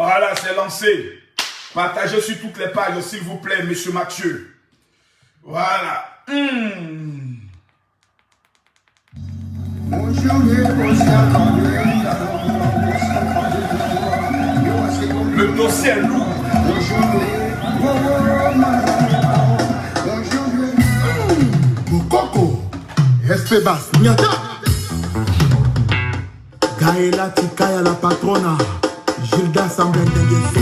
Voilà, c'est lancé. Partagez sur toutes les pages, s'il vous plaît, monsieur Mathieu. Voilà. Le dossier est lourd. Coco, Espebas, Nyata. Gaëla Tikaya la patrona, Gilda Samblen Dengeso.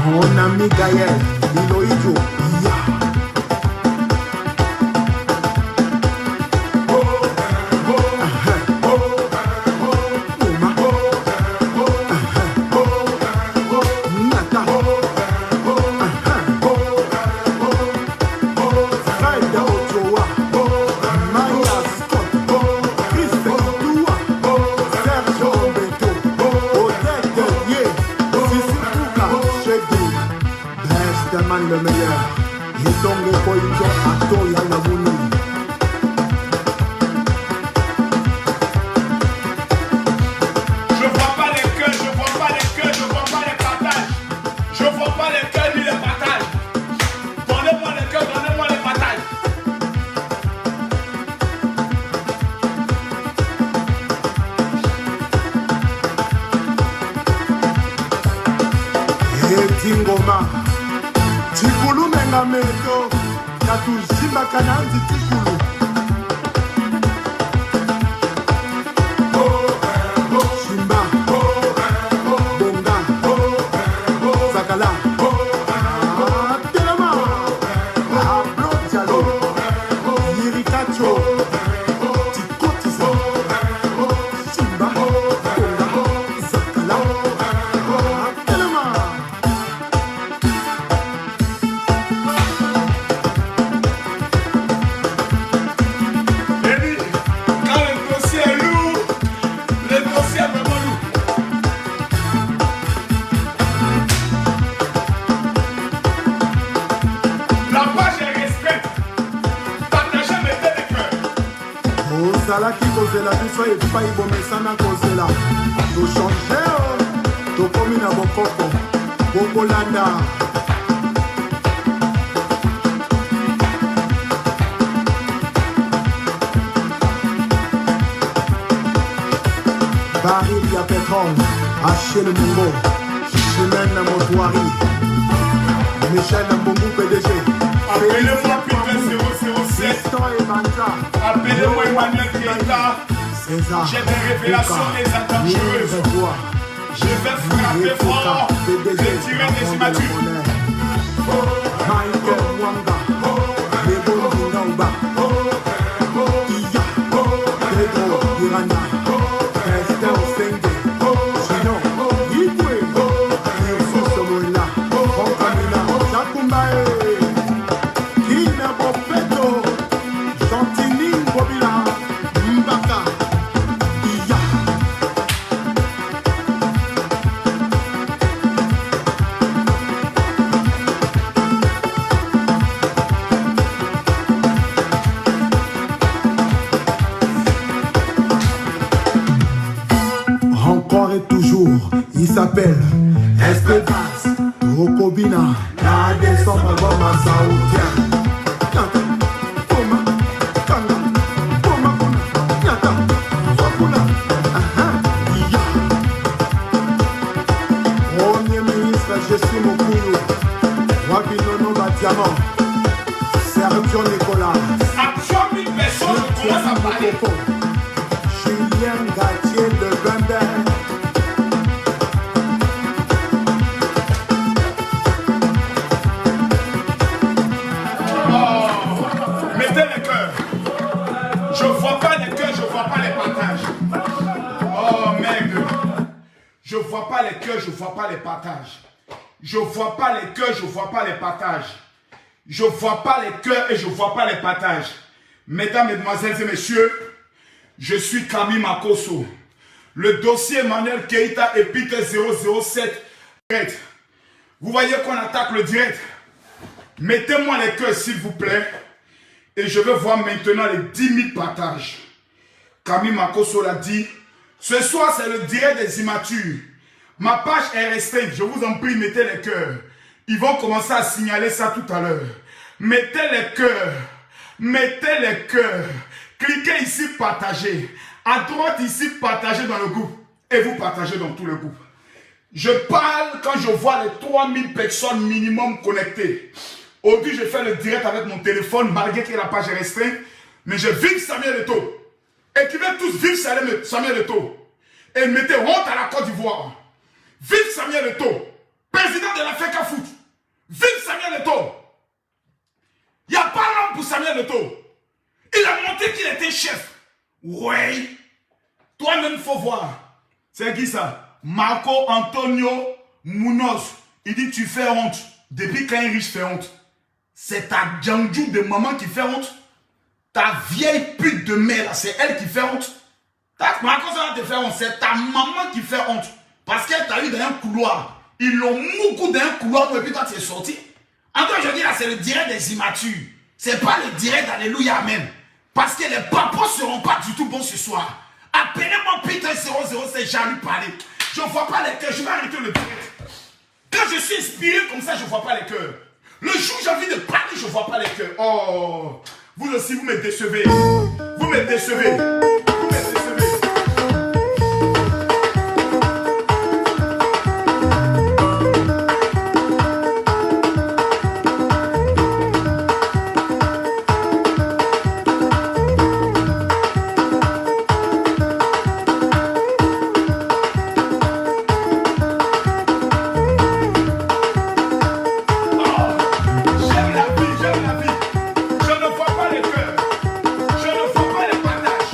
Mon ami Gaël, Liloïdjo, le meilleur. Et donc, il faut une chose à toi, il y a la mouni. Je vois pas les cœurs, je vois pas les cœurs, je vois pas les partages. Je vois pas les cœurs ni les partages. Donnez-moi les cœurs, donnez-moi les partages. Et Tingoma. Tikulu menga meto Katuzimba kananzi tikulu Shimba Bonga Zakala Telema Ablo Diallo Yirikacho Tikotisa Shimba Bonga Zakala Telema. Salaki kozela biso epai bomesana kozela tochange tokomi na bokoko bokolanda baril ya pétrole Achille Mungo Chimène Motoari Michel Mbongo PDG Appelez-moi Peter 007. Appelez-moi Emmanuel Keita. J'ai des révélations et des attaques dangereuses. Je vais frapper fort, retirer des immatures. Michael Mwanga, Lebo Ndingaouba, Iya, Pedro Irana, Esther Senge, Chino, Yibwe, Yusu Somola, Fonkamina, Chakumbae, Kina Bopeto, Chantini Bobila, Mbaka, Iya. Encore et toujours, il s'appelle Espebas, Rokobina, la décembre avant ma saoudien. Premier ministre, je suis Mokuyo, Wabinono Batiamon, Sergio Nicolas, Action 1000 personnes, je commence à parler. Julien Gatier de Bember. Mettez les cœurs. Je vois pas les cœurs, je vois pas les partages. Oh merde. Je vois pas les cœurs, je vois pas les partages. Je vois pas les cœurs, je vois pas les partages. Je vois pas les cœurs et je vois pas les partages. Mesdames, mesdemoiselles et messieurs, je suis Camille Makosso. Le dossier Emmanuel Keita et Peter 007. Vous voyez qu'on attaque le direct. Mettez-moi les cœurs s'il vous plaît. Et je veux voir maintenant les 10 000 partages. Camille Makosso l'a dit. Ce soir c'est le direct des immatures. Ma page est restreinte. Je vous en prie, mettez les cœurs. Ils vont commencer à signaler ça tout à l'heure. Mettez les cœurs. Mettez les cœurs. Cliquez ici, partagez. À droite ici, partagez dans le groupe. Et vous partagez dans tout le groupe. Je parle quand je vois les 3000 personnes minimum connectées. Aujourd'hui, je fais le direct avec mon téléphone, malgré que la page est restreinte. Mais je vive Samuel Eto'o. Écrivez tous, vive Samuel Eto'o. Et mettez honte à la Côte d'Ivoire. Vive Samuel Eto'o. Président de la FECAFOOT. Vive Samuel Eto'o. Il n'y a pas l'homme pour Samuel Eto'o. Il a montré qu'il était chef. Oui. Toi-même, il faut voir. C'est qui ça? Marco Antonio Munoz. Il dit, tu fais honte. Depuis quand un riche fait honte? C'est ta Djandjou de maman qui fait honte. Ta vieille pute de mère, c'est elle qui fait honte. Marco, ça va te faire honte. C'est ta maman qui fait honte. Parce qu'elle t'a eu dans un couloir. Ils l'ont moucou dans un couloir depuis quand tu es sorti. En tout cas, je dis là, c'est le direct des immatures. C'est pas le direct d'Alléluia Amen. Parce que les papas seront pas du tout bons ce soir. Appelez-moi Peter 007, j'ai lui parler. Je ne vois pas les cœurs, je vais arrêter le direct. Quand je suis inspiré comme ça, je ne vois pas les cœurs. Le jour où j'ai envie de parler, je ne vois pas les cœurs. Oh, vous aussi, vous me décevez. Vous me décevez. Vous me décevez. Je ne vois pas les partages.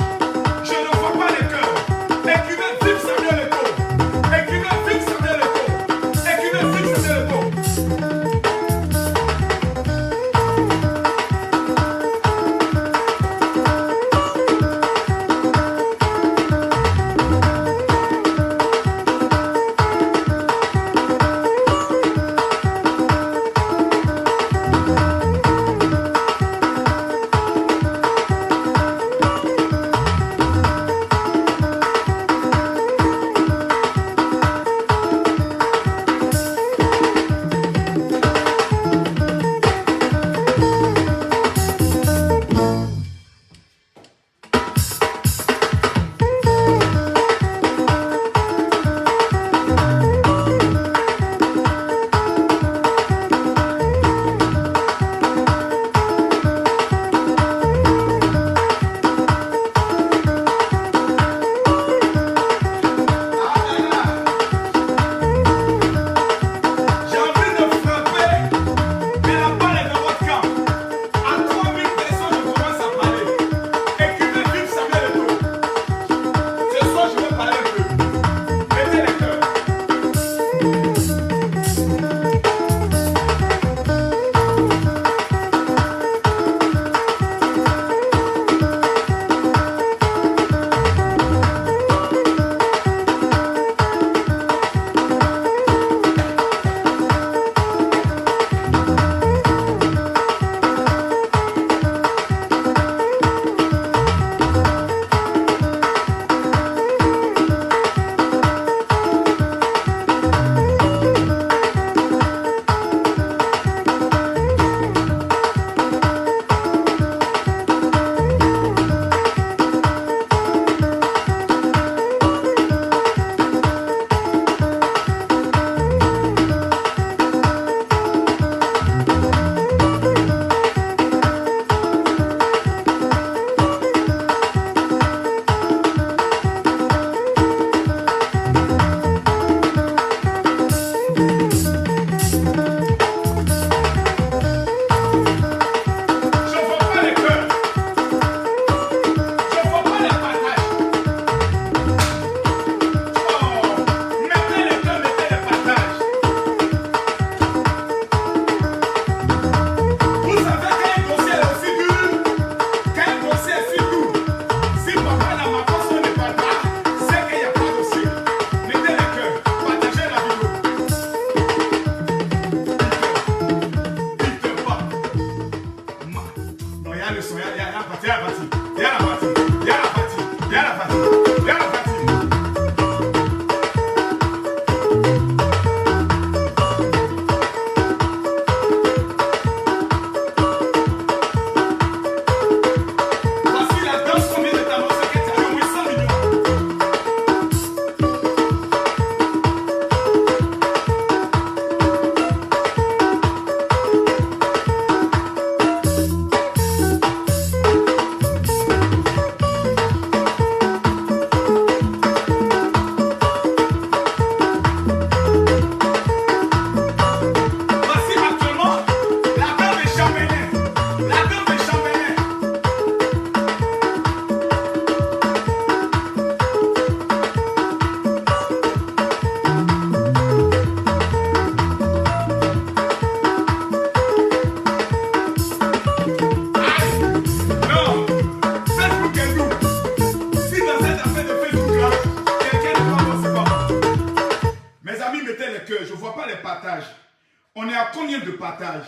On est à combien de partages?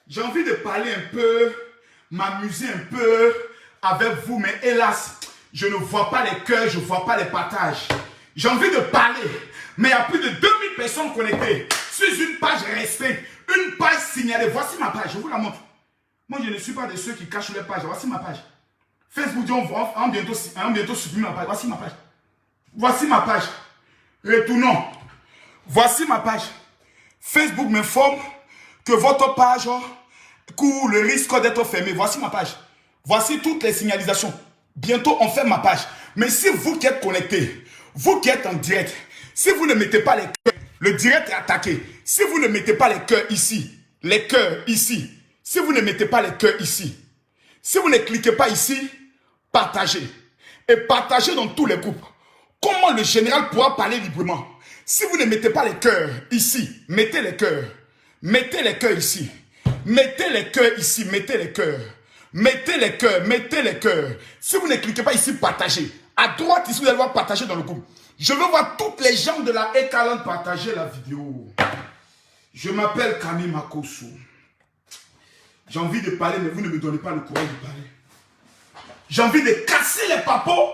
J'ai envie de parler un peu, m'amuser un peu avec vous, mais hélas, je ne vois pas les cœurs, je ne vois pas les partages. J'ai envie de parler, mais il y a plus de 2000 personnes connectées sur une page restreinte, une page signalée. Voici ma page, je vous la montre. Moi, je ne suis pas de ceux qui cachent les pages. Voici ma page. Facebook dit on va bientôt supprimer ma page. Voici ma page. Voici ma page. Retournons. Voici ma page. Facebook m'informe que votre page court le risque d'être fermée. Voici ma page. Voici toutes les signalisations. Bientôt, on ferme ma page. Mais si vous qui êtes connectés, vous qui êtes en direct, si vous ne mettez pas les cœurs, le direct est attaqué. Si vous ne mettez pas les cœurs ici, les cœurs ici, si vous ne mettez pas les cœurs ici, si vous ne cliquez pas ici, partagez. Et partagez dans tous les groupes. Comment le général pourra parler librement? Si vous ne mettez pas les cœurs ici, mettez les cœurs. Mettez les cœurs ici. Mettez les cœurs ici, mettez les cœurs. Mettez les cœurs, mettez les cœurs. Si vous ne cliquez pas ici, partagez. À droite, ici, vous allez voir partager dans le groupe. Je veux voir toutes les gens de la Ekalan partager la vidéo. Je m'appelle Camille Makosso. J'ai envie de parler, mais vous ne me donnez pas le courage de parler. J'ai envie de casser les papos,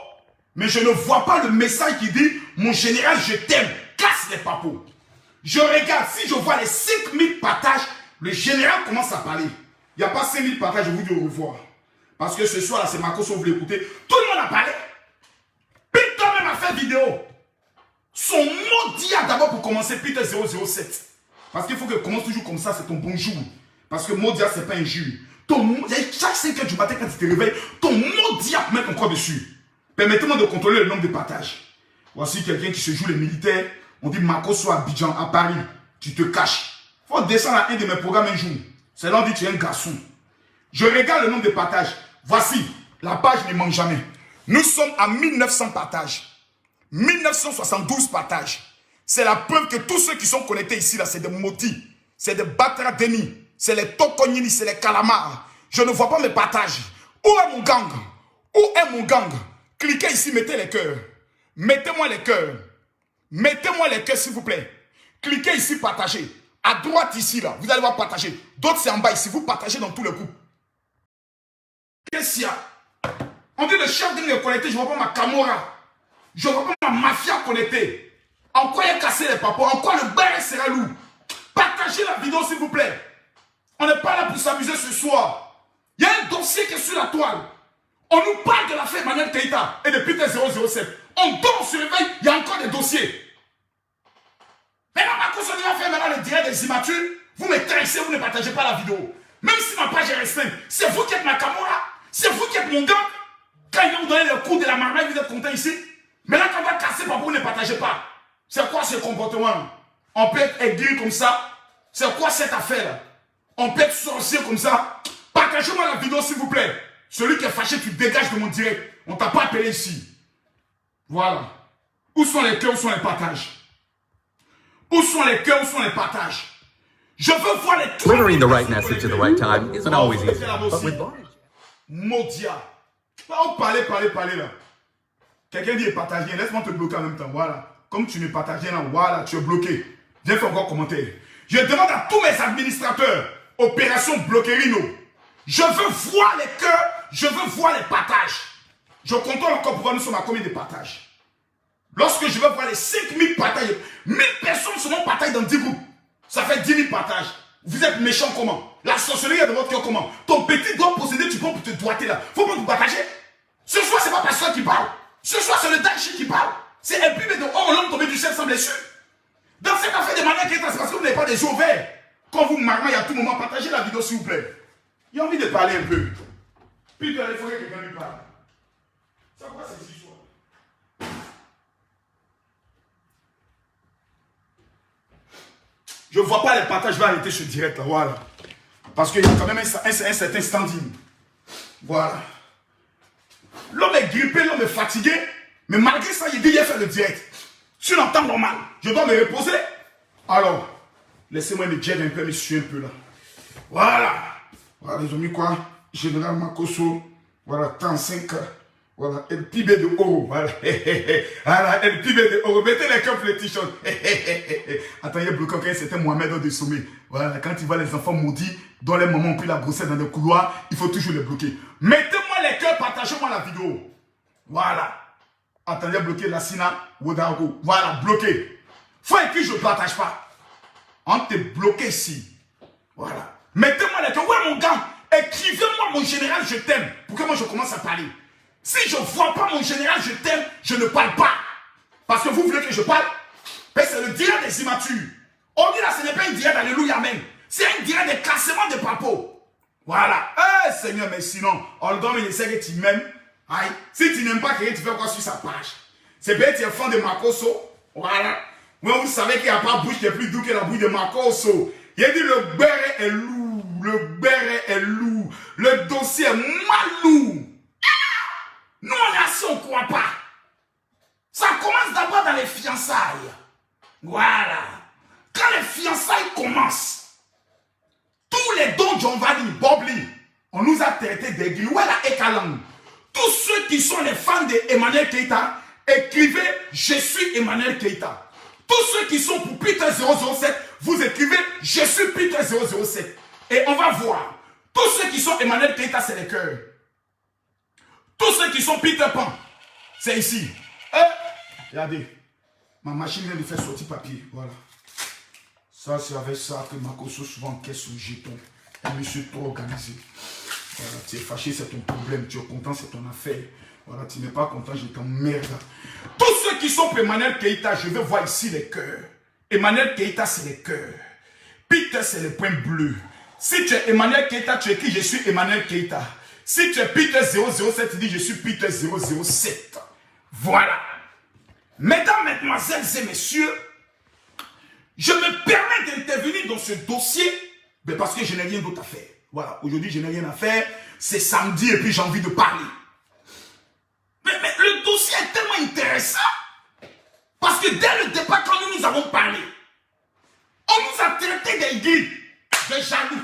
mais je ne vois pas le message qui dit « Mon général, je t'aime, casse les papos ». Je regarde, si je vois les 5000 partages, le général commence à parler. Il n'y a pas 5000 partages, je vous dis au revoir. Parce que ce soir, là, c'est Makosso, vous l'écoutez. Tout le monde a parlé. Peter même a fait vidéo. Son maudit d'abord pour commencer, Peter 007. Parce qu'il faut que commence toujours comme ça, c'est ton bonjour. Parce que Modia, ce n'est pas un jour. Chaque 5 heures du matin, quand tu te réveilles, ton Modia pour mettre encore dessus. Permettez-moi de contrôler le nombre de partages. Voici quelqu'un qui se joue les militaires. On dit Makosso à Abidjan, à Paris. Tu te caches. Il faut descendre à un de mes programmes un jour. C'est là on dit tu es un garçon. Je regarde le nombre de partages. Voici, la page ne manque jamais. Nous sommes à 1900 partages. 1972 partages. C'est la preuve que tous ceux qui sont connectés ici, là, c'est des motis. C'est des Batradeni. C'est les Tokonini, c'est les Calamars. Je ne vois pas mes partages. Où est mon gang? Où est mon gang? Cliquez ici, mettez les cœurs. Mettez-moi les cœurs. Mettez-moi les cœurs, s'il vous plaît. Cliquez ici, partagez. À droite, ici, là, vous allez voir partager. D'autres, c'est en bas, ici. Vous partagez dans tous les groupes. Qu'est-ce qu'il y a? On dit le chef de est connecté, je ne vois pas ma Camorra. Je ne vois pas ma mafia connectée. En quoi il a cassé les papas? En quoi le beurre sera lourd? Partagez la vidéo, s'il vous plaît. On n'est pas là pour s'amuser ce soir. Il y a un dossier qui est sur la toile. On nous parle de l'affaire Emmanuel Keïta et de Peter 007. On dort, on se réveille, il y a encore des dossiers. Maintenant, Makosso va faire maintenant le direct des immatures. Vous me trahissez, vous ne partagez pas la vidéo. Même si ma page est restreinte, c'est vous qui êtes ma Camorra, c'est vous qui êtes mon gang. Quand ils vont vous donner le coup de la marmaille, vous êtes content ici. Mais là, quand on va casser, vous ne partagez pas. C'est quoi ce comportement? On peut être aigri comme ça. C'est quoi cette affaire-là? On peut être sorcier comme ça. Partagez-moi la vidéo, s'il vous plaît. Celui qui est fâché, tu dégages de mon direct. On ne t'a pas appelé ici. Voilà. Où sont les cœurs, où sont les partages? Où sont les cœurs, où sont les partages? Je veux voir les... Delivering the right message at the right time isn't always easy, but with Barnage. Modia. On parler là. Quelqu'un dit partager, laisse-moi te bloquer en même temps. Voilà. Comme tu ne partages rien, voilà, tu es bloqué. Viens faire encore commentaire. Je demande à tous mes administrateurs, opération Bloquerino. Je veux voir les cœurs, je veux voir les partages. Je contrôle encore pour voir nous sommes à combien de partages. Lorsque je veux voir les 5000 partages, 1000 personnes seront partagées dans 10 groupes. Ça fait 10 000 partages. Vous êtes méchant comment? La sorcellerie est de votre cœur comment? Ton petit doigt possédé, tu prends pour te doigter là. Faut pas vous partager. Ce soir, c'est pas Pasteur qui parle. Ce soir, c'est le Dachi qui parle. C'est un pub de oh, l'homme tombé du ciel sans blessure. Dans cette affaire de manière qui est c'est parce que vous n'avez pas des yeux ouverts. Quand vous marmaillez à tout moment, partagez la vidéo s'il vous plaît. Il a envie de parler un peu. Puis il faut que quelqu'un lui parle. C'est quoi cette histoire? Je ne vois pas les partages, je vais arrêter ce direct là, voilà. Parce qu'il y a quand même un certain standing. Voilà. L'homme est grippé, l'homme est fatigué, mais malgré ça, il dit il a fait le direct. Sur un temps normal, je dois me reposer. Alors, laissez-moi me dire un peu, me suivre un peu là. Voilà. Voilà, ils ont mis quoi? Général Makosso. Voilà, temps 5. Voilà, El Pibe de Oro. Voilà, voilà, El Pibe de Oro. Mettez les cœurs pour les t-shirts. Attends, il y a bloqué quand c'était Mohamed de sommet. Voilà, quand il voit les enfants maudits, dont les mamans ont pris la brossette dans les couloirs, il faut toujours les bloquer. Mettez-moi les cœurs, partagez-moi la vidéo. Voilà. Attends, il y a bloqué la Sina, Wodago. Voilà, bloqué. Faut écrire, je ne partage pas. On te bloqué ici. Voilà. Mettez-moi les cœurs. Ouais, mon gars, écrivez-moi mon général, je t'aime. Pour que moi je commence à parler. Si je ne vois pas mon général, je t'aime, je ne parle pas. Parce que vous voulez que je parle. Mais c'est le direct des immatures. On dit là, ce n'est pas un direct d'Alléluia, Amen. C'est un direct de classement de papos. Voilà. Eh, Seigneur, mais sinon, on le donne, il sait que tu m'aimes. Aïe. Si tu n'aimes pas quelqu'un, tu fais quoi sur sa page? C'est bien, tu es fan de Makoso. Voilà. Mais vous savez qu'il n'y a pas de bouche qui est plus doux que la bouche de Makoso. Il a dit le béret est lourd. Le béret est lourd. Le dossier est malou. Nous, on est assis, on ne croit pas. Ça commence d'abord dans les fiançailles. Voilà. Quand les fiançailles commencent, tous les dons John Valley, Bobli, on nous a traités d'aigris. Voilà, Ekalang. Tous ceux qui sont les fans d'Emmanuel Keïta, écrivez « Je suis Emmanuel Keïta ». Tous ceux qui sont pour Peter 007, vous écrivez « Je suis Peter 007 ». Et on va voir. Tous ceux qui sont Emmanuel Keïta, c'est les cœurs. Tous ceux qui sont Peter Pan, c'est ici. Regardez, ma machine vient de faire sortir papier. Voilà. Ça, c'est avec ça que Makoso souvent encaisse au jeton. Un monsieur trop organisé. Voilà, tu es fâché, c'est ton problème. Tu es content, c'est ton affaire. Voilà, tu n'es pas content, je t'emmerde. Tous ceux qui sont pour Emmanuel Keïta, je vais voir ici les cœurs. Emmanuel Keïta, c'est les cœurs. Peter, c'est les points bleus. Si tu es Emmanuel Keïta, tu écris « Je suis Emmanuel Keïta ». Si tu es Peter 007, tu dis « Je suis Peter 007 ». Voilà. Mesdames, mesdemoiselles et messieurs, je me permets d'intervenir dans ce dossier, mais parce que je n'ai rien d'autre à faire. Voilà, aujourd'hui, je n'ai rien à faire. C'est samedi et puis j'ai envie de parler. Mais le dossier est tellement intéressant. Parce que dès le départ, quand nous avons parlé, on nous a traité des guides, des jaloux,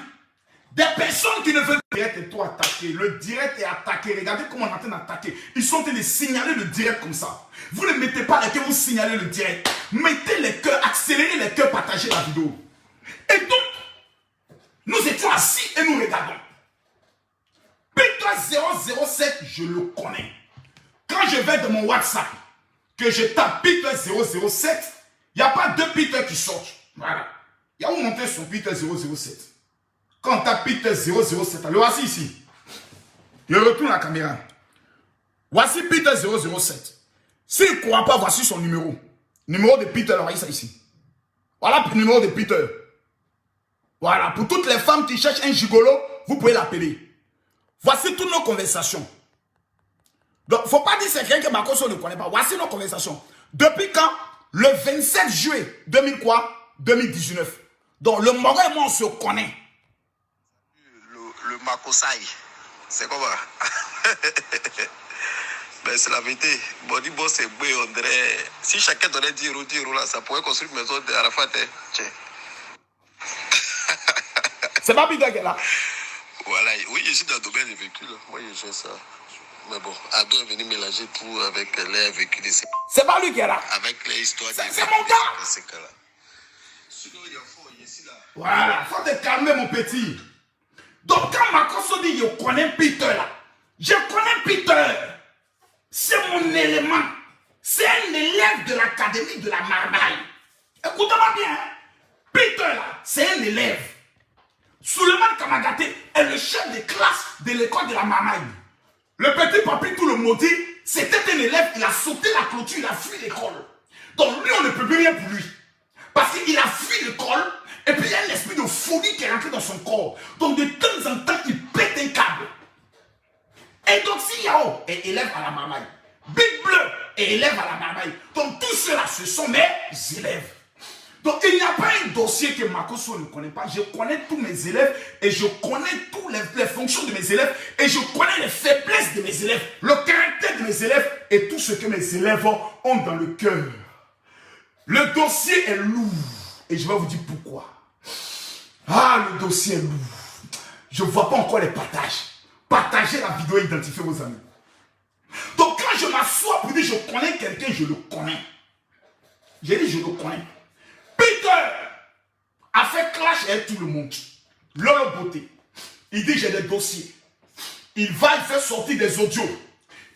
des personnes qui ne veulent pas être tout attaquer. Le direct est attaqué. Regardez comment on est en train d'attaquer. Ils sont en train de signaler le direct comme ça. Vous ne mettez pas les cœurs, vous signalez le direct. Mettez les cœurs, accélérez les cœurs, partagez la vidéo. Et donc, nous étions assis et nous regardons. Peter 007, je le connais. Quand je vais dans mon WhatsApp, que je tape Peter 007, il n'y a pas deux Peter qui sortent. Voilà. Il y a où monter son Peter 007. Quand on tape Peter 007, le voici ici. Je retourne la caméra. Voici Peter 007. S'il ne croit pas, voici son numéro. Numéro de Peter, alors, ça ici. Voilà le numéro de Peter. Voilà, pour toutes les femmes qui cherchent un gigolo, vous pouvez l'appeler. Voici toutes nos conversations. Donc, il ne faut pas dire que c'est quelqu'un que Makoso ne connaît pas. Voici nos conversations. Depuis quand? Le 27 juillet 2019. Donc, le Moro et moi, on se connaît. Le Makosai, c'est comment? Ben, c'est la vérité. Bodibo, c'est beau, on dirait. Si chacun donnait 10 euros là, ça pourrait construire une maison de Arafat. C'est pas Peter qui est là. Voilà, oui, je suis dans le domaine des véhicules. Moi, je fais ça. Mais bon, Ado est venu mélanger tout avec les véhicules ici. C'est pas lui qui est là. Avec les histoires. C'est mon gars. Sinon, il y a fort ici là. Voilà, faut te calmer, mon petit. Donc, quand Makoso dit je connais Peter là, je connais Peter. C'est mon élément. C'est un élève de l'académie de la Marmaille. Écoutez-moi bien. Hein? Peter là, c'est un élève. Suleiman Kamagaté est le chef de classe de l'école de la Marmaille. Le petit papy, tout le maudit, c'était un élève, il a sauté la clôture, il a fui l'école. Donc lui, on ne peut plus rien pour lui. Parce qu'il a fui l'école, et puis il y a un esprit de folie qui est rentré dans son corps. Donc de temps en temps, il pète un câble. Et donc si Yao est élève à la Marmaille, Big Bleu est élève à la Marmaille, donc tous ceux-là, ce sont mes élèves. Donc il n'y a pas un dossier que Makoso ne connaît pas. Je connais tous mes élèves et je connais toutes les fonctions de mes élèves et je connais les faiblesses de mes élèves, le caractère de mes élèves et tout ce que mes élèves ont dans le cœur. Le dossier est lourd et je vais vous dire pourquoi. Ah, le dossier est lourd. Je ne vois pas encore les partages. Partagez la vidéo et identifiez vos amis. Donc quand je m'assois pour dire je connais quelqu'un, je le connais. J'ai dit je le connais. Peter a fait clash avec tout le monde. Leur beauté. Il dit j'ai des dossiers. Il va y faire sortir des audios.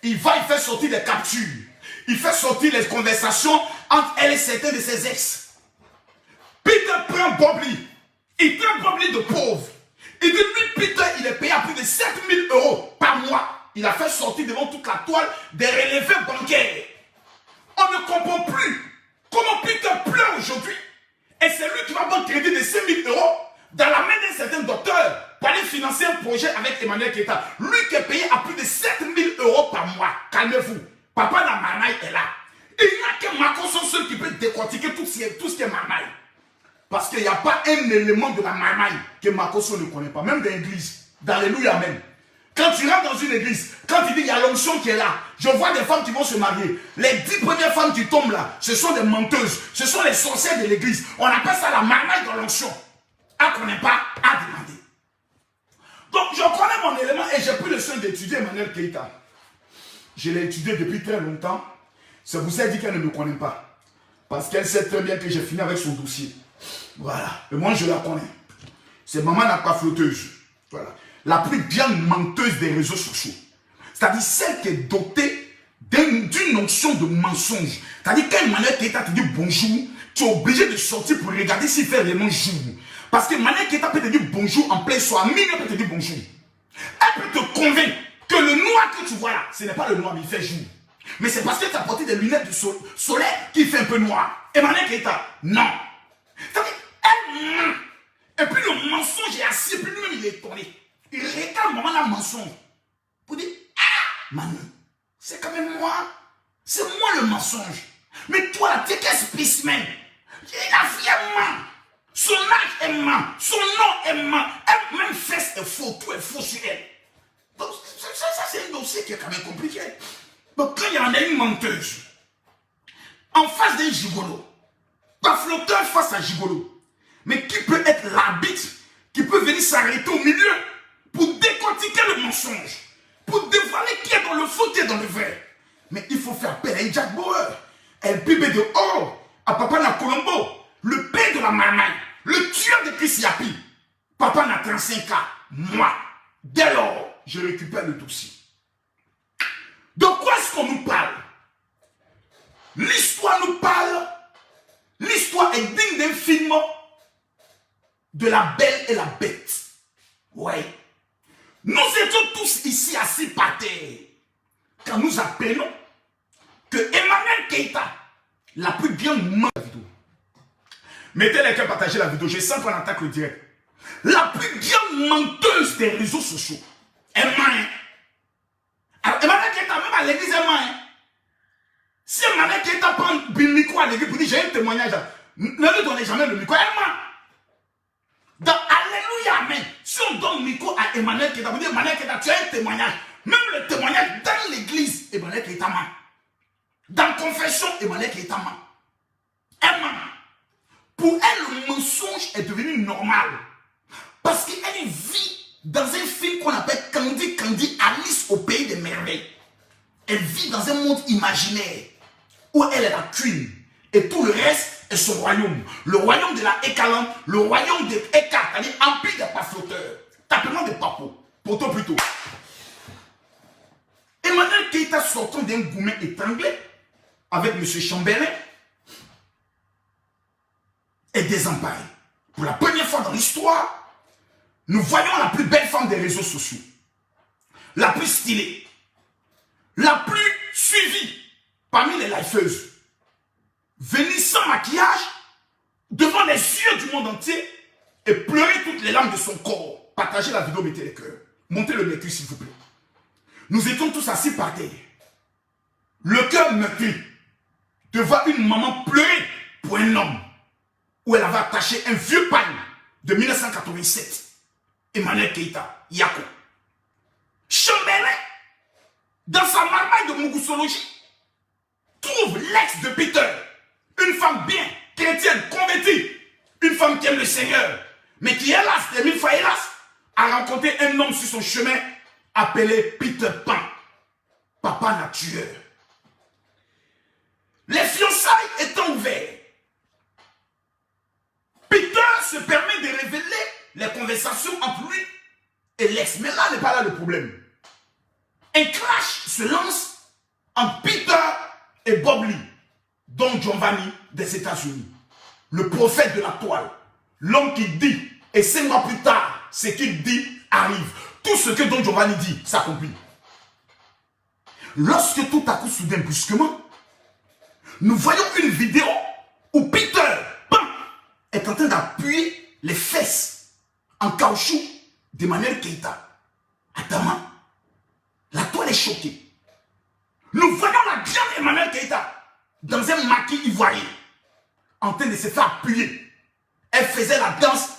Il va y faire sortir des captures. Il fait sortir les conversations entre elle et certains de ses ex. Peter prend Bobby. Il prend Bobby de pauvre. Il dit lui Peter il est payé à plus de 7000 € par mois. Il a fait sortir devant toute la toile des relevés bancaires. On ne comprend plus comment Peter pleure aujourd'hui. Et c'est lui qui va prendre crédit de 5000 € dans la main d'un certain docteur pour aller financer un projet avec Emmanuel Keita. Lui qui est payé à plus de 7000 € par mois. Calmez-vous. Papa la marmaille est là. Il n'y a que Makoso seul qui peut décortiquer tout ce qui est marmaille. Parce qu'il n'y a pas un élément de la marmaille que Makoso ne connaît pas. Même dans l'église. D'Alléluia même. Quand tu rentres dans une église, quand il dit il y a l'onction qui est là, je vois des femmes qui vont se marier. Les 10 premières femmes qui tombent là, ce sont des menteuses. Ce sont les sorcières de l'église. On appelle ça la marmaille dans l'onction. Elle ne connaît pas, à demander. Donc je connais mon élément et j'ai pris le soin d'étudier Emmanuel Keita. Je l'ai étudié depuis très longtemps. Ça vous a dit qu'elle ne me connaît pas. Parce qu'elle sait très bien que j'ai fini avec son dossier. Voilà. Et moi, je la connais. C'est maman la coiffeuse. Voilà. La plus grande menteuse des réseaux sociaux. C'est-à-dire celle qui est dotée d'une notion de mensonge. C'est-à-dire quand Emmanuel Keita te dit bonjour, tu es obligé de sortir pour regarder s'il fait vraiment jour. Parce que Emmanuel Keita peut te dire bonjour en plein soir. Minuit, elle peut te dire bonjour. Elle peut te convaincre que le noir que tu vois là, ce n'est pas le noir, mais il fait jour. Mais c'est parce que tu as porté des lunettes de soleil qui fait un peu noir. Emmanuel Keita, non. C'est-à-dire, elle ment. Et puis le mensonge est assis, et puis lui-même il est étonné. Il regarde maman la mensonge. Pour dire, ah, Manu, c'est quand même moi. C'est moi le mensonge. Mais toi là, tu es qu'un spécimen. La fille elle ment. Son âge elle ment. Son nom elle ment. Elle même fesse est faux. Tout est faux sur elle. Donc ça c'est un dossier qui est quand même compliqué. Donc quand il y en a une menteuse, en face d'un gigolo, un flotteur face à gigolo, mais qui peut être l'arbitre, qui peut venir s'arrêter au milieu pour décortiquer le mensonge, pour dévoiler qui est dans le faux, qui est dans le vrai. Mais il faut faire appel à Jack Bauer, El Pibe de Or, à Papa na Colombo, le père de la marmaille, le tueur de Chris Yapi. Papa n'a 35 ans, moi. Dès lors, je récupère le dossier. De quoi est-ce qu'on nous parle? L'histoire nous parle. L'histoire est digne d'un film de La Belle et la Bête. Ouais. Nous étions tous ici assis par terre quand nous apprenons que Emmanuel Keita, la plus bien menteuse de la vidéo. Mettez les cœurs, partagez la vidéo. Je sens qu'on attaque le direct. La plus grande menteuse des réseaux sociaux. Elle ment. Alors, Emmanuel Keita, même à l'église, elle ment. Si Emmanuel Keita prend le micro à l'église pour dire j'ai un témoignage, ne lui donnez jamais le micro. Elle ment. Dans Alléluia, Amen. Si on donne le micro à Emmanuel Keita, vous dites Emmanuel Keita, tu as un témoignage. Même le témoignage dans l'église, Emmanuel Keita ment. Dans confession, Emmanuel Keita ment. Elle ment. Pour elle, le mensonge est devenu normal. Parce qu'elle vit dans un film qu'on appelle Candy Alice au pays des merveilles. Elle vit dans un monde imaginaire où elle est la queen et tout le reste est son royaume. Le royaume de la Ekalan, le royaume de Eka, c'est-à-dire empire des pas flotteurs. Tapement des papos, poto plutôt. Emmanuel Keita sortant d'un goumet étranglé avec M. Chambelin est désemparé. Pour la première fois dans l'histoire, nous voyons la plus belle femme des réseaux sociaux, la plus stylée, la plus suivie parmi les lifeuses, venir sans maquillage devant les yeux du monde entier et pleurer toutes les larmes de son corps. Partagez la vidéo, mettez les cœurs. Montez le mercure s'il vous plaît. Nous étions tous assis par terre. Le cœur meurtri de voir une maman pleurer pour un homme où elle avait attaché un vieux pagne de 1987. Emmanuel Keita, Yako. Chambelin, dans sa marmaille de Mugusologie, trouve l'ex de Peter, une femme bien, chrétienne, convertie, une femme qui aime le Seigneur, mais qui, hélas, des 1000 fois hélas, a rencontré un homme sur son chemin appelé Peter Pan. papa naturel. Les fiançailles étant ouvertes, Peter se permet de révéler les conversations entre lui et l'ex. Mais là n'est pas là le problème. Un clash se lance entre Peter et Bob Lee, Don Giovanni des États-Unis, le prophète de la toile, l'homme qui dit, et 5 mois plus tard, ce qu'il dit arrive. Tout ce que Don Giovanni dit s'accomplit. Lorsque tout à coup, soudain, brusquement, nous voyons une vidéo où Peter est en train d'appuyer les fesses en caoutchouc d'Emmanuel Keïta. Adama, la toile est choquée. Nous voyons la grande Emmanuel Keïta dans un maquis ivoirien en train de se faire appuyer. Elle faisait la danse,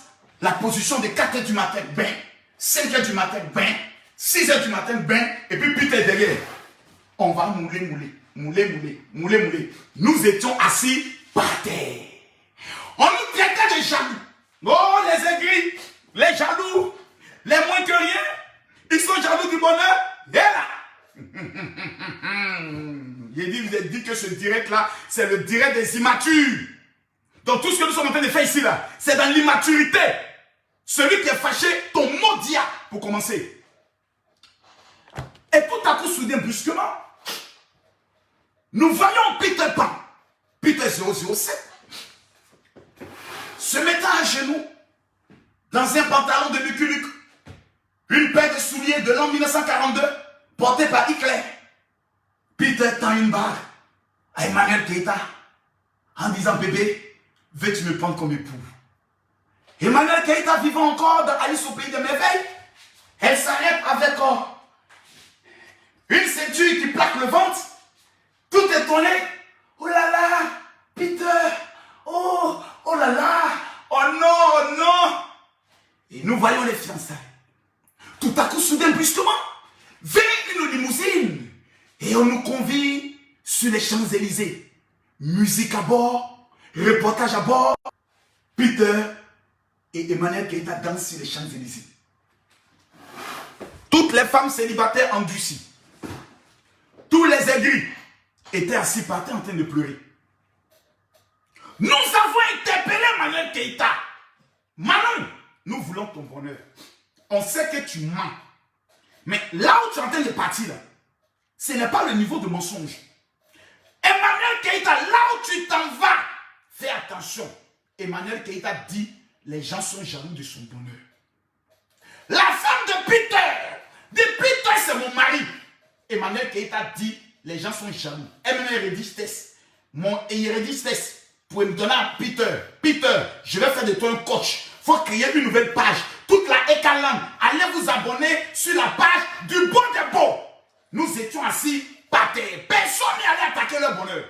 la position de 4h du matin, ben, 5h du matin, ben, 6h du matin, ben, et puis Peter derrière. On va mouler. Nous étions assis par terre. On nous traitait de jaloux. Oh, les aigris, les jaloux, les moins que rien, ils sont jaloux du bonheur. Et là. Vous avez dit que ce direct-là, c'est le direct des immatures. Donc tout ce que nous sommes en train de faire ici, là, c'est dans l'immaturité. Celui qui est fâché, ton maudit, pour commencer. Et tout à coup, soudain, brusquement, nous voyons Peter Pan, Peter 007, se mettant à genoux dans un pantalon de Lucky Luke, une paire de souliers de l'an 1942 portés par Hitler. Peter tend une bague à Emmanuel Keïta en disant: bébé, veux-tu me prendre comme époux? Emmanuel Keïta, vivant encore dans Alice au pays de merveilles, elle s'arrête avec une ceinture qui plaque le ventre, tout étonné. Oh là là, Peter, oh là là, oh non. Et nous voyons les fiançailles. Tout à coup, soudain, brusquement, vient une limousine et on nous convie sur les Champs-Élysées. Musique à bord, reportage à bord. Peter et Emmanuel Keïta dansent sur les Champs-Élysées. Toutes les femmes célibataires endurcies, tous les aigris étaient assis par terre en train de pleurer. Nous avons interpellé Emmanuel Keïta. Manon, nous voulons ton bonheur. On sait que tu mens. Mais là où tu es en train de partir, là, ce n'est pas le niveau de mensonge. Emmanuel Keïta, là où tu t'en vas, fais attention. Emmanuel Keïta dit: les gens sont jaloux de son bonheur. La femme de Peter, c'est mon mari. Emmanuel Keïta dit: les gens sont jaloux. Emmanuel rédige test. Il rédige test pour me donner à Peter. Peter, je vais faire de toi un coach. Il faut créer une nouvelle page. Toute la Ekalang, allez vous abonner sur la page du bon des beaux. Nous étions assis par terre. Personne n'est allé attaquer leur bonheur.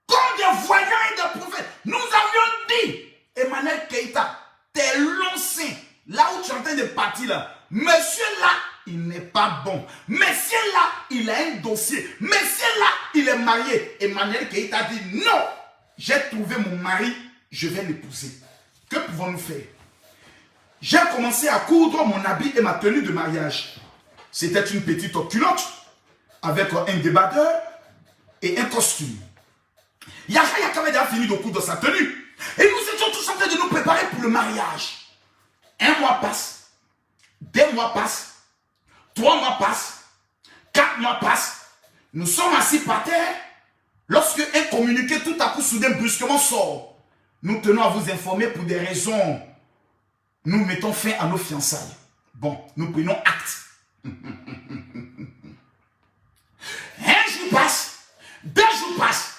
Comme des voyants et des prophètes, nous avions dit: Emmanuel Keïta, t'es l'ancien. Là où tu es en train de partir là, monsieur là, il n'est pas bon. Monsieur là, il a un dossier. Monsieur là, il est marié. Emmanuel Keïta dit: non, j'ai trouvé mon mari, je vais l'épouser. Que pouvons-nous faire? J'ai commencé à coudre mon habit et ma tenue de mariage. C'était une petite culotte avec un débardeur et un costume. Yahya Kameda a fini de coudre sa tenue. Et nous étions tous en train de nous préparer pour le mariage. 1 mois passe, 2 mois passent, 3 mois passent, 4 mois passent. Nous sommes assis par terre lorsque un communiqué tout à coup soudain brusquement sort. Nous tenons à vous informer pour des raisons. Nous mettons fin à nos fiançailles. Bon, nous prenons acte. Un jour passe, 2 jours passent.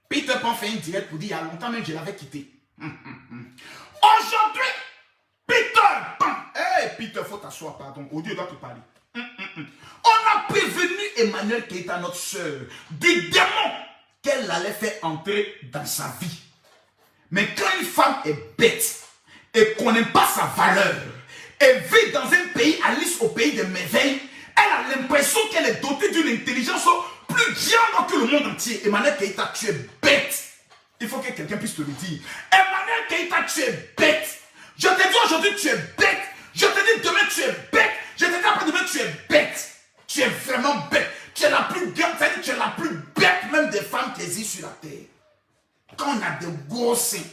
Peter Pan fait une direct pour dire: il y a longtemps même je l'avais quitté. Aujourd'hui, Peter Pan. Hey, Peter, faut t'asseoir, pardon. Dieu doit te parler. On a prévenu Emmanuel Keïta, notre soeur, du démon qu'elle allait faire entrer dans sa vie. Mais quand une femme est bête et qu'on n'aime pas sa valeur et vit dans un pays, Alice au pays des merveilles, elle a l'impression qu'elle est dotée d'une intelligence plus grande que le monde entier. Emmanuel Keïta, tu es bête. Il faut que quelqu'un puisse te le dire. Emmanuel Keïta, tu es bête. Je te dis aujourd'hui, tu es bête. Je te dis demain, tu es bête. Je te dis après-demain, tu es bête. Tu es vraiment bête. Tu es la plus bête, c'est-à-dire tu es la plus bête même des femmes qui existent sur la terre. Quand on a des gros seins,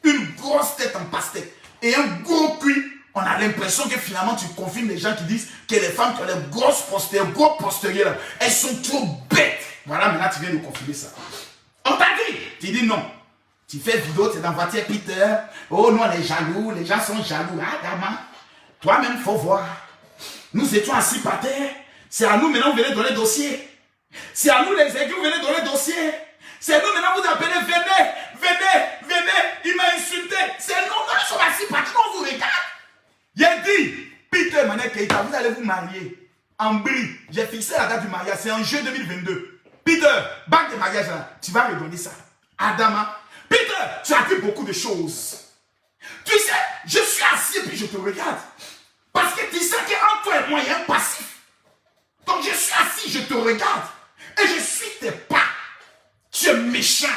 une grosse tête en pastèque et un gros cul, on a l'impression que finalement tu confirmes les gens qui disent que les femmes qui ont les grosses postérieures, gros postérieurs, elles sont trop bêtes. Voilà, maintenant tu viens de confirmer ça. On t'a dit, tu dis non. Tu fais vidéo, tu es dans voiture Peter. Oh non, les jaloux, les gens sont jaloux. Ah, Dama, toi-même, il faut voir. Nous étions assis par terre. C'est à nous maintenant, vous venez donner dossier. C'est à nous les aiguilles, vous venez donner dossier. C'est nous maintenant, vous appelez, venez. Il m'a insulté. C'est nous, nous sommes assis par terre, on vous regarde. Il a dit, Peter Mané Keita, vous allez vous marier en Brie. J'ai fixé la date du mariage, c'est en juin 2022. Peter, bague de mariage là, tu vas redonner ça. Adama, Peter, tu as dit beaucoup de choses. Tu sais, je suis assis et puis je te regarde. Parce que tu sais qu'entre toi et moi, il y a un passif. Donc je suis assis, je te regarde. Et je suis tes pas. Tu es méchant.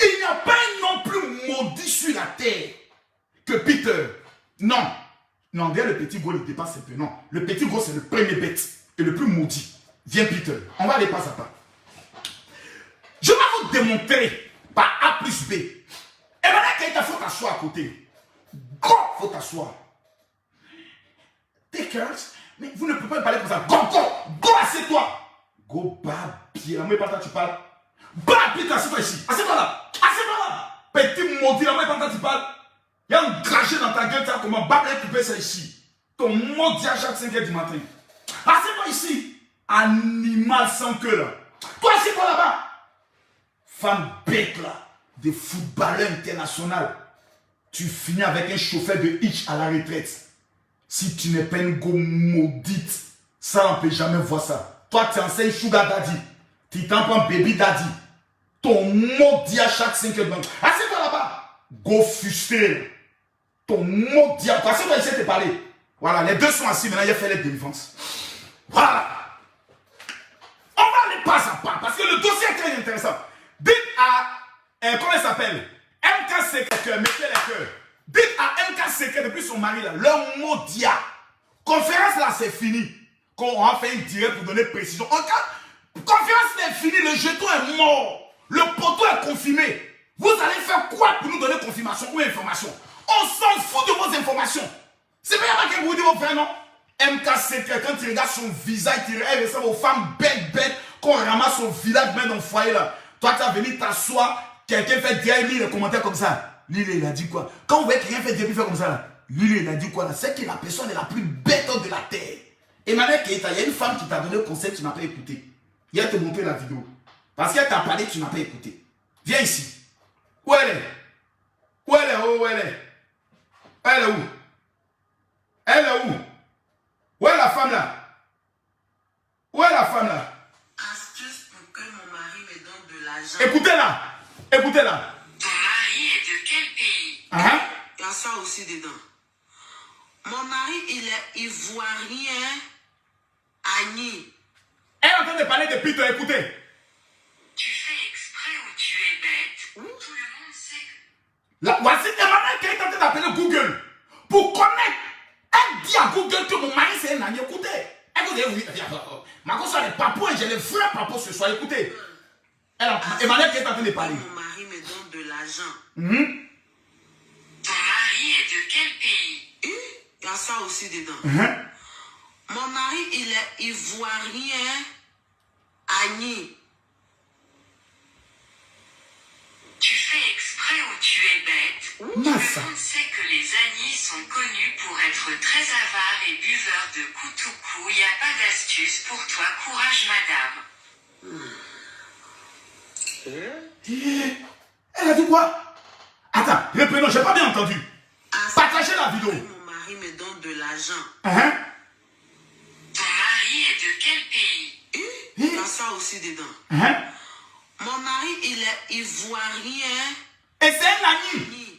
Il n'y a pas un nom plus maudit sur la terre que Peter. Non. Non, bien le petit gros, il dépasse un peu. Non. Le petit gros, c'est le premier bête. Et le plus maudit. Viens Peter. On va aller pas à pas. Je vais vous démontrer par A plus B. Et maintenant, il faut t'asseoir à côté. Go, faut t'asseoir. Take care. Mais vous ne pouvez pas parler comme ça. Go, assieds-toi. Go, bien. Moi, pas tu parles. Peter, assieds-toi ici. Assieds-toi là. Petit maudit, là, moi, pas tu parles. Il y a un crachet dans ta gueule, tu as comment récupérer ça ici. Ton maudit à chaque 5h du matin. Assieds-toi ici. Animal sans queue là. Toi, assieds-toi là-bas. Femme bête là, de footballeur international. Tu finis avec un chauffeur de hitch à la retraite. Si tu n'es pas une go maudite, ça on ne peut jamais voir ça. Toi, tu enseignes sugar daddy. Tu t'en prends baby daddy. Ton maudit à chaque 5 heures de matin. Assieds-toi là-bas. Go frustré. Ton maudit à... Assieds-toi ici, te parler. Voilà, les deux sont assis. Maintenant, il a fait les délivrances. Voilà. On va aller pas à pas. Parce que le dossier est très intéressant. Dites à... comment elle s'appelle? MK Secret, mettez les cœurs. Dites à MK Secret depuis son mari là, leur maudit. Conférence là, c'est fini. Qu'on a fait une direct pour donner précision. En cas, conférence là est finie, le jeton est mort. Le poteau est confirmé. Vous allez faire quoi pour nous donner confirmation ou information? On s'en fout de vos informations. C'est bien que vous dites vos frères, non? MK Secret, quand tu regardes son visage, tu regardes aux femmes bêtes, qu'on ramasse son village même dans le foyer là. Toi, tu as venu t'asseoir, quelqu'un fait dire, lis les commentaires comme ça. Lui, il a dit quoi? Quand vous voyez quelqu'un fait dire, il fait comme ça là. Lui, il a dit quoi là? C'est que la personne est la plus bête de la terre. Et maintenant, il y a une femme qui t'a donné le conseil, tu n'as pas écouté. Il va te montrer la vidéo. Parce qu'elle t'a parlé, tu n'as pas écouté. Viens ici. Où elle est? Où elle est? Où elle est? Elle est où? Elle est où? Où est la femme là? Où est la femme là? Astuce pour que mon mari me donne de l'argent. Écoutez-la. Écoutez-la. Ton mari est de quel pays? Il y a ça aussi dedans. Mon mari, il est ivoirien. Agni. Elle est en train de parler de Peter, écoutez. Tu fais exprès ou tu es bête? Tout le monde sait que... Voici Emmanuel qui est en train d'appeler Google. Pour connaître. Elle dit à Google que mon mari c'est un ami. Écoutez. Écoutez, oui. Ma cause sur les papous et j'ai les vrais papous ce soir. Écoutez. Emmanuel qui est en train de parler. Mon mari me donne de l'argent. Ton mari est de quel pays? Il y a ça aussi dedans. Mon mari, il est ivoirien. Agni. Tu fais exprès ou tu es bête? Tout le monde sait que les Agnis sont connus pour être très avares et buveurs de koutoukou. Il n'y a pas d'astuce pour toi. Courage, madame. Elle a dit quoi? Attends, reprenons, j'ai pas bien entendu. Partagez la vidéo. Mon mari me donne de l'argent. Ton mari est de quel pays? Il y a ça aussi dedans. Mon mari, il est ivoirien. Et c'est un ami.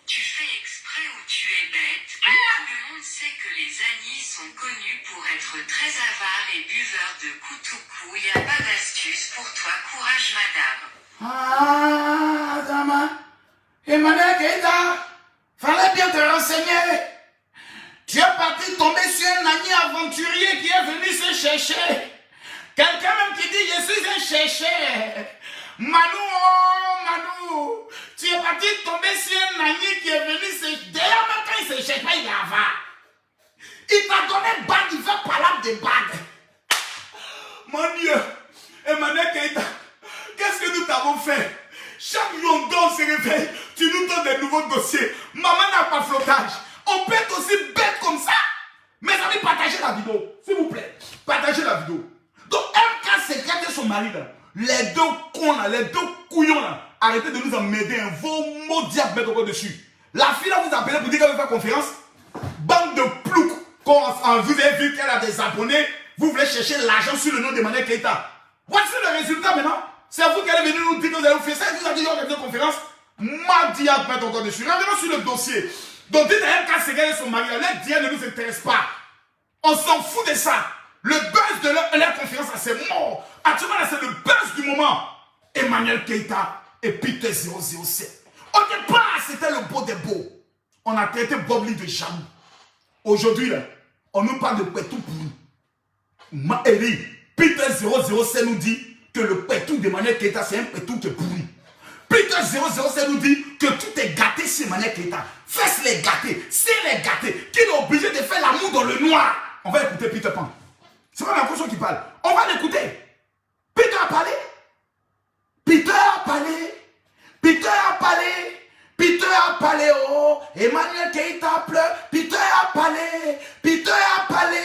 Tu fais exprès ou tu es bête? Tout le monde sait que les Agnis sont connus pour être très avares et buveurs de koutoukou. Il n'y a pas d'astuce pour toi. Courage, madame. Ah, Dama. Emmanuel Keita, fallait bien te renseigner. Tu es parti parti tomber sur un ami aventurier qui est venu se chercher. Quelqu'un même qui dit, je suis un chercheur. Manu, oh Manu, tu es parti tomber sur un ami qui est venu se... D'ailleurs, même quand il se cherche pas, il est avare. Il t'a donné bague, il fait palabre de bague. Mon Dieu, Emmanuel Keïta, qu'est-ce que nous t'avons fait? Chaque jour on se réveille, tu nous donnes des nouveaux dossiers. Maman n'a pas flottage. On peut être aussi bête comme ça. Mes amis, partagez la vidéo, s'il vous plaît. Partagez la vidéo. Donc, MK Secret et son mari, là, les deux cons, là, les deux couillons, là, arrêtez de nous emmerder. Vos mots diables mettent encore dessus. La fille, là, vous appelez pour dire qu'elle veut faire conférence. Bande de ploucs. Quand vous avez vu qu'elle a des abonnés, vous voulez chercher l'argent sur le nom d'Emmanuel Keïta. Voici le résultat maintenant. C'est vous qui allez venir nous dire que vous allez vous faire ça. Vous avez dit qu'il y a une conférence. Diable mettre encore dessus. Revenons sur le dossier. Donc, dites à MK Secret et son mari, leur dia ne nous intéresse pas. On s'en fout de ça. Le buzz de leur conférence, c'est mort. Actuellement, là, c'est le buzz du moment. Emmanuel Keïta et Peter 007. Au départ, c'était le beau des beaux. On a traité Bob Lee de jaloux. Aujourd'hui, là, on nous parle de Pétou pour nous. Peter 007 nous dit que le Pétou d'Emmanuel Keïta, c'est un Pétou qui est pourri. Peter 007 nous dit que tout est gâté chez Emmanuel Keïta. Fais les gâter, c'est les gâter, qu'il est obligé de faire l'amour dans le noir. On va écouter Peter Pan. C'est pas la conscience qui parle. On va l'écouter. Peter a parlé. Peter a parlé. Peter a parlé. Peter a parlé. Oh, Emmanuel Keïta pleure. Peter a parlé. Peter a parlé.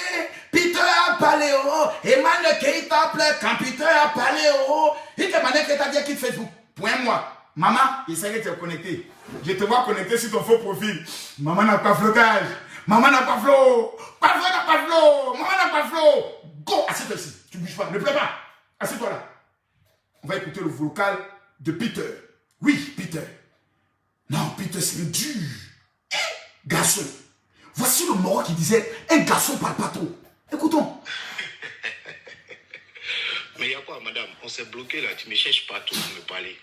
Peter a parlé. Oh, Emmanuel Keïta pleure. Quand Peter a parlé. Oh, et que Emmanuel Keïta dit quitte Facebook. Point moi. Maman, il s'est connecté. Je te vois connecté sur ton faux profil. Maman n'a pas flottage. Maman n'a pas flot. Parfois n'a pas flot. Maman n'a pas flot. Go, assieds-toi ici. Tu ne bouges pas. Ne pleure pas. Assieds-toi là. On va écouter le vocal de Peter. Oui, Peter. Non, Peter, c'est un dur. Garçon. Voici le mot qui disait un garçon parle pas trop. Écoutons. Mais il y a quoi, madame? On s'est bloqué là. Tu me cherches partout pour me parler.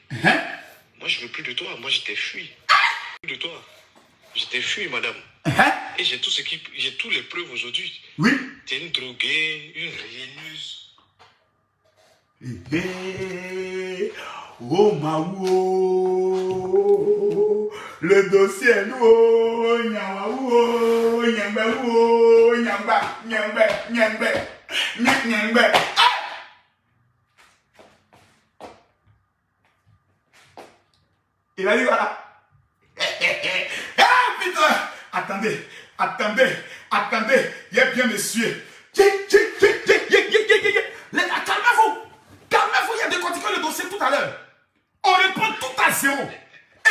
Moi, je veux plus de toi. Moi, je t'ai fui. Plus de toi. Je t'ai fui, madame. Et j'ai tout j'ai toutes les preuves aujourd'hui. Oui. Tu es une droguée, une rieuse. Oh Maou, le dossier est lourd. Nyawaou, nyambaou, nyamba, nyambe, nyambe, nyambe. Il a dit voilà. Putain. Attendez, attendez, attendez. Il est bien monsieur. Les gars, calmez-vous. Calmez-vous, il y a décortiqué le dossier tout à l'heure. On répond tout à zéro.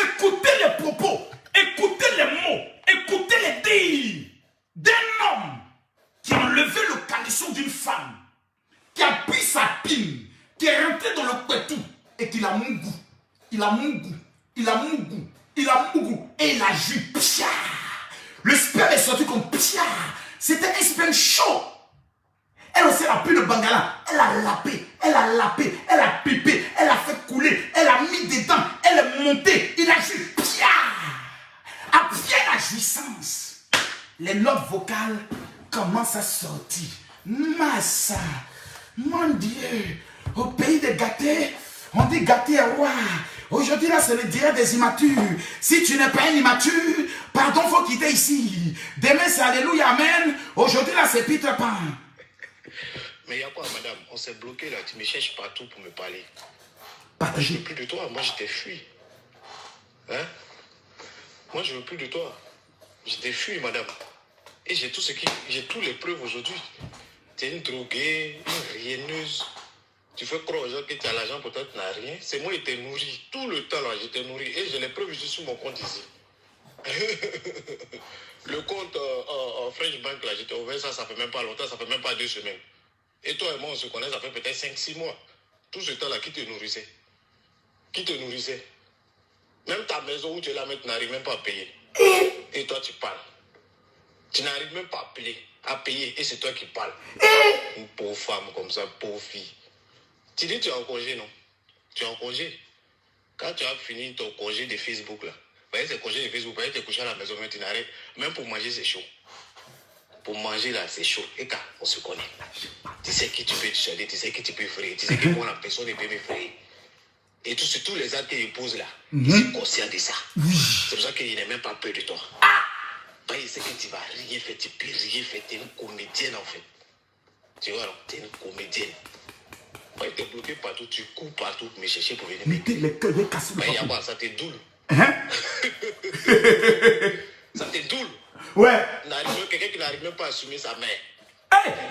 Écoutez les propos, écoutez les mots, écoutez les dires d'un homme qui a enlevé le caleçon d'une femme, qui a pris sa pine, qui est rentré dans le pétou et qui a mon goût. Il a mon goût. Il a mon goût. Il a mon goût. Et il a ju. Pia. Le sperme est sorti comme pia. C'était un sperme chaud. Elle aussi a pris le bangala. Elle a lapé. Elle a lapé. Elle a pipé. Elle a fait couler. Elle a mis dedans. Elle est montée. Il a ju. Pia. Après la jouissance, les notes vocales commencent à sortir. Massa. Mon Dieu. Au pays des gâtés, on dit gâté à roi. Aujourd'hui, là, c'est le direct des immatures. Si tu n'es pas un immature, pardon, faut quitter ici. Demain, c'est Alléluia, Amen. Aujourd'hui, là, c'est Peter Pan. Mais il y a quoi, madame? On s'est bloqué, là. Tu me cherches partout pour me parler. Moi, je veux plus de toi. Moi, je t'ai fui. Hein? Moi, je veux plus de toi. Je t'ai fui, madame. Et j'ai toutes les preuves aujourd'hui. Tu es une droguée, une rieneuse. Tu fais croire aux gens que tu as l'argent, peut-être tu n'as rien. C'est moi qui t'ai nourri. Tout le temps, là, je t'ai nourri. Et j'ai les preuves juste sur mon compte ici. Le compte en French Bank, là, j'ai ouvert ça, ça fait même pas longtemps, ça fait même pas 2 semaines. Et toi et moi, on se connaît, ça fait peut-être 5-6 mois. Tout ce temps-là, qui te nourrissait? Qui te nourrissait? Même ta maison où tu es là, tu n'arrives même pas à payer. Et toi, tu parles. Tu n'arrives même pas à payer. Et c'est toi qui parles. Une pauvre femme comme ça, pauvre fille. Tu dis tu es en congé, non? Tu es en congé. Quand tu as fini ton congé de Facebook, là, voyez, c'est congé de Facebook, voyez, tu es couché à la maison, mais tu n'arrives, même pour manger, c'est chaud. Pour manger là, c'est chaud. Et quand on se connaît. Tu sais qui tu peux te charger, tu sais qui tu peux frayer, tu sais que moi la personne ne peut me frayer. Et tous les actes qu'il pose là, je suis conscient de ça. C'est pour ça qu'il n'a même pas peur de toi. Bah, il sait que tu vas rien faire, tu peux rien faire, tu es une comédienne en fait. Tu vois, tu es une comédienne. Bah, tu es bloqué partout, tu cours partout pour me chercher pour venir. Mettez les cœurs, les casser. Bah, Yaba, ça te doule. Ça te doule. Ouais. Quelqu'un qui n'arrive même pas à assumer sa mère.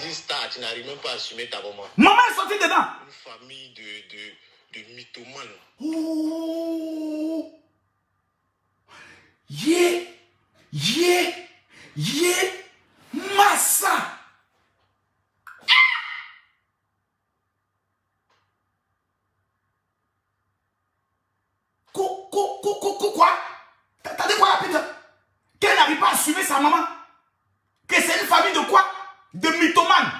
Tu dis star, tu n'arrives même pas à assumer ta maman. Maman est sortie dedans. Une famille de mythomanes. Oh. Massa. Quoi? T'as dit quoi, Peter? Qu'elle n'arrive pas à assumer sa maman? Que c'est une famille de quoi? De mythomanes.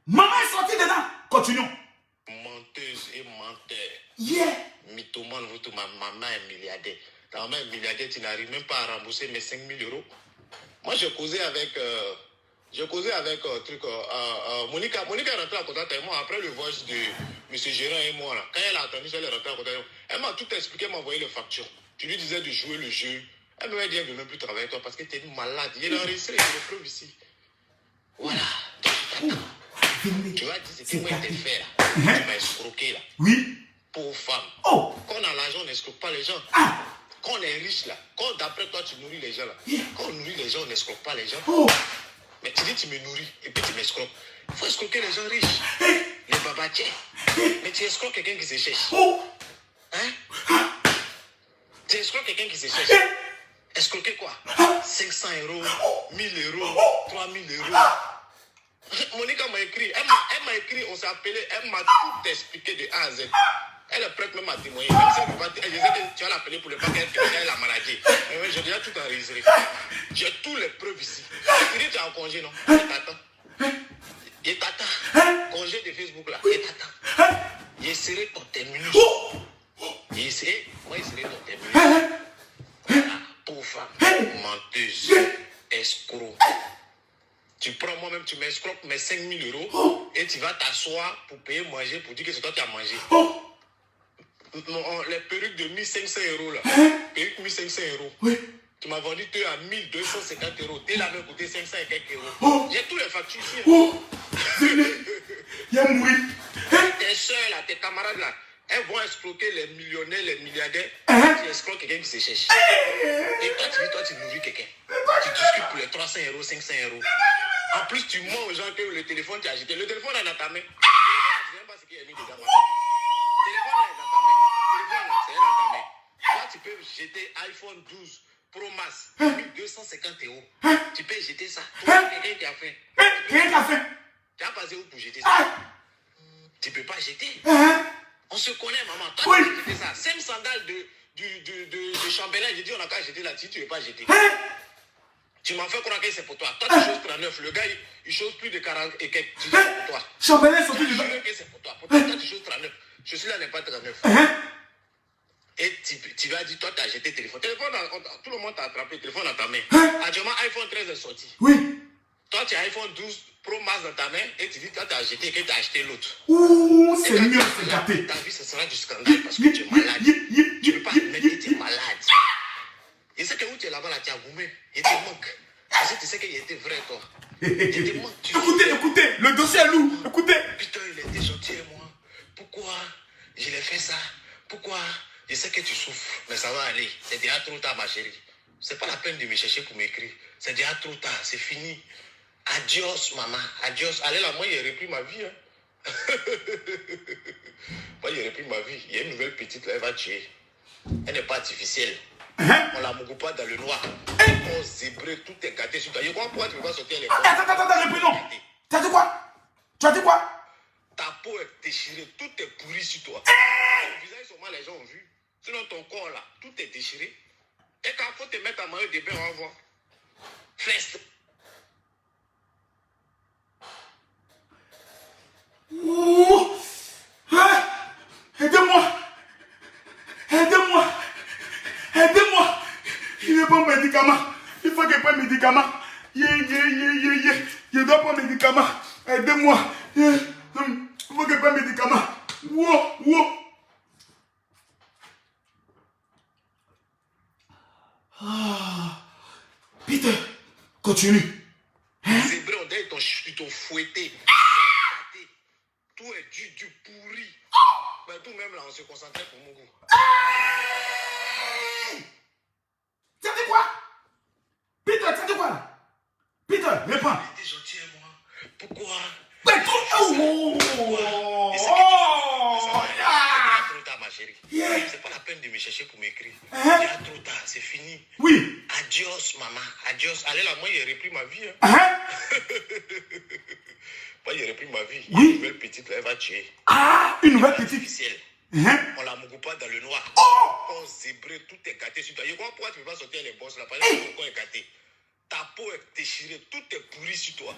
Maman est sortie dedans. Continuons. Menteuse et menteur. Yeah. Mythomane, ma maman est milliardaire. Ta maman est milliardaire, tu n'arrives même pas à rembourser mes 5 000 euros. Moi, j'ai causé avec Monica. Monica est rentrée en contact avec moi après le voyage de M. Gérard et moi. Là. Quand elle a attendu, elle est rentrée en contact avec moi. Elle m'a tout expliqué, elle m'a envoyé les factures. Tu lui disais de jouer le jeu. Elle m'a dit qu'elle ne veut même plus travailler avec toi parce que tu es une malade. Il est enregistré, il est preuve ici. Voilà. Tu vas dire, c'est que moi, t'es fait là. Tu m'as escroqué là. Oui. Pauvre femme. Oh. Quand on a l'argent, on n'escroque pas les gens. Quand on est riche là, quand d'après toi tu nourris les gens là, quand on nourrit les gens, on n'escroque pas les gens. Oh. Mais tu dis tu me nourris et puis tu m'escroques. Il faut escroquer les gens riches. Les babatiers. Mais tu escroques quelqu'un qui se cherche. Oh. Hein? Tu escroques quelqu'un qui se cherche. Escroquer quoi? 500 euros, 1000 euros, 3000 euros. Monica m'a écrit, elle m'a écrit, on s'est appelé, elle m'a tout expliqué de A à Z. Elle est prête même à témoigner. Même si je sais que tu vas l'appeler pour le pas qu'elle ait la maladie. Mais j'ai déjà tout enregistré. J'ai tous les preuves ici. Tu dis tu es en congé, non? Il t'attend. Congé de Facebook là, il t'attend. Il serait ton terminus. Il serait ton terminus. Voilà, pauvre femme, menteuse, escroc. Tu prends moi-même, tu m'escroques mes 5 000 euros et tu vas t'asseoir pour payer manger, pour dire que c'est toi qui as mangé. Les perruques de 1500 euros là, perruques 1500 euros. Tu m'as vendu à 1250 euros. T'es là même coûté 500 et quelques euros. J'ai tous les factures ici. Il a mouru. Tes soeurs là, tes camarades là, elles vont escroquer les millionnaires, les milliardaires. Tu escroques quelqu'un qui se cherche. Et toi, tu nourris quelqu'un. Tu discutes pour les 300 euros, 500 euros. En plus, tu mens aux gens que le téléphone t'a acheté. Le téléphone est dans ta main. Tu ne sais même pas ce qu'il y a mis dedans. Le téléphone est dans ta main. Le téléphone là, c'est dans ta main. Toi, tu peux jeter iPhone 12 Pro Max, 1250 euros. Tu peux jeter ça. Quelqu'un qui a fait. Quelqu'un qui a fait. Tu as passé où pour jeter ça? Tu ne peux pas jeter. On se connaît, maman. Toi, tu peux jeter ça. Même sandales de chambellan, j'ai dit on n'a qu'à jeter là-dessus, tu ne veux pas jeter. Tu m'as fait croire que c'est pour toi. Toi, tu choses 39. Le gars, il chose plus de 40 et quelques. Tu dis c'est pour toi. Chambellan sorti du bain. Je que c'est pour toi. Pourtant, toi, tu choses 39. Je suis là, n'est pas 39. Et tu vas dire, toi, tu as jeté le téléphone. Tout le monde t'a attrapé le téléphone dans ta main. Actuellement, iPhone 13 est sorti. Oui. Toi, tu as iPhone 12 Pro Max dans ta main et tu dis, toi, tu as jeté et que tu as acheté l'autre. Ouh, c'est mieux, c'est gâté. Ta vie, ce sera du scandale parce que tu es malade. Tu ne peux pas admettre que tu es malade. Et c'est que où tu es là-bas, là, tu as goumé. Il te manque. Parce que tu sais qu'il était vrai, toi. Il te manque. Écoutez, le dossier est lourd. Écoutez. Putain, il était gentil, moi. Pourquoi je l'ai fait ça? Pourquoi? Je sais que tu souffres, mais ça va aller. C'est déjà trop tard, ma chérie. C'est pas la peine de me chercher pour m'écrire. C'est déjà trop tard, c'est fini. Adios, maman. Adios. Allez là, moi, j'ai repris ma vie. Hein. Moi, j'ai repris ma vie. Il y a une nouvelle petite, là, elle va tuer. Elle n'est pas artificielle. On la mougue pas dans le noir. On zébré, tout est gâté sur toi. Je crois pourquoi tu ne peux pas sortir les points. Attends, reprenons. Tu as dit quoi? Ta peau est déchirée, tout est pourri sur toi. Ton visage, seulement les gens ont vu. Sinon, ton corps là, tout est déchiré. Et quand il faut te mettre en maillot de bain, on va voir. Fleste. Aidez-moi. Il n'est pas un médicament. Il faut qu'il prenne un médicament. médicaments. Je dois prendre médicaments. Aidez-moi. Il faut que je prenne médicaments. Wow. Peter, continue. C'est vrai, on dirait qu'ils t'ont fouetté. Tout est du pourri. Mais tout même là, on se concentrait pour mon goût. Tu as dit quoi? Peter, tu as dit quoi là? Peter, réponds. T'es gentil, moi. Pourquoi? Mais tout... Trop tard, ma chérie. Yeah. C'est pas la peine de me chercher pour m'écrire. Il y a trop tard, c'est fini. Oui. Adios, maman. Adios. Allez là, moi, il a repris ma vie. Moi, il a repris ma vie. Oui. Une nouvelle petite, là, elle va tuer. Ah, une nouvelle petite. Artificielle. On la mougue pas dans le noir. On zébré, tout est gâté sur toi. Je comprends pourquoi tu ne peux pas sortir les bosses là. Parce que ton corps est gâté. Ta peau est déchirée, tout est pourri sur toi.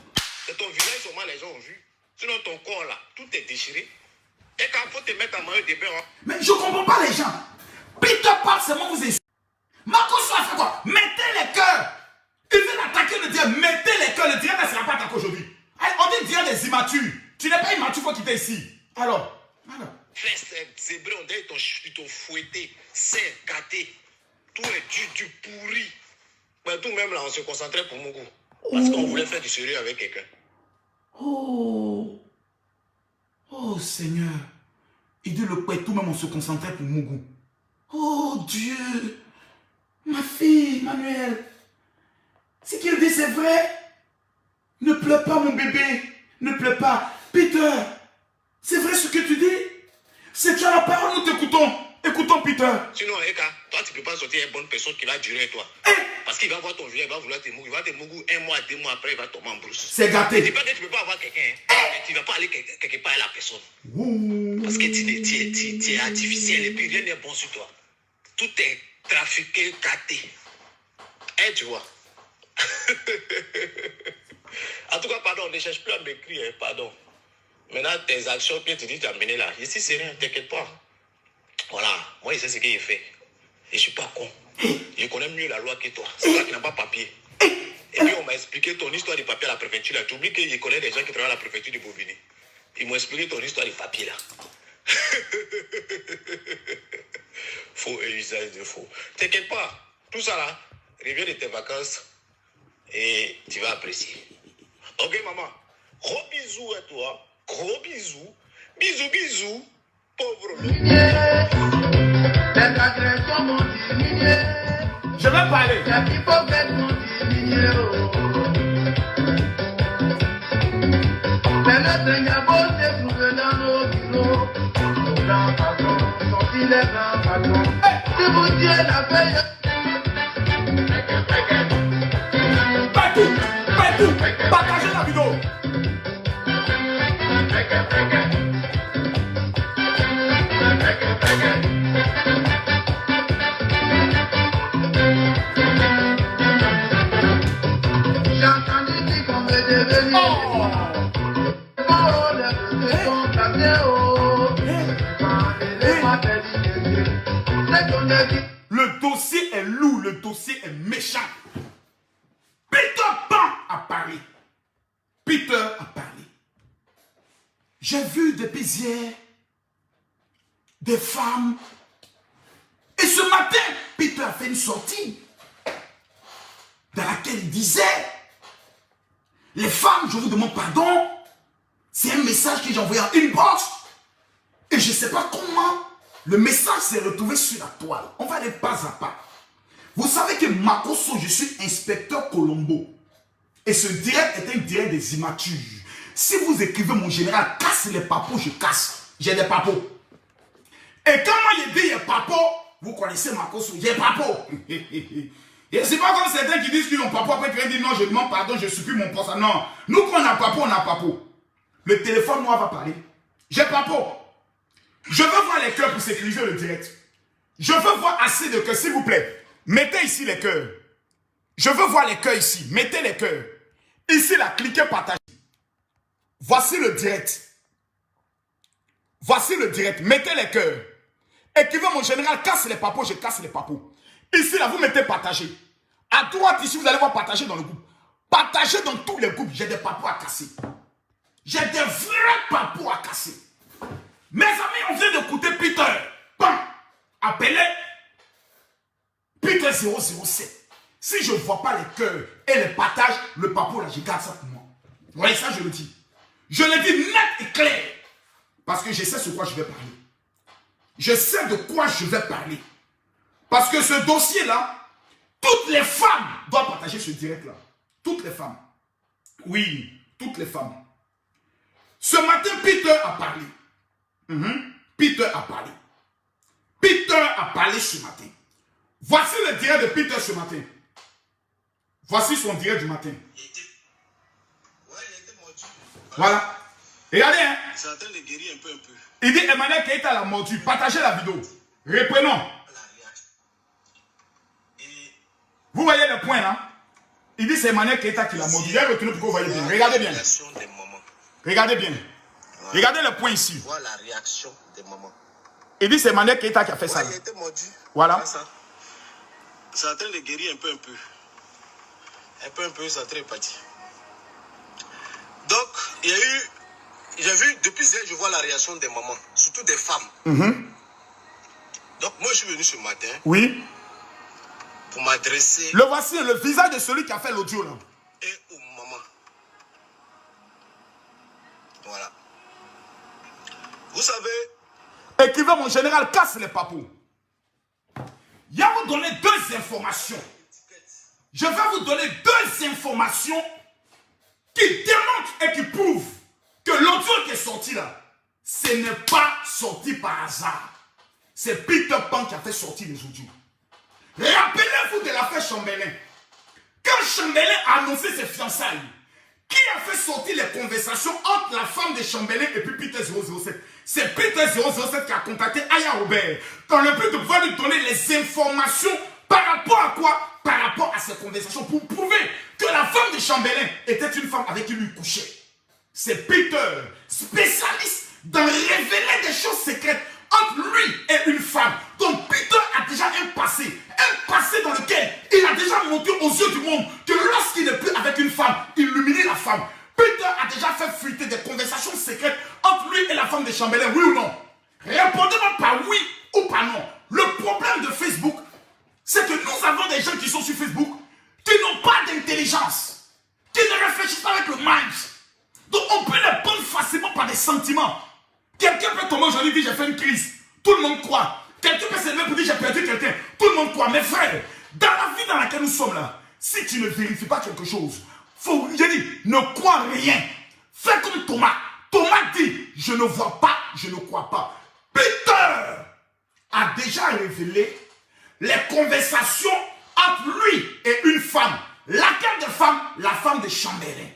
C'est ton visage seulement les gens ont vu. Sinon ton corps là, tout est déchiré. Et quand il faut te mettre en maillot de bain. Mais je comprends pas les gens. Peter parle seulement vous insultez. Marcos a fait quoi? Mettez les cœurs. Il veut l'attaquer, le diable. Mettez les cœurs. Le diable ne sera pas attaqué aujourd'hui. On dit dire des immatures. Tu n'es pas immature, il faut quitter ici. Alors. Fesse, zébré, on dirait qu'ils t'ont fouetté. C'est gâté. Tout est du pourri. Mais tout même là, on se concentrait pour mon goût. Parce qu'on voulait faire du sérieux avec quelqu'un. Oh Seigneur. Il dit le père, tout même on se concentrait pour Mougou. Oh Dieu. Ma fille, Manuel. Ce qu'il dit c'est vrai. Ne pleure pas mon bébé. Ne pleure pas. Peter, c'est vrai ce que tu dis. C'est tu as la parole, nous t'écoutons. Écoutons Peter. Sinon, Eka, toi tu ne peux pas sortir une bonne personne qui va durer toi. Parce qu'il va voir ton vieux, il va vouloir te mourir. Il va te mourir 1 mois, 2 mois après, il va tomber en brousse. C'est gâté. Je dis pas que tu ne peux pas avoir quelqu'un. Mais tu ne vas pas aller quelque part à la personne. Parce que tu es artificiel et puis rien n'est bon sur toi. Tout est trafiqué, gâté. Tu vois. En tout cas, pardon, ne cherche plus à m'écrire, pardon. Maintenant, tes actions que tu dis t'as mené là. Ici, c'est rien, t'inquiète pas. Voilà, moi, je sais ce qu'il fait. Et je ne suis pas con. Je connais mieux la loi que toi. C'est toi qui n'as pas papier. Et puis, on m'a expliqué ton histoire de papier à la préfecture. Tu oublies que je connais des gens qui travaillent à la préfecture de Bobigny. Ils m'ont expliqué ton histoire de papier là. Faux et usage de faux. T'inquiète pas. Tout ça là, reviens de tes vacances et tu vas apprécier. Ok, maman. Gros bisous à toi. Gros bisous. Bisous, bisous. Pauvre loup. Je vais parler. Partout, partagez la vidéo. J'ai entendu dire qu'on veut devenir Le dossier est lourd, le dossier est méchant. Peter Pan a parlé. Peter a parlé. J'ai vu depuis hier des femmes. Et ce matin, Peter a fait une sortie dans laquelle il disait: les femmes, je vous demande pardon. C'est un message que j'ai envoyé en inbox. Et je ne sais pas comment le message s'est retrouvé sur la toile. On va aller pas à pas. Vous savez que Makoso, je suis inspecteur Colombo. Et ce direct est un direct des immatures. Si vous écrivez mon général, casse les papos, je casse. J'ai des papos. Et quand moi je dis il y a papo, vous connaissez Makoso, il y a papo. Et c'est pas comme certains qui disent qu'ils ont papo, après qui disent non, je demande pardon, je supprime mon poste. Non, nous quand on a papo, on a papo. Le téléphone moi va parler. J'ai papo. Je veux voir les cœurs pour sécuriser le direct. Je veux voir assez de cœurs, s'il vous plaît. Mettez ici les cœurs. Je veux voir les cœurs ici. Mettez les cœurs. Ici, là, cliquez, partagez. Voici le direct. Voici le direct. Mettez les cœurs. Écrivez mon général, casse les papos, je casse les papos. Ici, là, vous mettez partager. À droite ici, vous allez voir partager dans le groupe. Partagez dans tous les groupes. J'ai des papous à casser. J'ai des vrais papous à casser. Mes amis, on vient d'écouter Peter. Bam! Appelez Peter 007. Si je ne vois pas les cœurs et les partages, le papou là, je garde ça pour moi. Vous voyez ça, je le dis. Je le dis net et clair. Parce que je sais sur quoi je vais parler. Je sais de quoi je vais parler. Parce que ce dossier-là, toutes les femmes doivent partager ce direct-là. Toutes les femmes. Oui, toutes les femmes. Ce matin, Peter a parlé. Peter a parlé. Peter a parlé ce matin. Voici le direct de Peter ce matin. Voici son direct du matin. Voilà. Regardez, hein. C'est en train de guérir un peu. Il dit Emmanuel Keita l'a mordu. Partagez la vidéo. Reprenons. Vous voyez le point là? Il dit c'est Emmanuel Keita qui l'a mordu. Il a retenu pour que vous voyez bien. Regardez bien. Regardez bien. Regardez le point ici. Voilà la réaction des mamans. Il dit c'est Emmanuel Keita qui a fait ça. Il a été mordu. Voilà. C'est en train de guérir un peu. Un peu, ça très parti. Donc, il y a eu... J'ai vu, depuis hier, je vois la réaction des mamans, surtout des femmes. Donc, moi, je suis venu ce matin. Oui. Pour m'adresser... Le voici, le visage de celui qui a fait l'audio là. Et aux mamans. Voilà. Vous savez... Écrivez mon général, casse les papous. Il y a vous donner deux informations. Je vais vous donner deux informations qui démontrent et qui prouvent que l'audio qui est sorti là, ce n'est pas sorti par hasard. C'est Peter Pan qui a fait sortir les audios. Rappelez-vous de l'affaire Chambelin. Quand Chambelin a annoncé ses fiançailles, qui a fait sortir les conversations entre la femme de Chambelin et puis Peter 007? C'est Peter 007 qui a contacté Aya Robert dans le but de pouvoir lui donner les informations par rapport à quoi? Par rapport à ces conversations pour prouver que la femme de Chambelin était une femme avec qui lui couchait. C'est Peter, spécialiste dans révéler des choses secrètes entre lui et une femme. Donc Peter a déjà un passé dans lequel il a déjà montré aux yeux du monde que lorsqu'il n'est plus avec une femme, il humilie la femme. Peter a déjà fait fuiter des conversations secrètes entre lui et la femme de Chambelin, oui ou non? Répondez-moi par oui ou par non. Le problème de Facebook, c'est que nous avons des gens qui sont sur Facebook qui n'ont pas d'intelligence, qui ne réfléchissent pas avec le mind. Donc on peut les prendre facilement par des sentiments. Quelqu'un peut tomber aujourd'hui et dire j'ai fait une crise. Tout le monde croit. Quelqu'un peut se lever pour dire j'ai perdu quelqu'un. Tout le monde croit. Mes frères, dans la vie dans laquelle nous sommes là, si tu ne vérifies pas quelque chose, je dis, ne crois rien. Fais comme Thomas. Thomas dit, je ne vois pas, je ne crois pas. Peter a déjà révélé les conversations entre lui et une femme. Laquelle de femme? La femme de Chambelin.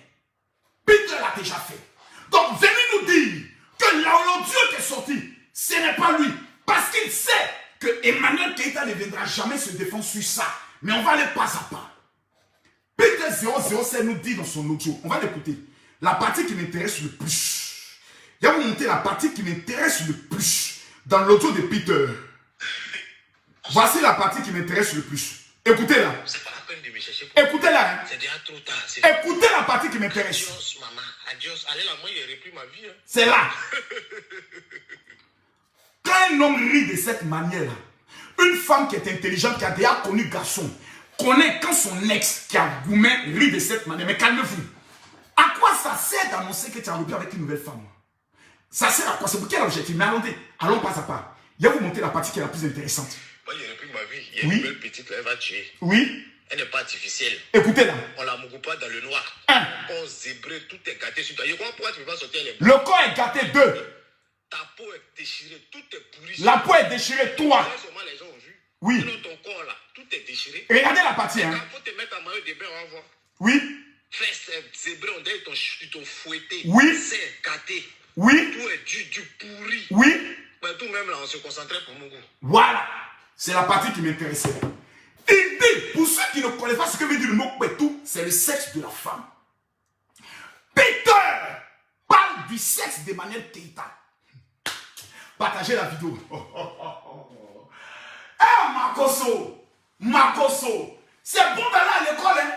Peter l'a déjà fait. Donc venez nous dire que l'audio qui est sorti, ce n'est pas lui. Parce qu'il sait que Emmanuel Keita ne viendra jamais se défendre sur ça. Mais on va aller pas à pas. Peter 007 nous dit dans son audio, on va l'écouter, la partie qui m'intéresse le plus. Il va vous montrer la partie qui m'intéresse le plus dans l'audio de Peter. Voici la partie qui m'intéresse le plus. Écoutez-la. C'est pas la peine de me chercher. Écoutez-la. Hein. C'est déjà trop tard. Écoutez la partie qui m'intéresse. Adios, maman. Adios. Allez, là, moi, il aurait pris ma vie. Hein. C'est là. Quand un homme rit de cette manière, une femme qui est intelligente, qui a déjà connu garçon, connaît quand son ex, qui a gourmet, rit de cette manière. Mais calmez-vous. À quoi ça sert d'annoncer que tu as rompu avec une nouvelle femme? Ça sert à quoi? C'est pour quel objectif? Mais allons pas à pas. Il va vous montrer la partie qui est la plus intéressante. Moi, il aurait pris ma vie. Il y a une nouvelle petite, là, elle va tuer. Oui. Elle n'est pas artificielle. Écoutez-la. On la mouille pas dans le noir. On zébré, tout est gâté sur toi. Je comprends pourquoi tu ne peux pas sortir les bouts. Le corps est gâté, 2. Ta peau est déchirée, tout est pourri. La peau est déchirée, 3. Les gens ont vu. Oui. Sinon, ton corps là, tout est déchiré. Regardez la partie. Hein. Il faut te mettre en maillot de bain, on va voir. Oui. Fesses zébrées, on dirait ton fouetté. Oui. C'est gâté. Oui. Tout est du pourri. Oui. Mais tout même là, on se concentrait pour mon goût. Voilà. C'est la partie qui m'intéressait. Il dit, pour ceux qui ne connaissent pas ce que veut dire le mot pétou, c'est le sexe de la femme. Peter parle du sexe d'Emmanuel Keita. Partagez la vidéo. Eh, Makoso, C'est bon d'aller à l'école, hein.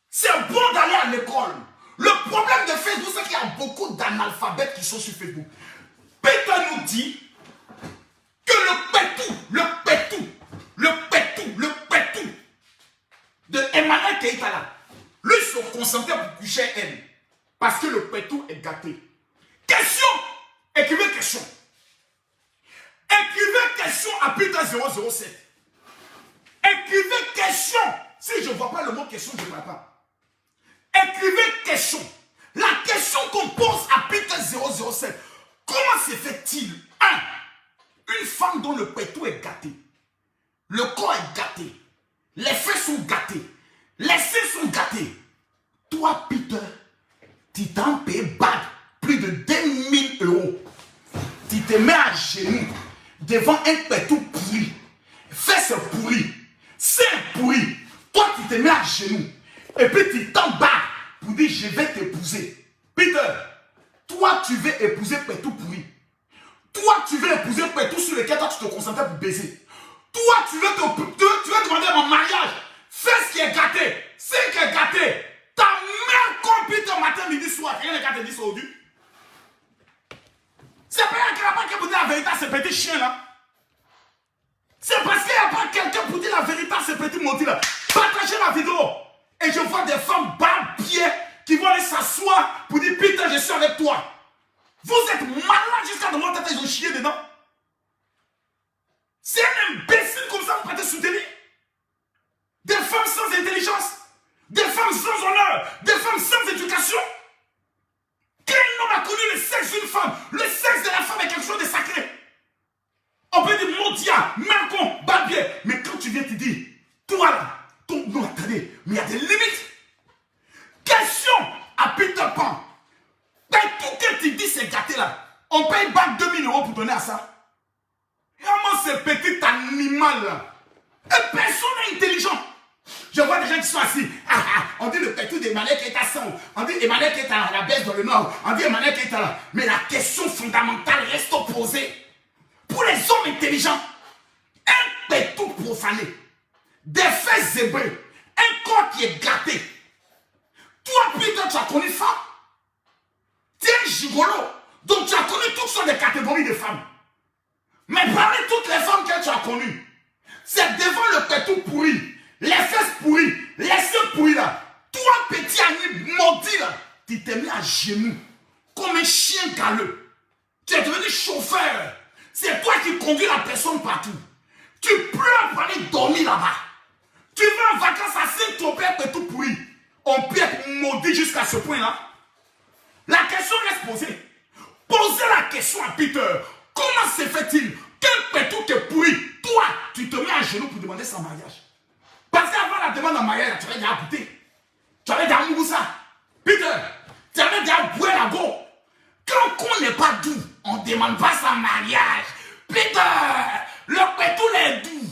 C'est bon d'aller à l'école. Le problème de Facebook, c'est qu'il y a beaucoup d'analphabètes qui sont sur Facebook. Peter nous dit que le pétou de Emmanuel Keïta là, lui se concentrait pour coucher elle. Parce que le pétou est gâté. Question. Écrivez question. Écrivez question à Peter 007. Écrivez question. Si je ne vois pas le mot question, je ne vois pas. Écrivez question. La question qu'on pose à Peter 007. Comment se fait-il? 1. Une femme dont le pétou est gâté. Le corps est gâté. Les fesses sont gâtés. Les seins sont gâtés. Toi, Peter, tu t'en payes bad plus de 2000 €. Tu te mets à genoux devant un pétou pourri. Fesses pourries. Seins pourris. Toi, tu te mets à genoux. Et puis tu t'en bats pour dire je vais t'épouser. Peter, toi, tu veux épouser pétou pourri. Toi, tu veux épouser pétou sur lequel toi, tu te concentrais pour baiser. Toi, tu veux demander à mon mariage. Fais ce qui est gâté. C'est qui est gâté. Ta mère compite matin, midi, soir. Rien n'est gâté dit ça aujourd'hui. C'est pas qu'il n'y a pas quelqu'un pour dire la vérité à ce petit chien là. C'est parce qu'il n'y a pas quelqu'un pour dire la vérité à ce petit maudit là. Partagez la vidéo. Et je vois des femmes barbiers qui vont aller s'asseoir pour dire Peter, je suis avec toi. Vous êtes malade jusqu'à demander tête, ils ont chié dedans. C'est un imbécile comme ça, vous pouvez soutenir. Des femmes sans intelligence, des femmes sans honneur, des femmes sans éducation. Quel homme a connu le sexe d'une femme? Le sexe de la femme est quelque chose de sacré. On peut dire mondia, mercon, barbier. Mais quand tu viens te dire, toi là, non, attendez, mais il y a des limites. Question à Peter Pan. Mais tout que tu dis, c'est gâté là. On paye bac 2000 € pour donner à ça. Comment ce petit animal là? Et personne n'est intelligent. Je vois des gens qui sont assis. On dit le pétou d'Emmanuel Keïta 100. On dit Emmanuel Keïta à la baisse dans le nord. On dit Emmanuel Keïta là. Mais la question fondamentale reste posée. Pour les hommes intelligents, un pétou profané, des fesses zébrées, un corps qui est gâté. Toi, Peter, tu as connu femme? Tu es un gigolo. Donc tu as connu toutes sortes de catégories de femmes. Mais parmi toutes les femmes que tu as connues, c'est devant le pétou pourri, les fesses pourries, les seins pourris là. Toi, petit ami maudit là, tu t'es mis à genoux comme un chien galeux. Tu es devenu chauffeur. C'est toi qui conduis la personne partout. Tu pleures pour aller dormir là-bas. Tu vas en vacances à Saint-Tropez pétou pourri. On peut être maudit jusqu'à ce point-là. La question reste posée. Posez la question à Peter. Comment se fait-il qu'un pétou qui est pourri, toi, tu te mets à genoux pour demander son mariage? Parce qu'avant la demande en mariage, tu avais déjà goûté. Tu avais déjà moussé ça. Peter, tu avais déjà boué la go. Quand on n'est pas doux, on ne demande pas son mariage. Peter, le pétou est doux.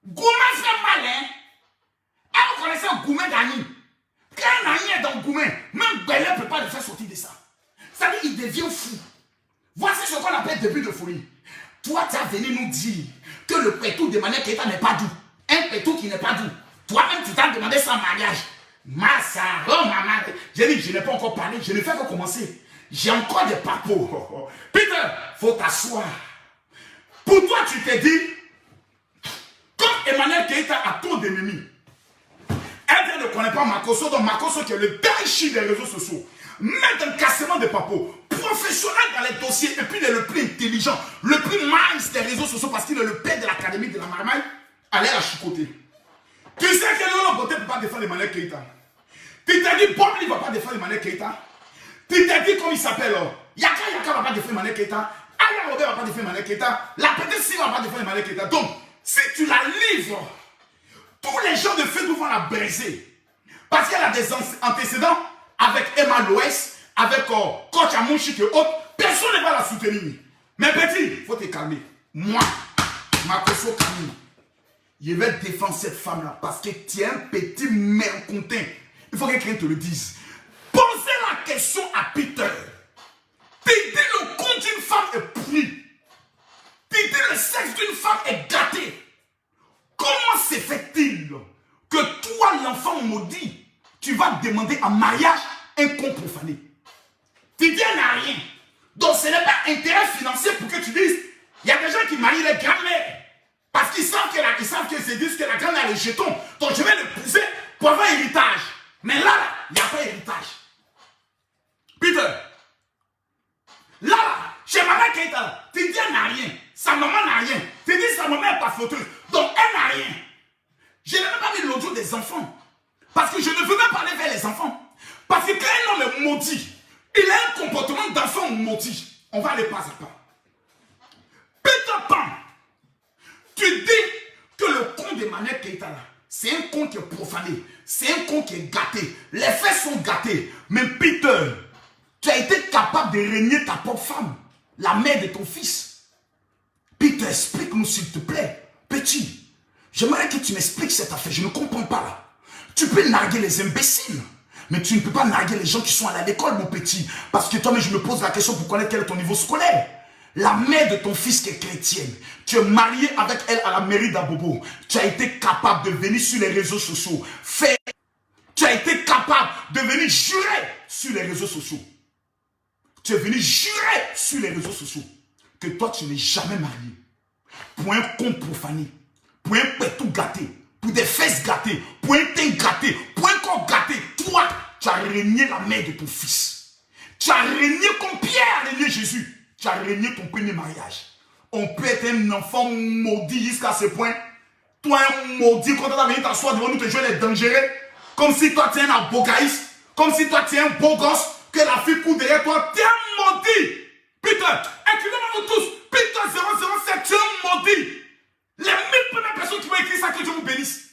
Goumen fait mal, hein? Vous connaissez un Goumen d'Ani? Quand un Ani est dans Goumen, même Bélé ne peut pas le faire sortir de ça. Ça veut dire qu'il devient fou. Voici ce qu'on appelle début de folie. Toi, tu as venu nous dire que le pétou de Emmanuel Keïta n'est pas doux. Un pétou qui n'est pas doux. Toi-même, tu t'as demandé son mariage. Massa, oh maman. J'ai dit, je n'ai pas encore parlé, je ne fais que commencer. J'ai encore des papos. Peter, faut t'asseoir. Pour toi, tu t'es dit, comme Emmanuel Keïta a trop d'ennemis, elle ne connaît pas Makosso, donc Makosso qui est le dernier des réseaux sociaux, met un cassement de papos, professionnel dans les dossiers, et puis il est le plus intelligent, le plus mince des réseaux sociaux, parce qu'il est le père de l'académie de la marmaille, allez à chicoter. Tu sais que l'autre côté ne peut pas défendre Emmanuel Keïta. Tu t'es dit, Bob ne va pas défendre Emmanuel Keïta. Tu t'es dit, comme il s'appelle, Yaka ne va pas défendre Emmanuel Keïta. Aya Robert ne va pas défendre Emmanuel Keïta. La petite Sylvie ne va pas défendre Emmanuel Keïta. Donc, si tu la livres, tous les gens de Facebook vont la briser. Parce qu'elle a des antécédents avec Emma Loès, avec Coach Amouchik et autres. Personne ne va la soutenir. Mais petit, il faut te calmer. Moi, Makosso Camille, je vais défendre cette femme-là parce que tu es un petit mercontin. Il faut que quelqu'un te le dise. Posez la question à Peter. Tu dis le compte d'une femme est pourri. Tu dis le sexe d'une femme est gâté. Comment vas demander en mariage un con profané. Tu dis elle n'a rien. Donc ce n'est pas intérêt financier pour que tu dises, il y a des gens qui marient les grands-mères. Parce qu'ils savent qu'ils se disent que la grand-mère a les jetons. Donc je vais l'épouser pour avoir héritage. Mais là, il n'y a pas héritage. Peter, là, chez Maman Keita, tu dis elle n'a rien. Sa maman n'a rien. Tu dis sa maman n'est pas fauteuse. Donc elle n'a rien. Je n'ai même pas mis l'audio des enfants. Parce que je ne veux même pas aller vers les enfants. Parce que quand un homme est maudit, il a un comportement d'enfant maudit. On va aller pas à pas. Peter Pan, tu dis que le con d'Emmanuel Keita là, c'est un con qui est profané. C'est un con qui est gâté. Les faits sont gâtés. Mais Peter, tu as été capable de régner ta propre femme, la mère de ton fils. Peter, explique-nous s'il te plaît. Petit, j'aimerais que tu m'expliques cette affaire. Je ne comprends pas là. Tu peux narguer les imbéciles, mais tu ne peux pas narguer les gens qui sont à l'école, mon petit. Parce que toi-même, je me pose la question pour connaître quel est ton niveau scolaire. La mère de ton fils qui est chrétienne, tu es marié avec elle à la mairie d'Abobo. Tu as été capable de venir sur les réseaux sociaux. Tu as été capable de venir jurer sur les réseaux sociaux. Tu es venu jurer sur les réseaux sociaux que toi, tu n'es jamais marié. Pour un con profané, pour un pétou gâté, pour des fesses gâtées, pour un teint gâté, pour un corps gâté, toi, tu as régné la mère de ton fils. Tu as régné comme Pierre a régné Jésus. Tu as régné ton premier mariage. On peut être un enfant maudit jusqu'à ce point. Toi, un maudit, quand tu vas venir t'asseoir devant nous, te jouer les dangereux, comme si toi, tu es un abogaïste, comme si toi, tu es un beau gosse, que la fille court derrière toi, tu es un maudit. Putain, écrivez-moi tous, putain 007, tu es un maudit. Les 1000 premières personnes qui vont écrire ça, que Dieu vous bénisse.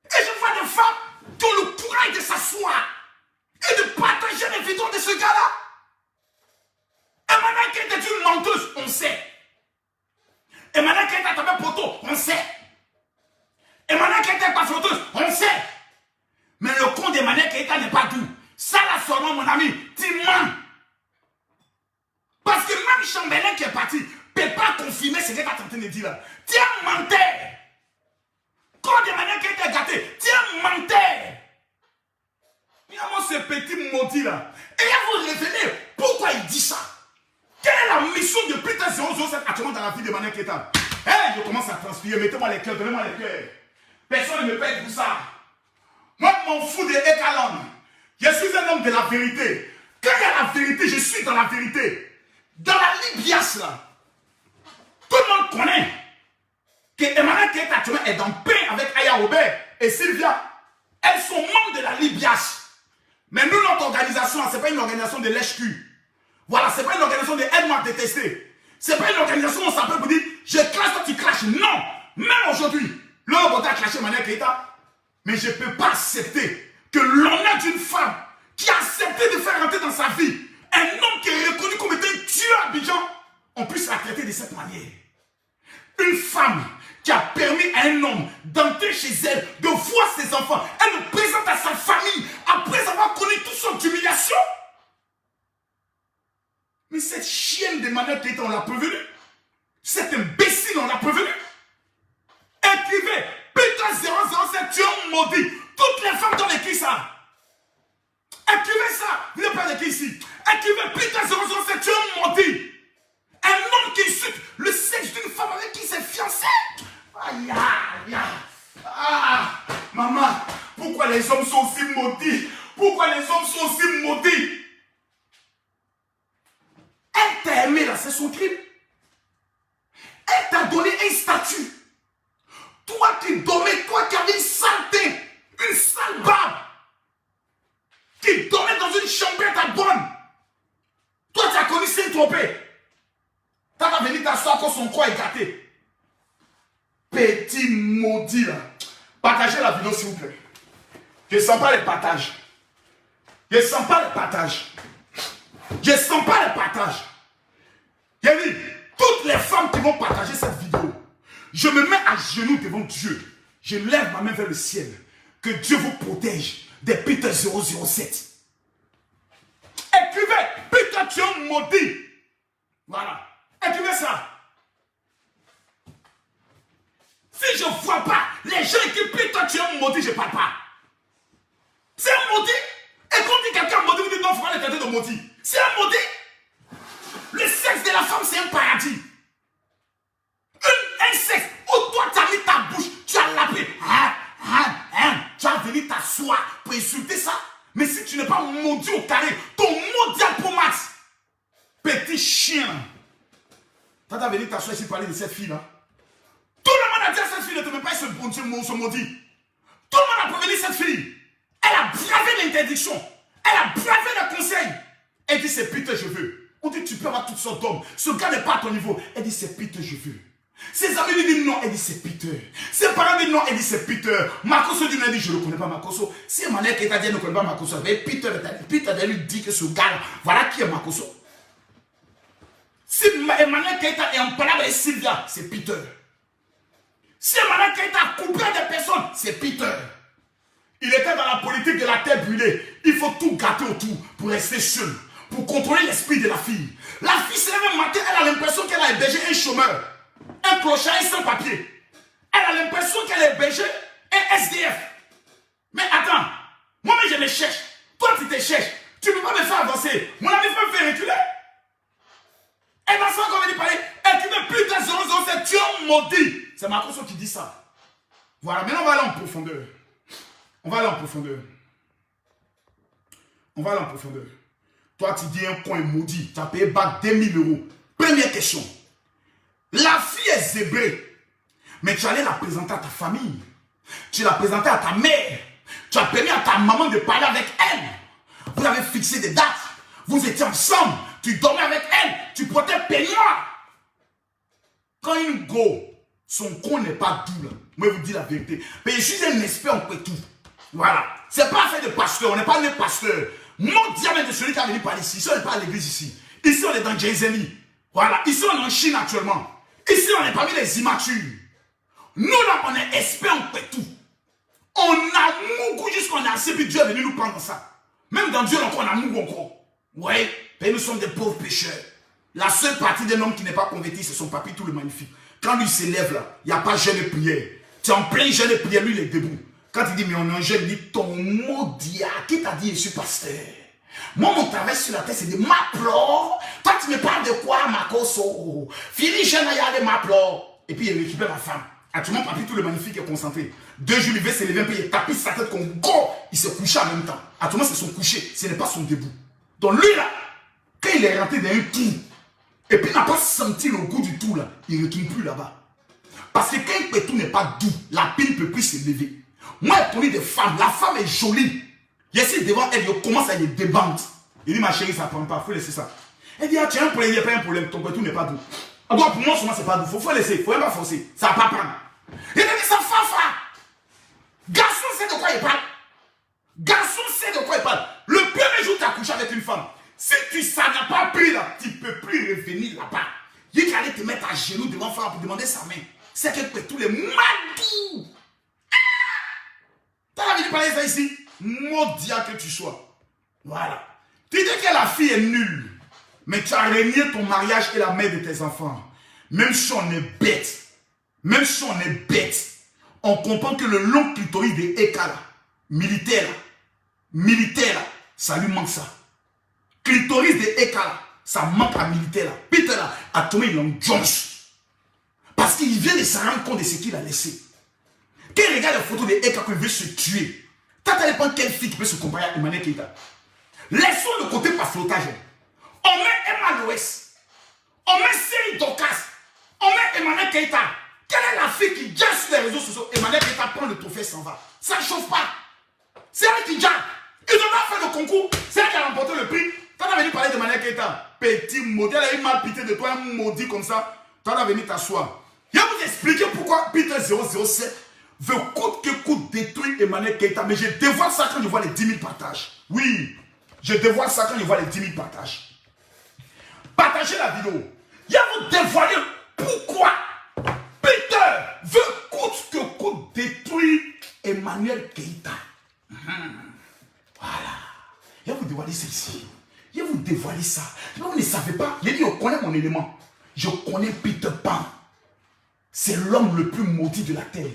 Et je vois des femmes qui ont le courage de s'asseoir et de partager les vidéos de ce gars-là. Emmanuel Keita est une menteuse, on sait. Emmanuel Keita est un poteau, on sait. Emmanuel Keita n'est pas flotteuse, on sait. Mais le con d'Emmanuel Keita n'est pas doux. Ça là, son nom, mon ami, tu mens. Parce que même Chambellan qui est parti ne peut pas confirmer ce que tu es en train de dire là. Tu es un menteur. Quand d'Emmanuel Keita est gâté, tu es un menteur. Regardez-moi ce petit maudit là. Et là, vous révélez pourquoi il dit ça. Quelle est la mission de Peter 007 actuellement dans la vie d'Emmanuel Keita? Je commence à transpirer. Mettez-moi les cœurs, donnez-moi les cœurs. Personne ne me paye pour ça. Moi, je m'en fous de Ekalon. Je suis un homme de la vérité. Quand il y a la vérité, je suis dans la vérité. Dans la Libias, là, tout le monde connaît que Emmanuel Keita actuellement est dans paix avec Aya Robert et Sylvia. Elles sont membres de la Libias. Mais nous, notre organisation, ce n'est pas une organisation de lèche-cul. Voilà, ce n'est pas une organisation de aide-moi à détester. Ce n'est pas une organisation où on s'appelle pour dire je crache, toi tu craches. Non. Même aujourd'hui, le robot a craché Emmanuel Keita. Mais je ne peux pas accepter que l'honneur d'une femme qui a accepté de faire rentrer dans sa vie un homme qui est reconnu comme étant un tueur à Abidjan, on puisse la traiter de cette manière. Une femme qui a permis à un homme d'entrer chez elle, de voir ses enfants, elle le présente à sa famille après avoir connu toute son humiliation. Mais cette chienne d'Emmanuel Keita, on l'a prévenu. Cet imbécile, on l'a prévenu. Écrivez, Peter 007, tu es un maudit. Toutes les femmes doivent écrire ça. Écrivez ça. Vous n'avez pas écrit ici. Écrivez, Peter 007, tu es un maudit. Un homme qui insulte le sexe d'une femme avec qui il s'est fiancé. Aïe, aïe, aïe. Ah, maman, pourquoi les hommes sont aussi maudits? Pourquoi les hommes sont aussi maudits? Elle t'a aimé là, c'est son crime. Elle t'a donné un statut. Toi qui dormais, toi qui avais une saleté, une sale barbe, qui dormait dans une chambrette à bonne. Toi tu as connu Saint-Tropez. Tu vas venir t'asseoir quand son corps est gâté. Petit maudit là. Partagez la vidéo s'il vous plaît. Je ne sens pas les partages. Je ne sens pas les partages. Je ne sens pas les partages. J'ai dit, toutes les femmes qui vont partager cette vidéo, je me mets à genoux devant Dieu. Je lève ma main vers le ciel. Que Dieu vous protège des Peter 007. Écrivez, Peter, tu es un maudit. Voilà. Écrivez ça. Si je ne vois pas les gens qui Peter, tu es un maudit, je ne parle pas. C'est un maudit. donc il faut pas les traiter de maudits. C'est un maudit. Le sexe de la femme, c'est un paradis. Un sexe où toi, tu as mis ta bouche, tu as lapé. Tu as venu t'asseoir pour insulter ça. Mais si tu n'es pas maudit au carré, ton maudit à Max. Petit chien. Tu as venu t'asseoir ici parler de cette fille-là. Tout le monde a dit à cette fille, ne te mets pas ce maudit. Tout le monde a prévenu cette fille. Elle a bravé l'interdiction. Elle a bravé le conseil. Elle dit, c'est Peter, je veux. On dit, tu peux avoir toutes sortes d'hommes. Ce gars n'est pas à ton niveau. Elle dit, c'est Peter, je veux. Ses amis lui disent non, elle dit, c'est Peter. Ses parents disent non, elle dit, c'est Peter. Makoso dit, je ne connais pas Makoso. Si Emmanuel Keita dit, ne connaît pas Makoso, Peter lui dit que ce gars, voilà qui est Makoso. Si Emmanuel Keita est en parole avec Sylvia, c'est Peter. Si Emmanuel Keita a coupé des personnes, c'est Peter. Il était dans la politique de la terre brûlée. Il faut tout gâter autour pour rester seul, pour contrôler l'esprit de la fille. La fille se lève un matin, elle a l'impression qu'elle a hébergé un chômeur, un clochard et sans papier. Elle a l'impression qu'elle a hébergé un SDF. Mais attends, moi-même je me cherche. Toi tu te cherches. Tu ne peux pas me faire avancer. Mon ami peut me faire reculer. Elle m'a fait encore venir parler. Et tu ne plus de 007, tu es maudit. C'est Makoso qui dit ça. Voilà, maintenant on va aller en profondeur. On va aller en profondeur. Toi, tu dis un coin maudit. Tu as payé bac 2000 €. Première question. La fille est zébrée. Mais tu allais la présenter à ta famille. Tu l'as présentée à ta mère. Tu as permis à ta maman de parler avec elle. Vous avez fixé des dates. Vous étiez ensemble. Tu dormais avec elle. Tu portais peignoir. Quand une go, son con n'est pas doux. Moi, je vous dis la vérité. Mais je suis un expert en tout. Voilà. C'est pas fait de pasteur. On n'est pas né pasteur. Mon diable de celui qui a venu par ici. Ici, on n'est pas à l'église ici. Ici, on est dans Jézélie. Voilà. Ici, on est en Chine actuellement. Ici, on est parmi les immatures. Nous, là, on est experts en tout. On a mougou jusqu'on a assez, puis Dieu est venu nous prendre ça. Même dans Dieu, on a mougou encore. Oui. Mais nous sommes des pauvres pécheurs. La seule partie d'un homme qui n'est pas converti, c'est son papy, tout le magnifique. Quand lui s'élève là, il n'y a pas jeûne et prière. Tu es en plein jeûne et prière, lui il est debout. Quand il dit, mais on est en jeûne, il dit, ton maudit, qui t'a dit, je suis pasteur. Moi, mon travail sur la terre, c'est de m'applore. Toi, tu me parles de quoi, Makoso? Fini jeûne, il y a des m'applore. Et puis, il récupère ma femme. Actuellement, papy, tout le magnifique est concentré. 2 jours, il va s'élever un peu, il tapisse sa tête comme go. Il se couche en même temps. Actuellement, c'est son coucher, ce n'est pas son debout. Donc, lui là, quand il est rentré dans un trou, et puis il n'a pas senti le goût du tout là, il ne retourne plus là-bas. Parce que quand un pétou n'est pas doux, la pile ne peut plus se lever. Moi, j'ai connu des femmes, la femme est jolie. Ici devant elle, il commence à les débande. Il dit, ma chérie, ça ne prend pas, il faut laisser ça. Elle dit, ah, tu as un problème, il n'y a pas un problème, ton pétou n'est pas doux. Alors, pour moi, seulement, c'est pas doux, il faut laisser, il ne faut même pas forcer, ça ne va pas prendre. Il a dit, ça fafa. Garçon sait de quoi il parle. Garçon sait de quoi il parle. Le premier jour, tu as couché avec une femme. Si tu ça n'a pas pris là, tu ne peux plus revenir là-bas. Il allait te mettre à genoux devant femme pour demander sa main. C'est que tous les madous. Tu as envie de parler ça ici? Maudit que tu sois. Voilà. Tu dis que la fille est nulle. Mais tu as régné ton mariage et la mère de tes enfants. Même si on est bête. Même si on est bête. On comprend que le long clitoris de Eka là, militaire, ça lui manque ça. Clitoris de Eka là, ça manque à militaire là. Peter là, a tombé dans Jones. Parce qu'il vient de se rendre compte de ce qu'il a laissé. Quand il regarde la photo de Eka qu'il veut se tuer, t'as à l'époque quelle fille qui peut se comparer à Emmanuel Keita. Laissons le côté par flottage. On met Emma Loès. On met Cyril Docas. On met Emmanuel Keita. Quelle est la fille qui jette sur les réseaux sociaux? Emmanuel Keita prend le trophée, s'en va. Ça ne chauffe pas. C'est elle qui jette. Ils ont pas fait le concours. C'est elle qui a remporté le prix. Tu as venu parler d'Emmanuel Keita. Petit maudit. Elle a eu mal pitié de toi, un maudit comme ça. Tu as venu t'asseoir. Je vais vous expliquer pourquoi Peter 007 veut coûte que coûte détruire Emmanuel Keita. Mais je dévoile ça quand je vois les 10 000 partages. Oui, je dévoile ça quand je vois les 10 000 partages. Partagez la vidéo. Je vais vous dévoiler pourquoi Peter veut coûte que coûte détruire Emmanuel Keita. Voilà. Je vais vous dévoiler ça ici. Je vais vous dévoiler ça. Vous ne savez pas. J'ai dit, je connais mon élément. Je connais Peter Pan. C'est l'homme le plus maudit de la terre.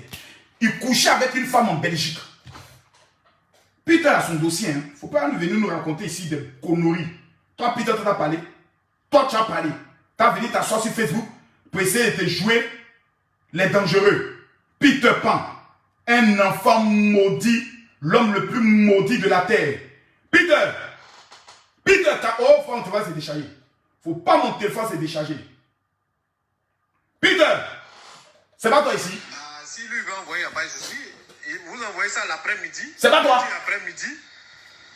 Il couchait avec une femme en Belgique. Peter a son dossier. Il ne faut pas venir nous raconter ici des conneries. Toi, Peter, tu as parlé. Toi, tu as parlé. Tu as venu t'asseoir sur Facebook pour essayer de te jouer les dangereux. Peter Pan, un enfant maudit, l'homme le plus maudit de la terre. Peter, oh, ton téléphone s'est déchargé. Faut pas mon téléphone s'est déchargé. Peter, c'est pas toi ici. Si lui veut envoyer, il n'y a pas de souci. Vous envoyez ça l'après-midi. C'est pas toi. L'après-midi.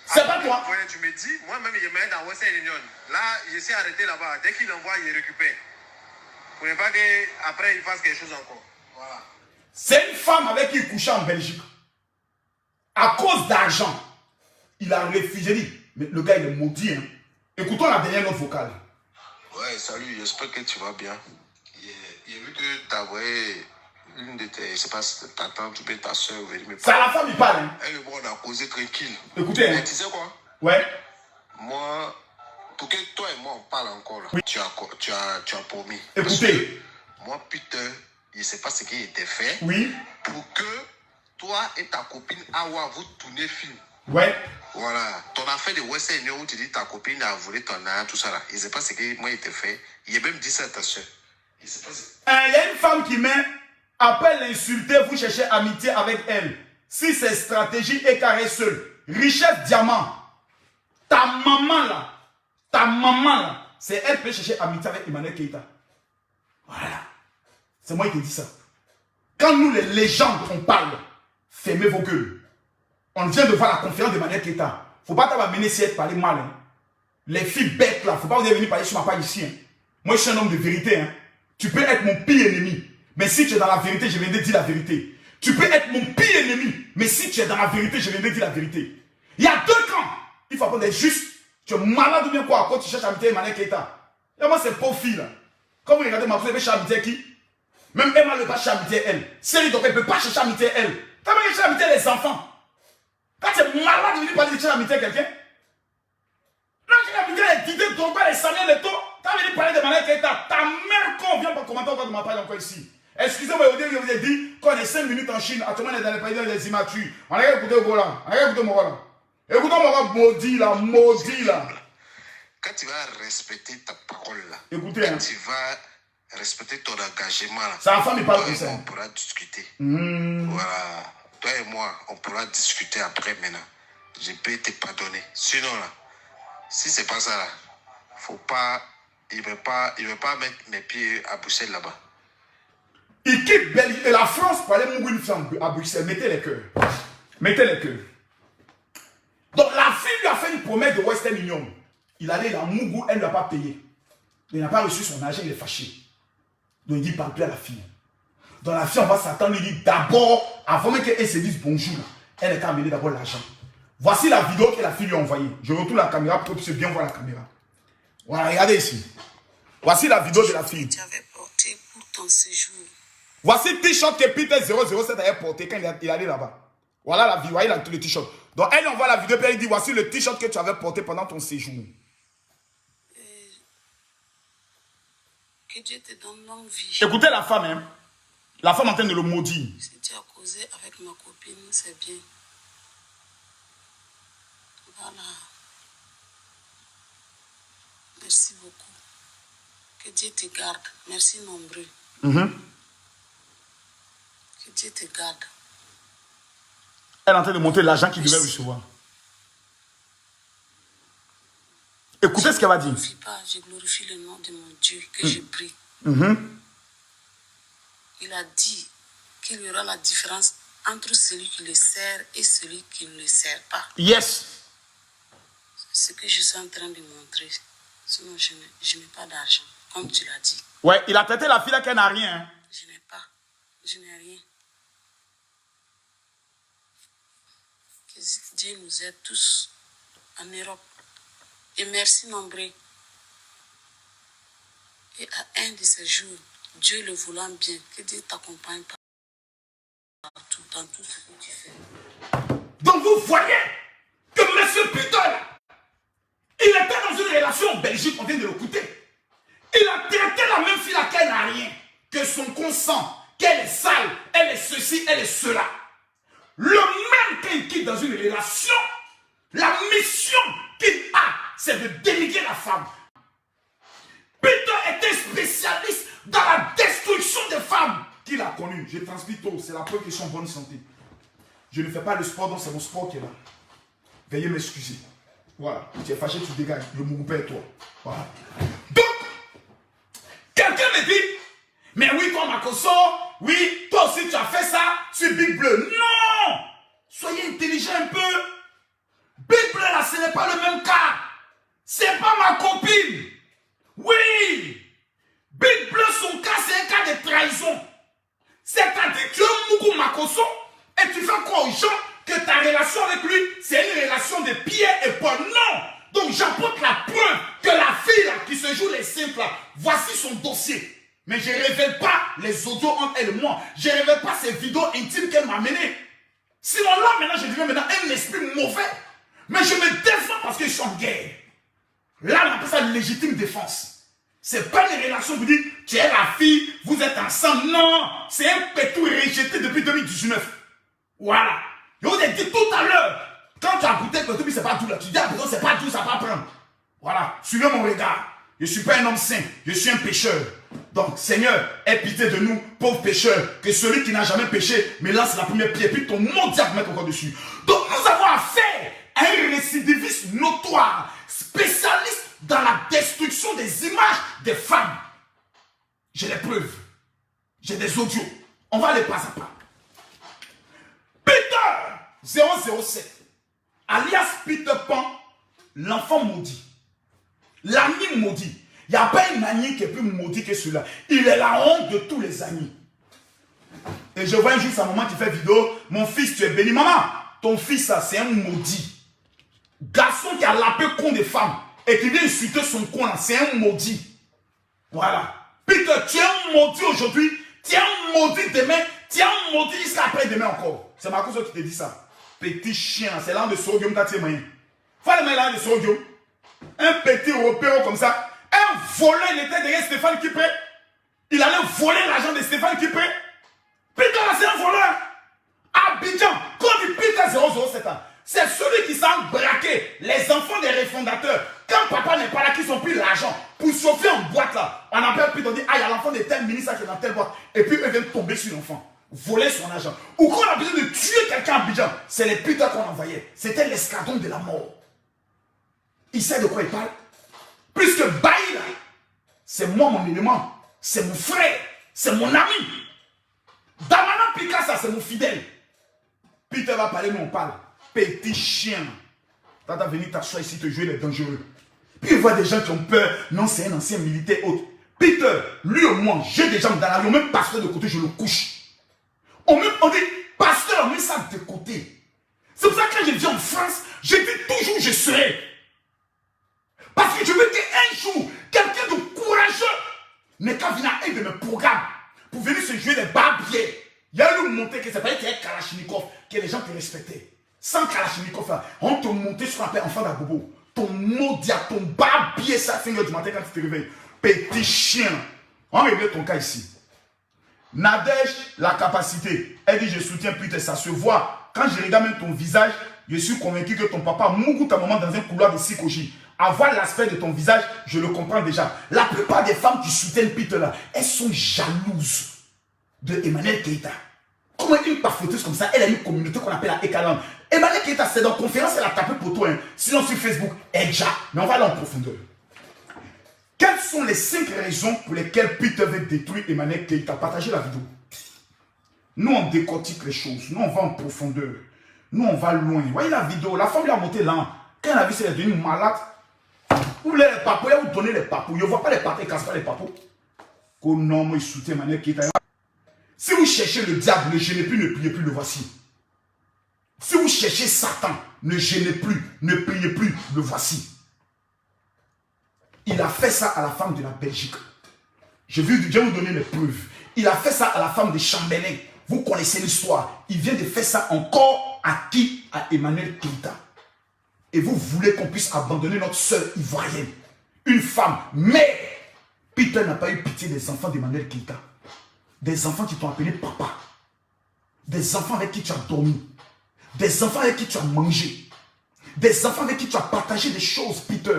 C'est pas toi. Tu me dis, moi-même, je mets dans Western Union. Là, je suis arrêté là-bas. Dès qu'il envoie, il récupère. Pour ne pas qu'après, il fasse quelque chose encore. Voilà. C'est une femme avec qui il couchait en Belgique. À cause d'argent, il a réfugié. Mais le gars, il est maudit. Hein. Écoutons la dernière note vocale. Ouais, salut, j'espère que tu vas bien. J'ai vu que tu as envoyé une de tes, je sais pas si ta tante ou bien ta soeur. C'est à la femme, il parle. Hein. Elle, bon, on a causé tranquille. Écoutez. Hein. Mais tu sais quoi? Ouais. Moi, pour que toi et moi on parle encore là, oui. tu as promis. Écoutez. Moi, Peter, je ne sais pas ce qui était fait. Oui. Pour que toi et ta copine Awa vous tournez film. Ouais. Voilà. Ton affaire de Western Union où tu dis ta copine a volé ton argent, tout ça là. Je ne sais pas ce qui moi était fait. Il a même dit ça à ta soeur. Je sais pas si... Il y a une femme qui met, après l'insulter, vous cherchez amitié avec elle. Si c'est stratégie et carré seul. Richesse diamant. Ta maman là, c'est elle qui peut chercher amitié avec Emmanuel Keïta. Voilà. C'est moi qui te dis ça. Quand nous les légendes, on parle, fermez vos gueules. On vient de voir la conférence d'Emmanuel Keïta. Faut pas t'amener si elle parler mal. Hein. Les filles bêtes là, faut pas vous venir parler sur ma page ici. Hein. Moi je suis un homme de vérité. Hein. Tu peux être mon pire ennemi. Mais si tu es dans la vérité, je viens de dire la vérité. Tu peux être mon pire ennemi. Mais si tu es dans la vérité, je viens de dire la vérité. Il y a deux camps. Il faut apprendre d'être juste. Tu es malade ou bien quoi quand tu cherches amitié Emmanuel Keïta. Et moi c'est pauvre fille là. Quand vous regardez ma fille, elle cherche amitié qui? Même Emma ne peut pas chercher amitié elle. Céline donc elle ne peut pas chercher amitié elle. Tu as chercher amitié les enfants. Quand tu es malade, tu ne veux pas chercher amitié quelqu'un. Là, tu as amitié les Didier Drogba, les Samuel Eto'o. Tu as venu parler de Emmanuel Keïta. Ta mère qu'on vient pas commenter encore de ma page encore ici. Excusez-moi, je vous ai dit qu'on est 5 minutes en Chine, actuellement on est dans les pays des immatures. On a écouté au Golan. On a écouté mon Golan. Écoutons mon Golan maudit là. Quand tu vas respecter ta parole là, écoutez, quand hein. tu vas respecter ton engagement là, c'est la femme qui parle comme ça. On pourra discuter. Voilà. Toi et moi, on pourra discuter après maintenant. Je peux te pardonner. Sinon là, si c'est pas ça là, faut pas, il veut pas mettre mes pieds à Bruxelles là-bas. Il quitte Belgique et la France pour aller mourir à Bruxelles. Mettez les cœurs. Mettez les cœurs. Donc la fille lui a fait une promesse de Western Union. Il allait dans Mougou, elle ne l'a pas payé. Il n'a pas reçu son argent, il est fâché. Donc il dit parle plus à la fille. Donc la fille, on va s'attendre, il dit d'abord, avant même qu'elle se dise bonjour, elle est amenée d'abord l'argent. Voici la vidéo que la fille lui a envoyée. Je retourne la caméra pour que tu puisses bien voir la caméra. Voilà, regardez ici. Voici la vidéo de la fille. Tu avais porté pour ton séjour. Voici le t-shirt que Peter 007 avait porté quand il allait là-bas. Voilà la vidéo, voyez le t-shirt. Donc elle envoie la vidéo et elle dit voici le t-shirt que tu avais porté pendant ton séjour. Que Dieu te donne longue vie. Écoutez la femme, hein. La femme est en train de le maudire. Si tu as causé avec ma copine, c'est bien. Voilà. Merci beaucoup. Que Dieu te garde. Merci nombreux. Que Dieu te garde. Elle est en train de montrer l'argent qu'il devait recevoir. Écoutez ce qu'elle va dire. Je glorifie le nom de mon Dieu que je prie. Il a dit qu'il y aura la différence entre celui qui le sert et celui qui ne le sert pas. Yes. C'est ce que je suis en train de montrer. Sinon, je n'ai pas d'argent, comme tu l'as dit. Ouais, il a traité la fille là qu'elle n'a rien. Hein. Je n'ai pas. Je n'ai rien. Que Dieu nous aide tous en Europe. Et merci nombreux. Et à un de ces jours, Dieu le voulant bien, que Dieu t'accompagne partout, dans tout ce que tu fais. Donc vous voyez que M. Peter, il était dans une relation en Belgique, on vient de l'écouter. Il a traité la même fille à laquelle n'a rien, que son consent, qu'elle est sale, elle est ceci, elle est cela. le même qu'il quitte dans une relation, la mission qu'il a, c'est de dénigrer la femme. Peter était spécialiste dans la destruction des femmes qu'il a connues. Je transmets tôt, c'est la preuve qu'ils sont en bonne santé. Je ne fais pas le sport, donc c'est mon sport qui est là. Veuillez m'excuser. Voilà, tu es fâché, tu dégages. Je me coupe toi. Voilà. Donc, quelqu'un me dit, mais oui, toi, Makoso, oui, toi aussi, tu as fait ça sur Big Bleu. Non! Soyez intelligent un peu. Big Bleu, là, ce n'est pas le même cas. C'est pas ma copine. Oui! Big Bleu, son cas, c'est un cas de trahison. C'est-à-dire que tu es Moukou Makoso et tu fais quoi aux gens que ta relation avec lui, c'est une relation de pierre et pas non. Donc j'apporte la preuve que la fille là, qui se joue les simples là, voici son dossier. Mais je ne révèle pas les audios entre elle et moi. Je ne révèle pas ces vidéos intimes qu'elle m'a menées. Sinon là maintenant je deviens maintenant un esprit mauvais. Mais je me défends parce que je suis en guerre. Là on appelle ça légitime défense. C'est pas une relation vous dites, tu es la fille, vous êtes ensemble. Non, c'est un pétou rejeté depuis 2019. Voilà. Je vous ai dit tout à l'heure, quand tu as goûté le pétou, c'est pas tout là. Tu dis à personne, c'est pas tout, ça va prendre. Voilà. Suivez mon regard. Je ne suis pas un homme saint, je suis un pécheur. Donc, Seigneur, aie pitié de nous, pauvres pécheurs, que celui qui n'a jamais péché me lance la première pierre, puis ton mot diable mette encore dessus. Donc, nous avons affaire à un récidiviste notoire, spécialiste dans la destruction des images des femmes. J'ai les preuves. J'ai des audios. On va aller pas à pas. Peter 007, alias Peter Pan, l'enfant maudit. L'ami maudit. Il n'y a pas un ami qui est plus maudit que celui-là. Il est la honte de tous les amis. Et je vois un jour sa maman qui fait vidéo. Mon fils, tu es béni. Maman, ton fils, ça, c'est un maudit. Garçon qui a lapé con des femmes et qui vient insulter son con là, c'est un maudit. Voilà. Peter, tu es un maudit aujourd'hui, tu es un maudit demain, tu es un maudit jusqu'à après-demain encore. C'est Marcos qui te dit ça. Petit chien, c'est l'âme de Sorogium, t'as tes moyens. Faut le l'âme de Sorogium. Un petit européen comme ça, un voleur, il était derrière Stéphane Kipé. Il allait voler l'argent de Stéphane Kipé. Peter, c'est un voleur. Abidjan, quand il dit Peter 007 ans, c'est celui qui s'est braqué les enfants des refondateurs. Quand papa n'est pas là, qu'ils ont pris l'argent pour chauffer en boîte là, on appelle Peter, on dit, ah, il y a l'enfant de tel ministre qui est dans telle boîte. Et puis eux viennent tomber sur l'enfant, voler son argent. Ou quand on a besoin de tuer quelqu'un à Abidjan, c'est les Peter qu'on envoyait. C'était l'escadron de la mort. Il sait de quoi il parle. Puisque Baïla, c'est moi mon élément, c'est mon frère, c'est mon ami. Damana Picasso, c'est mon fidèle. Peter va parler, nous on parle. Petit chien. Tata venu t'asseoir ici, te jouer les dangereux. Puis il voit des gens qui ont peur. Non, c'est un ancien militaire autre. Peter, lui au moins, j'ai des gens dans la rue, même pasteur de côté, je le couche. On dit, pasteur, on met ça de côté. C'est pour ça que quand je viens en France, je dis toujours je serai. Parce que je veux qu'un jour, quelqu'un de courageux n'est qu'à venir à un de mes programmes pour venir se jouer des barbiers. Il y a une montée qui s'appelle Kalachnikov, que les gens te respectaient. Sans Kalachnikov, là, on te montait sur un appelle enfant d'Agobo. Ton modia, ton barbier, ça fait du matin quand tu te réveilles. Petit chien. On règle ton cas ici. Nadège, la capacité. Elle dit, je soutiens Peter, ça se voit. Quand je regarde même ton visage, je suis convaincu que ton papa mourut ta maman dans un couloir de Sikoji. Avoir l'aspect de ton visage, je le comprends déjà. La plupart des femmes qui soutiennent Peter là, elles sont jalouses de Emmanuel Keïta. Comment une parfaiteuse comme ça, elle a une communauté qu'on appelle la Ekalan. Emmanuel Keïta, c'est dans conférence, elle a tapé pour toi. Hein. Sinon sur Facebook, elle déjà. Mais on va aller en profondeur. Quelles sont les 5 raisons pour lesquelles Peter veut détruire Emmanuel Keïta? Partagez la vidéo. Nous, on décortique les choses. Nous, on va en profondeur. Nous, on va loin. Vous voyez la vidéo, la femme lui a monté là. Quand elle a vu, elle est devenue malade. Vous les papous, vous donnez les papous. Je ne vois pas les papous, ils ne cassent pas les papous. Oh non, moi, il soutient Emmanuel Keïta. Si vous cherchez le diable, ne gênez plus, ne priez plus, le voici. Si vous cherchez Satan, ne gênez plus, ne priez plus, le voici. Il a fait ça à la femme de la Belgique. Je vais vous donner les preuves. Il a fait ça à la femme de Chambelin. Vous connaissez l'histoire. Il vient de faire ça encore à qui? À Emmanuel Keïta. Et vous voulez qu'on puisse abandonner notre sœur ivoirienne. Une femme. Mais Peter n'a pas eu pitié des enfants d'Emmanuel Keïta. Des enfants qui t'ont appelé papa. Des enfants avec qui tu as dormi. Des enfants avec qui tu as mangé. Des enfants avec qui tu as partagé des choses, Peter.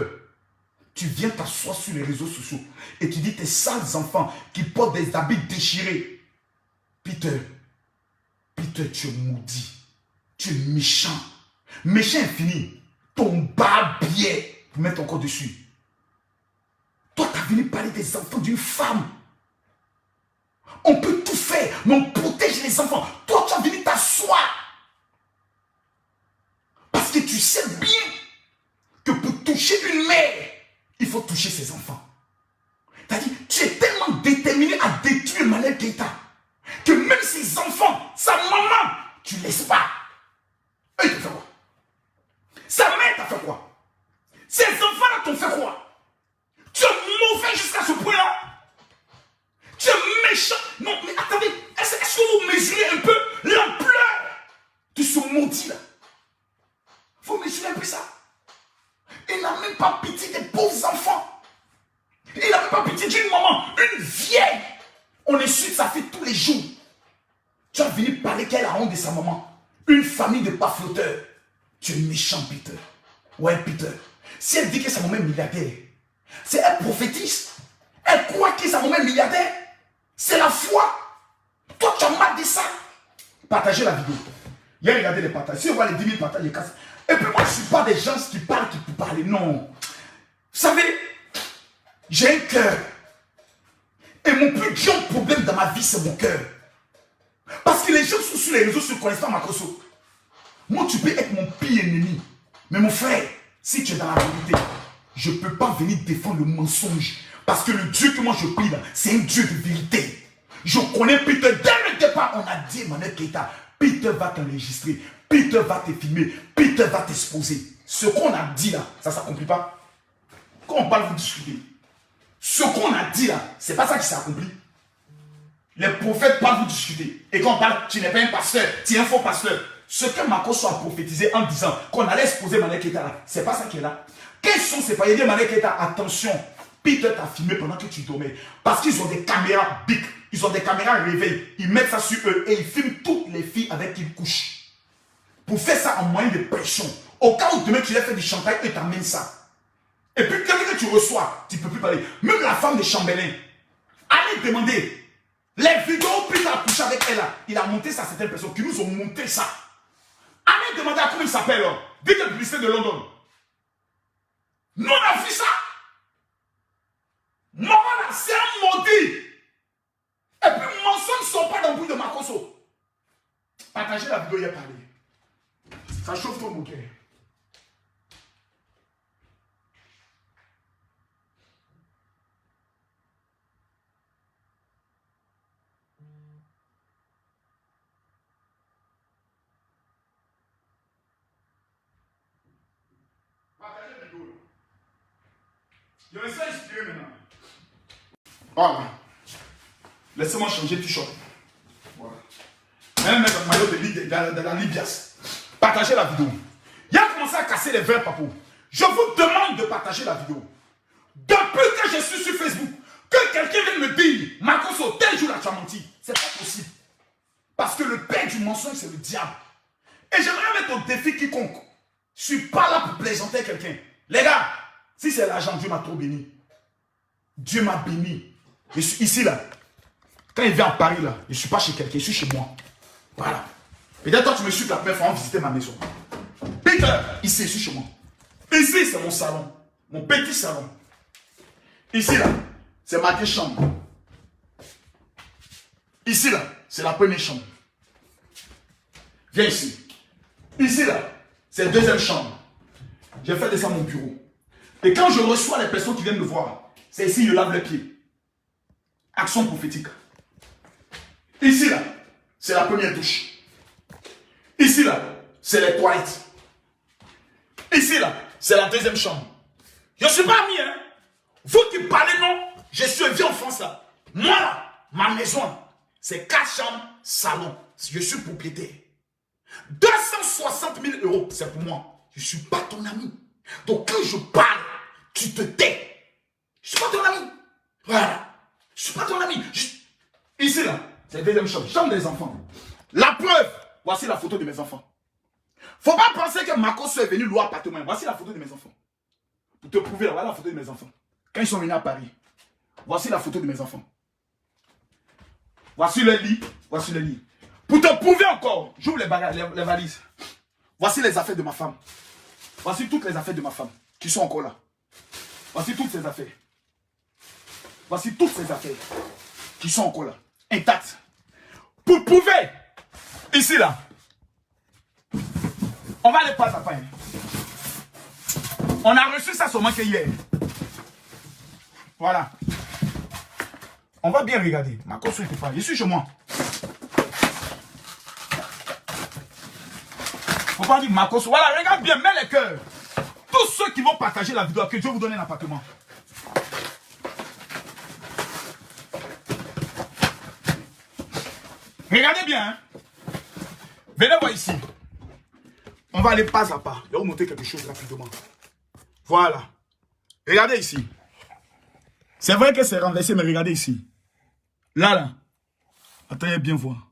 Tu viens t'asseoir sur les réseaux sociaux et tu dis tes sales enfants qui portent des habits déchirés. Peter, tu es maudit. Tu es méchant. Méchant infini. Ton barbier pour mettre ton corps dessus. Toi, tu as venu parler des enfants d'une femme. On peut tout faire, mais on protège les enfants. Toi, tu as venu t'asseoir. Parce que tu sais bien que pour toucher une mère, il faut toucher ses enfants. C'est-à-dire, tu es tellement déterminé à détruire Manel Keita que même ses enfants, sa maman, tu ne laisses pas. Et tu fais quoi? Sa mère t'a fait quoi? Ces enfants-là t'ont fait quoi? Tu es mauvais jusqu'à ce point-là. Tu es méchant. Non, mais attendez, est-ce que vous mesurez un peu l'ampleur de ce maudit-là? Vous mesurez un peu ça? Il n'a même pas pitié des pauvres enfants. Il n'a même pas pitié d'une maman, une vieille. On insulte sa fille tous les jours. Tu as venu parler qu'elle a honte de sa maman. Une famille de pas flotteurs. Tu es méchant, Peter. Ouais, Peter. Si elle dit que sa maman est milliardaire, c'est elle prophétise. Elle croit que sa maman est milliardaire. C'est la foi. Toi, tu as mal de ça. Partagez la vidéo. Il y a regardé les partages. Si on voit les 10 000 partages, les casse. Et puis moi, je ne suis pas des gens qui parlent qui peuvent parler. Non. Vous savez, j'ai un cœur. Et mon plus grand problème dans ma vie, c'est mon cœur. Parce que les gens sont sur les réseaux ne connaissent pas ma conso. Moi, tu peux être mon pire ennemi. Mais mon frère, si tu es dans la vérité, je ne peux pas venir défendre le mensonge. Parce que le Dieu que moi je prie là, c'est un Dieu de vérité. Je connais Peter. Dès le départ, on a dit Manel Keita, Peter va t'enregistrer, Peter va te filmer, Peter va t'exposer. Ce qu'on a dit là, ça ne s'accomplit pas. Quand on parle, vous discutez. Ce qu'on a dit là, c'est pas ça qui s'est accompli. Les prophètes parlent, vous discutez. Et quand on parle, tu n'es pas un pasteur, tu es un faux pasteur. Ce que Makoso a prophétisé en disant qu'on allait exposer Manel Keita là, c'est pas ça qui est là. Quels sont ces païens? Il dit Manel Keita, attention, Peter t'a filmé pendant que tu dormais. Parce qu'ils ont des caméras big, ils ont des caméras réveil. Ils mettent ça sur eux et ils filment toutes les filles avec qui ils couchent. Pour faire ça en moyen de pression. Au cas où demain tu leur fais du chantage, eux t'amènent ça. Et puis quelqu'un que tu reçois, tu ne peux plus parler. Même la femme de Chambelin, allez demander. Les vidéos où Peter a couché avec elle, là, il a monté ça à certaines personnes qui nous ont monté ça. Allez demander à comment il s'appelle. Dites le publicité de London. Nous on a vu ça. Maman là, c'est un maudit. Et puis mensonges ne sont pas dans le bruit de Makoso. Partagez la vidéo, il y a parlé. Ça chauffe ton mon cœur. Partagez la vidéo. Je vais essayer d'inspirer maintenant. Voilà. Laissez-moi changer de t-shirt. Voilà. Même mettre un maillot de la Libias. Partagez la vidéo. Il a commencé à casser les verres, papou. Je vous demande de partager la vidéo. Depuis que je suis sur Facebook, que quelqu'un vienne me dire, Makoso, tel jour là tu as menti. C'est pas possible. Parce que le père du mensonge, c'est le diable. Et j'aimerais mettre au défi quiconque. Je ne suis pas là pour plaisanter quelqu'un. Les gars, si c'est l'argent, Dieu m'a trop béni. Dieu m'a béni. Je suis ici là. Quand il vient à Paris là, je ne suis pas chez quelqu'un, je suis chez moi. Voilà. Peut-être toi tu me suis la première fois visiter ma maison. Peter, ici, je suis chez moi. Ici, c'est mon salon. Mon petit salon. Ici là, c'est ma deuxième chambre. Ici là, c'est la première chambre. Viens ici. Ici là, c'est la deuxième chambre. J'ai fait descendre mon bureau. Et quand je reçois les personnes qui viennent me voir, c'est ici, je lave les pieds. Action prophétique. Ici là, c'est la première douche. Ici là, c'est les toilettes. Ici là, c'est la deuxième chambre. Je ne suis pas ami, hein. Vous qui parlez non, je suis vieux en France là. Moi là, ma maison, c'est 4 chambres, salon. Je suis propriétaire. 260 000 €, c'est pour moi. Je ne suis pas ton ami. Donc quand je parle, tu te tais. Je ne suis pas ton ami. Voilà. Je ne suis pas ton ami. Ici là, c'est la deuxième chambre. Chambre des enfants. La preuve, voici la photo de mes enfants. Faut pas penser que Makosso est venu louer appartement. Voici la photo de mes enfants. Pour te prouver, voilà la photo de mes enfants. Quand ils sont venus à Paris, voici la photo de mes enfants. Voici le lit. Voici le lit. Pour te prouver encore, j'ouvre les valises. Voici les affaires de ma femme. Voici toutes les affaires de ma femme qui sont encore là. Voici toutes ces affaires. Voici toutes ces affaires qui sont encore là, intactes. Pour prouver, ici là, on va aller pas à pas. On a reçu ça seulement qu'hier. Voilà. On va bien regarder. Makosso n'était pas. Je suis chez moi. Faut pas dire Makosso. Voilà, regarde bien, mets les cœurs. Tous ceux qui vont partager la vidéo, que Dieu vous donne un appartement. Regardez bien. Hein? Venez voir ici. On va aller pas à pas. Je vais vous montrer quelque chose rapidement. Voilà. Regardez ici. C'est vrai que c'est renversé, mais regardez ici. Là, là. Attendez bien voir.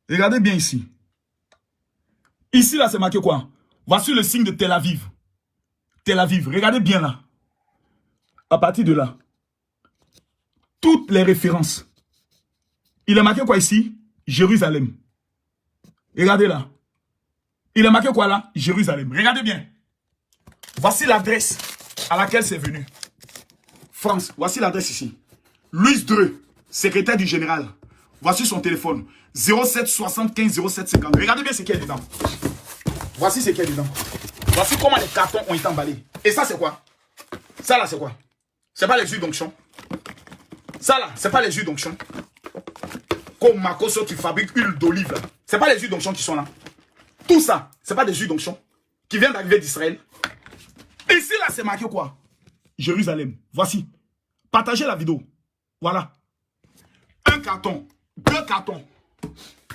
Regardez bien ici. Ici, là, c'est marqué quoi? Voici le signe de Tel Aviv. Tel Aviv. Regardez bien là. À partir de là. Toutes les références. Il est marqué quoi ici? Jérusalem. Regardez là. Il est marqué quoi là? Jérusalem. Regardez bien. Voici l'adresse à laquelle c'est venu. France. Voici l'adresse ici. Louis Dreux, secrétaire du général. Voici son téléphone. 07 75 07 50. Regardez bien ce qu'il y a dedans. Voici ce qu'il y a dedans. Voici comment les cartons ont été emballés. Et ça, c'est quoi? Ça là, c'est quoi? C'est pas les huiles d'onction. Ça là, c'est pas les huiles d'onction. Comme Makosso qui fabrique huile d'olive là. C'est pas les huiles d'onction qui sont là. Tout ça, c'est pas des huiles d'onction qui viennent d'arriver d'Israël. Ici là, c'est marqué quoi? Jérusalem. Voici. Partagez la vidéo. Voilà. Un carton. 2 cartons.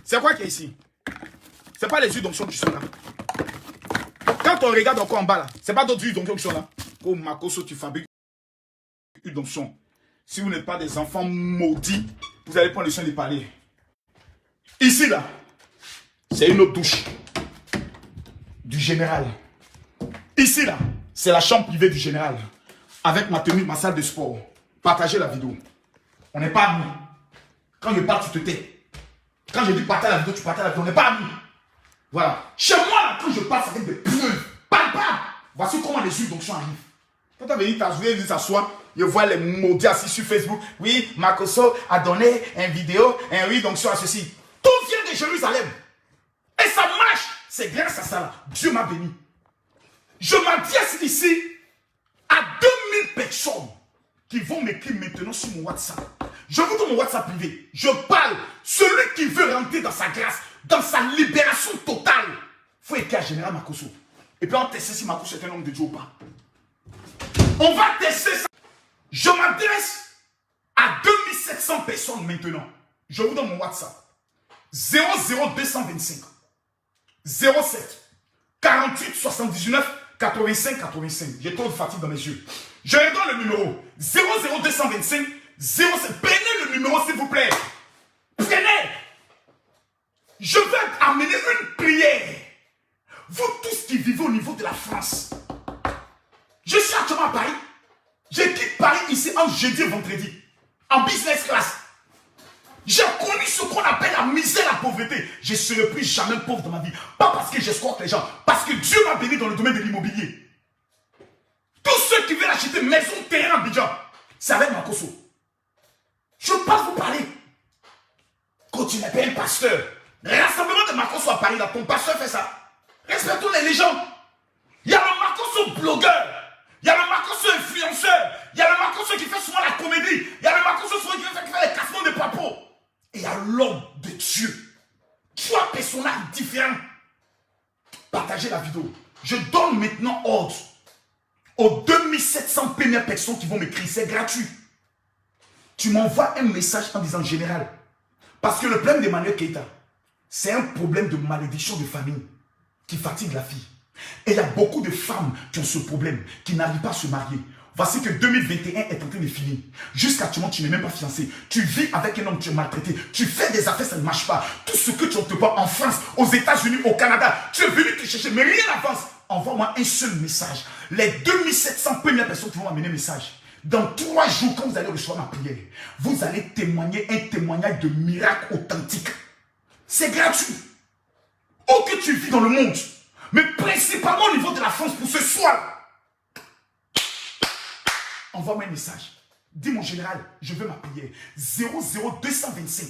C'est quoi qui est ici? C'est pas les huiles d'onction qui sont là. Quand on regarde encore en bas là, c'est pas d'autres huiles d'onction qui sont là. Comme Makosso, tu fabriques huile d'onction. Si vous n'êtes pas des enfants maudits, vous allez prendre le soin de parler. Ici là, c'est une autre douche du général. Ici là, c'est la chambre privée du général. Avec ma tenue, ma salle de sport. Partagez la vidéo. On n'est pas amis. Quand je parle, tu te tais. Quand je dis partage la vidéo, tu partages la vidéo. On n'est pas amis. Voilà. Chez moi, là, quand je passe avec des preuves palpables, voici comment les huiles d'onction arrivent. Quand tu as venu t'asseoir, je vois les maudits assis sur Facebook. Oui, Makosso a donné une vidéo, un huile d'onction à ceci. Tout vient de Jérusalem. Et ça marche. C'est grâce à ça là. Dieu m'a béni. Je m'adresse ici à 2000 personnes qui vont m'écrire maintenant sur mon WhatsApp. Je vous donne mon WhatsApp privé. Je parle. Celui qui veut rentrer dans sa grâce, dans sa libération totale, il faut écrire à Général Makosso. Et puis on teste si Makosso est un homme de Dieu ou pas. On va tester ça. Je m'adresse à 2700 personnes maintenant. Je vous donne mon WhatsApp. 00225 07 48 79 85 85. J'ai trop de fatigue dans mes yeux. Je redonne le numéro 00225 07. Prenez le numéro s'il vous plaît. Prenez. Je vais amener une prière. Vous tous qui vivez au niveau de la France. Je suis actuellement à Paris. Je quitte Paris ici en jeudi et vendredi. En business class. J'ai connu ce qu'on appelle la misère, la pauvreté. Je ne serai plus jamais pauvre dans ma vie. Pas parce que j'escorte les gens. Parce que Dieu m'a béni dans le domaine de l'immobilier. Tous ceux qui veulent acheter maison, terrain, Abidjan, c'est avec Makosso. Je ne peux pas vous parler. Quand tu n'es pas un pasteur, rassemblement de Makosso à Paris, là, ton pasteur fait ça. Respectons les légendes. Il y a le Makosso blogueur. Il y a le Makosso influenceur. Il y a le Makosso qui fait souvent la comédie. Il y a le Makosso souvent qui fait les cassements de papo. Et il y a l'homme de Dieu. 3 personnages différents. Partagez la vidéo. Je donne maintenant ordre aux 2700 premières personnes qui vont m'écrire. C'est gratuit. Tu m'envoies un message en disant général. Parce que le problème d'Emmanuel Keïta, c'est un problème de malédiction de famille qui fatigue la fille. Et il y a beaucoup de femmes qui ont ce problème, qui n'arrivent pas à se marier. Voici que 2021 est en train de finir. Jusqu'actuellement, tu n'es même pas fiancé. Tu vis avec un homme, tu es maltraité. Tu fais des affaires, ça ne marche pas. Tout ce que tu entreprends en France, aux États-Unis, au Canada, tu es venu te chercher, mais rien n'avance. Envoie-moi un seul message. Les 2700 premières personnes qui vont m'amener un message. Dans 3 jours, quand vous allez recevoir ma prière, vous allez témoigner un témoignage de miracle authentique. C'est gratuit. Où que tu vis dans le monde, mais principalement au niveau de la France pour ce soir. Envoie-moi un message. Dis mon général, je veux ma prière. 00225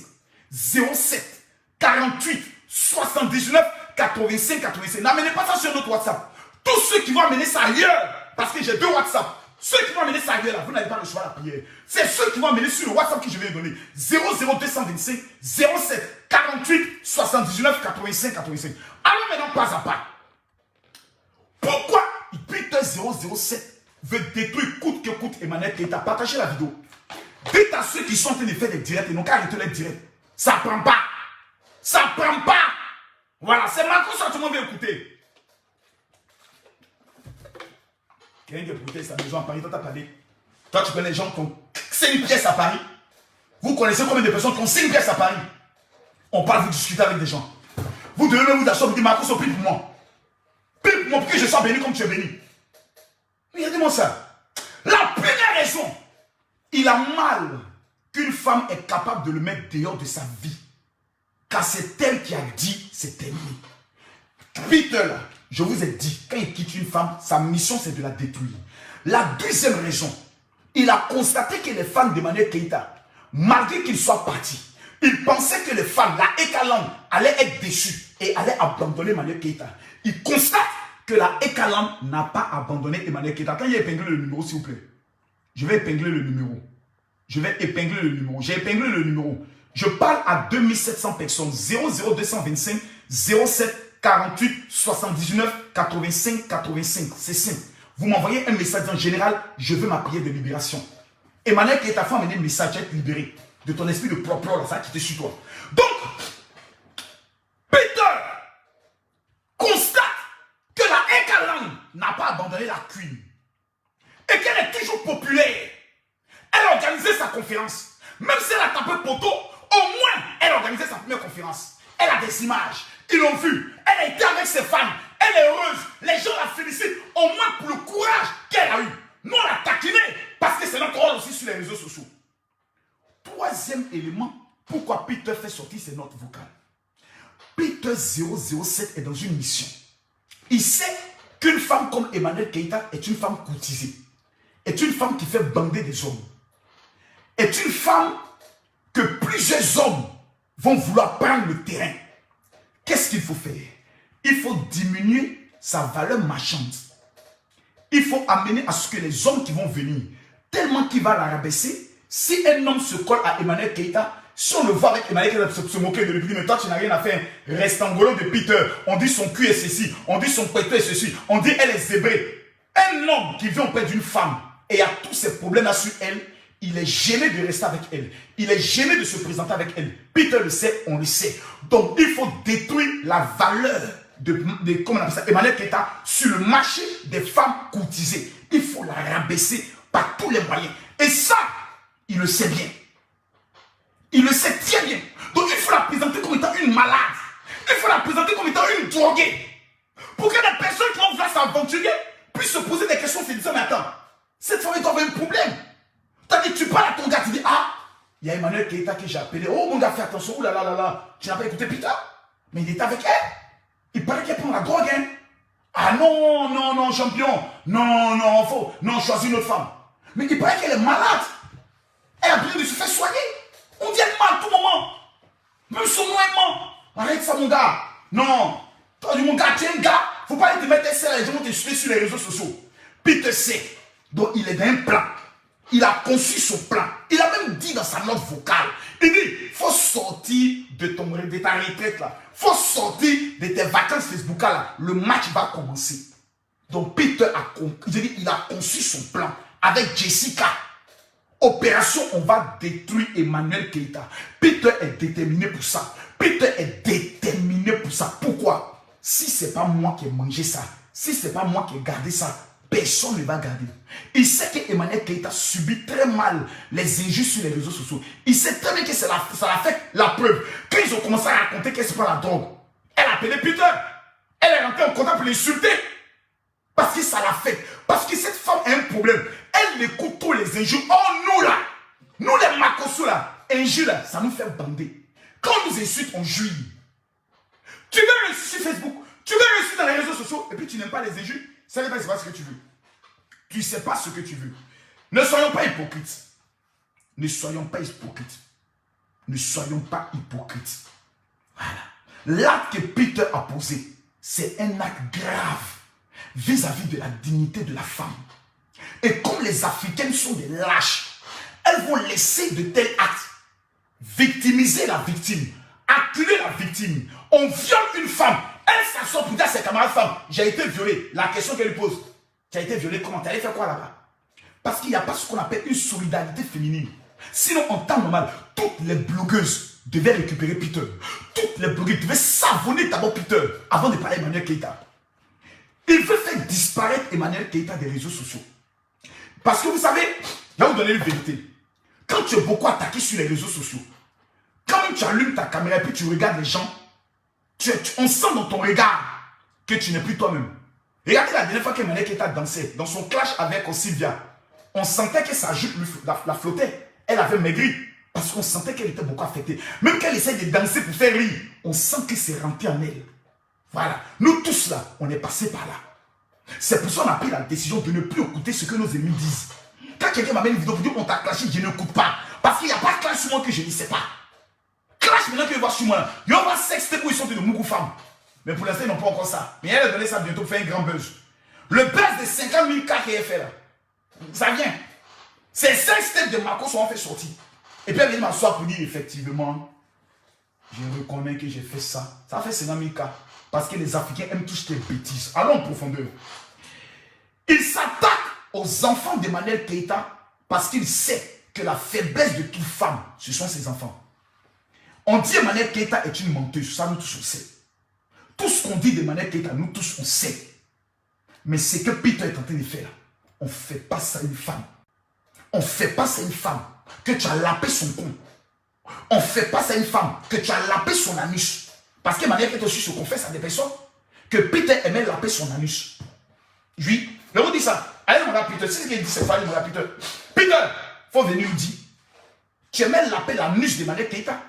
07 48 79 85 85. N'amenez pas ça sur notre WhatsApp. Tous ceux qui vont amener ça ailleurs, parce que j'ai 2 WhatsApp. Ceux qui vont amener ça ailleurs, là, vous n'allez pas recevoir la prière. C'est ceux qui vont amener sur le WhatsApp que je vais donner. 00225 07 48 79 85 85. Allons maintenant pas à pas. Pourquoi Peter 007 veut détruire coûte que coûte Emmanuel Keita? Partagez la vidéo. Dites à ceux qui sont en train de faire des directs et non qu'à arrêter les directs. Ça prend pas. Ça prend pas. Voilà, c'est Marcos que tout le monde veut écouter. Quelqu'un qui a écouté sa maison à Paris, toi t'as parlé. Toi tu connais les gens qui ont 5 pièces à Paris. Vous connaissez combien de personnes qui ont 5 pièces à Paris? On parle, vous discutez avec des gens. Vous devez même vous asseoir, vous dire Marcos, prie pour moi. Prie pour moi pour que je sois béni comme tu es béni. Regardez-moi ça. La première raison, il a mal qu'une femme est capable de le mettre dehors de sa vie. Car c'est elle qui a dit, c'est terminé. Peter, là, je vous ai dit, quand il quitte une femme, sa mission c'est de la détruire. La deuxième raison, il a constaté que les fans d'Emmanuel Keita, malgré qu'il soit parti, il pensait que les fans, la Ekaland, allaient être déçus et allaient abandonner Emmanuel Keita. Il constate que la Ekaland n'a pas abandonné Emmanuel Keita. Quand il a épinglé le numéro, s'il vous plaît. Je vais épingler le numéro. Je vais épingler le numéro. J'ai épinglé le numéro. Je parle à 2700 personnes. 00225 07 48 79 85 85. C'est simple. Vous m'envoyez un message en général. Je veux ma prière de libération. Emmanuel Keita, faut amener un message, être libéré de ton esprit de propre, là, ça qui te suit toi. Donc, Peter constate que la Ekaland n'a pas abandonné la Queen et qu'elle est toujours populaire. Elle a organisé sa conférence. Même si elle a tapé poteau, au moins elle a organisé sa première conférence. Elle a des images. Ils l'ont vu. Elle a été avec ses fans. Elle est heureuse. Les gens la félicitent au moins pour le courage qu'elle a eu. Nous, on l'a taquiné parce que c'est notre rôle aussi sur les réseaux sociaux. Troisième élément, pourquoi Peter fait sortir ses notes vocales. Peter 007 est dans une mission. Il sait qu'une femme comme Emmanuel Keita est une femme courtisée. Est une femme qui fait bander des hommes. Est une femme que plusieurs hommes vont vouloir prendre le terrain. Qu'est-ce qu'il faut faire? Il faut diminuer sa valeur marchande. Il faut amener à ce que les hommes qui vont venir, tellement qu'il va la rabaisser, si un homme se colle à Emmanuel Keita, si on le voit avec Emmanuel Keita se moquer de lui, mais toi tu n'as rien à faire, reste angolo de Peter, on dit son cul est ceci, on dit son pétou est ceci, on dit elle est zébrée. Un homme qui vient auprès d'une femme et a tous ces problèmes-là sur elle, il est gêné de rester avec elle. Il est gêné de se présenter avec elle. Peter le sait, on le sait. Donc il faut détruire la valeur de comment on appelle ça, Emmanuel Keita sur le marché des femmes courtisées. Il faut la rabaisser par tous les moyens. Et ça, il le sait bien. Il le sait très bien. Donc il faut la présenter comme étant une malade. Il faut la présenter comme étant une droguée. Pour que les personnes qui vont vouloir s'aventurer puissent se poser des questions, se disant, mais attends, cette femme doit avoir un problème. Tu parles à ton gars, tu dis, ah, il y a Emmanuel Keita que j'ai appelé. Oh mon gars, fais attention, oulala, tu n'as pas écouté Peter? Mais il était avec elle. Il paraît qu'elle prend la drogue, hein. Ah non, non, non, champion. Non, non, faut. Non, choisis une autre femme. Mais il paraît qu'elle est malade. Elle a besoin de se faire soigner. On dit elle mal à tout moment. Même son nom est mort. Arrête ça, mon gars. Non. Toi, mon gars, tu es un gars. Faut pas aller te mettre ça, les gens vont te suivre sur les réseaux sociaux. Peter sait. Donc, il est dans un plan. Il a conçu son plan. Il a même dit dans sa note vocale. Il dit, il faut sortir de ta retraite là. Il faut sortir de tes vacances Facebook là. Le match va commencer. Donc Peter il a conçu son plan avec Jessica. Opération, on va détruire Emmanuel Keita. Peter est déterminé pour ça. Peter est déterminé pour ça. Pourquoi? Si ce n'est pas moi qui ai mangé ça, si ce n'est pas moi qui ai gardé ça, personne ne va garder. Il sait qu'Emmanuel Keïta subit très mal les injures sur les réseaux sociaux. Il sait très bien que ça a fait la preuve. Quand ils ont commencé à raconter qu'elle se prend la drogue, elle a appelé Peter. Elle est rentrée en contact pour l'insulter. Parce que ça l'a fait. Parce que cette femme a un problème. Elle écoute tous les injures. Oh, nous là, nous les Makosso là, injures là, ça nous fait bander. Quand on nous insulte, on jouit. Tu veux réussir sur Facebook, tu veux réussir dans les réseaux sociaux, et puis tu n'aimes pas les injures, ça ne veut pas ce que tu veux. Tu ne sais pas ce que tu veux. Ne soyons pas hypocrites. Ne soyons pas hypocrites. Ne soyons pas hypocrites. Voilà. L'acte que Peter a posé, c'est un acte grave vis-à-vis de la dignité de la femme. Et comme les Africaines sont des lâches, elles vont laisser de tels actes victimiser la victime, acculer la victime. On viole une femme, elle s'assoit pour dire à ses camarades femmes, j'ai été violée. La question qu'elle lui pose, tu as été violée comment? Tu allais faire quoi là-bas? Parce qu'il n'y a pas ce qu'on appelle une solidarité féminine. Sinon, en temps normal, toutes les blogueuses devaient récupérer Peter. Toutes les blogueuses devaient savonner d'abord Peter avant de parler Emmanuel Keïta. Il veut faire disparaître Emmanuel Keïta des réseaux sociaux. Parce que vous savez, je vais vous donner une vérité. Quand tu es beaucoup attaqué sur les réseaux sociaux, quand tu allumes ta caméra et puis tu regardes les gens, on sent dans ton regard que tu n'es plus toi-même. Regardez la dernière fois qu'Emmanuel Keïta dansait, dans son clash avec Sylvia, on sentait que sa jupe la flottait. Elle avait maigri parce qu'on sentait qu'elle était beaucoup affectée. Même qu'elle essaie de danser pour faire rire, on sent que c'est rentré en elle. Voilà. Nous tous là, on est passé par là. C'est pour ça qu'on a pris la décision de ne plus écouter ce que nos ennemis disent. Quand quelqu'un m'amène une vidéo pour dire qu'on t'a clashé, je n'écoute pas. Parce qu'il n'y a pas de clash sur moi que je ne sais pas. Clash maintenant qu'il va sur moi. Il y aura sexte où ils sont de Mougou femmes. Mais pour l'instant, ils n'ont pas encore ça. Mais elle a donné ça bientôt pour faire un grand buzz. Le buzz de 50 000 cas qu'elle fait là, ça vient. Ces 5 steps de Marco sont fait sortir. Et puis elle vient m'asseoir pour dire effectivement, je reconnais que j'ai fait ça. Ça fait 50 000 cas. Parce que les Africains aiment tous ces bêtises. Allons en profondeur. Il s'attaque aux enfants d'Emmanuel Keïta parce qu'il sait que la faiblesse de toute femme, ce sont ses enfants. On dit Emmanuel Keïta est une menteuse. Ça, nous tous, on sait. Tout ce qu'on dit d'Emmanuel Keïta, nous tous, on sait. Mais ce que Peter est en train de faire, on ne fait pas ça à une femme. On ne fait pas ça à une femme que tu as lapé son cou. On ne fait pas ça à une femme que tu as lapé son anus. Parce qu'Emmanuel Keïta aussi se confesse à des personnes que Peter aimait laper son anus. Oui, je vous dis ça. Allez demander à Peter. C'est ce qu'il dit, c'est pas demander à Peter. Peter, il faut venir lui dire. Tu aimais laper l'anus d'Emmanuel Keïta.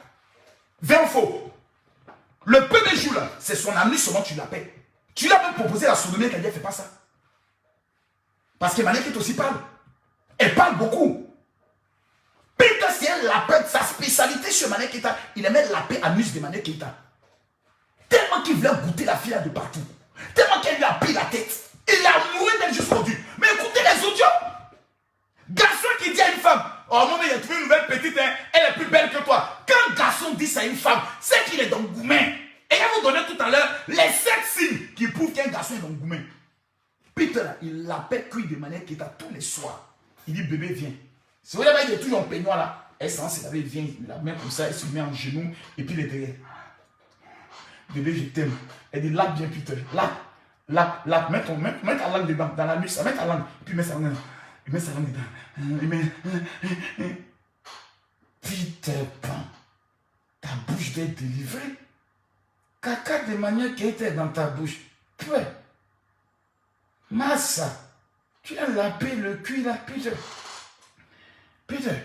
Vrai ou faux? Le premier jour là, c'est son anus seulement tu lapais. Tu l'as même proposé à la sodomie qu'elle ne fait pas ça. Parce qu'Emmanuel Keïta aussi parle. Elle parle beaucoup. Peter, c'est un lapin. Sa spécialité sur Emmanuel Keïta, il aimait laper l'anus d'Emmanuel Keïta. Tellement qu'il voulait goûter la fille de partout. Tellement qu'elle lui a pris la tête. Il a mouru d'elle jusqu'aujourd'hui. Mais écoutez les audios. Garçon qui dit à une femme, oh mon, il a trouvé une nouvelle petite, hein, elle est plus belle que toi. Quand un garçon dit ça à une femme, c'est qu'il est dans le goumen. Et je vais vous donner tout à l'heure les 7 signes qui prouvent qu'un garçon est dans le goumen. Peter, il l'appelle cuit de manière qu'il est tous les soirs. Il dit, bébé, viens. C'est vrai, il est toujours en peignoir là. Elle s'en s'est lavé, vient, la main comme ça, elle se met en genou, et puis il est derrière. Bébé, je t'aime. Elle dit, lave bien, Peter. Lave, mets ta langue dedans, dans la nuit, mets ta langue, et puis mets sa langue. Il met sa langue dedans. Peter Pan, ta bouche doit être délivrée. Caca de manière qui était dans ta bouche. Peu. Massa, tu as lapé le cul là, Peter. Peter,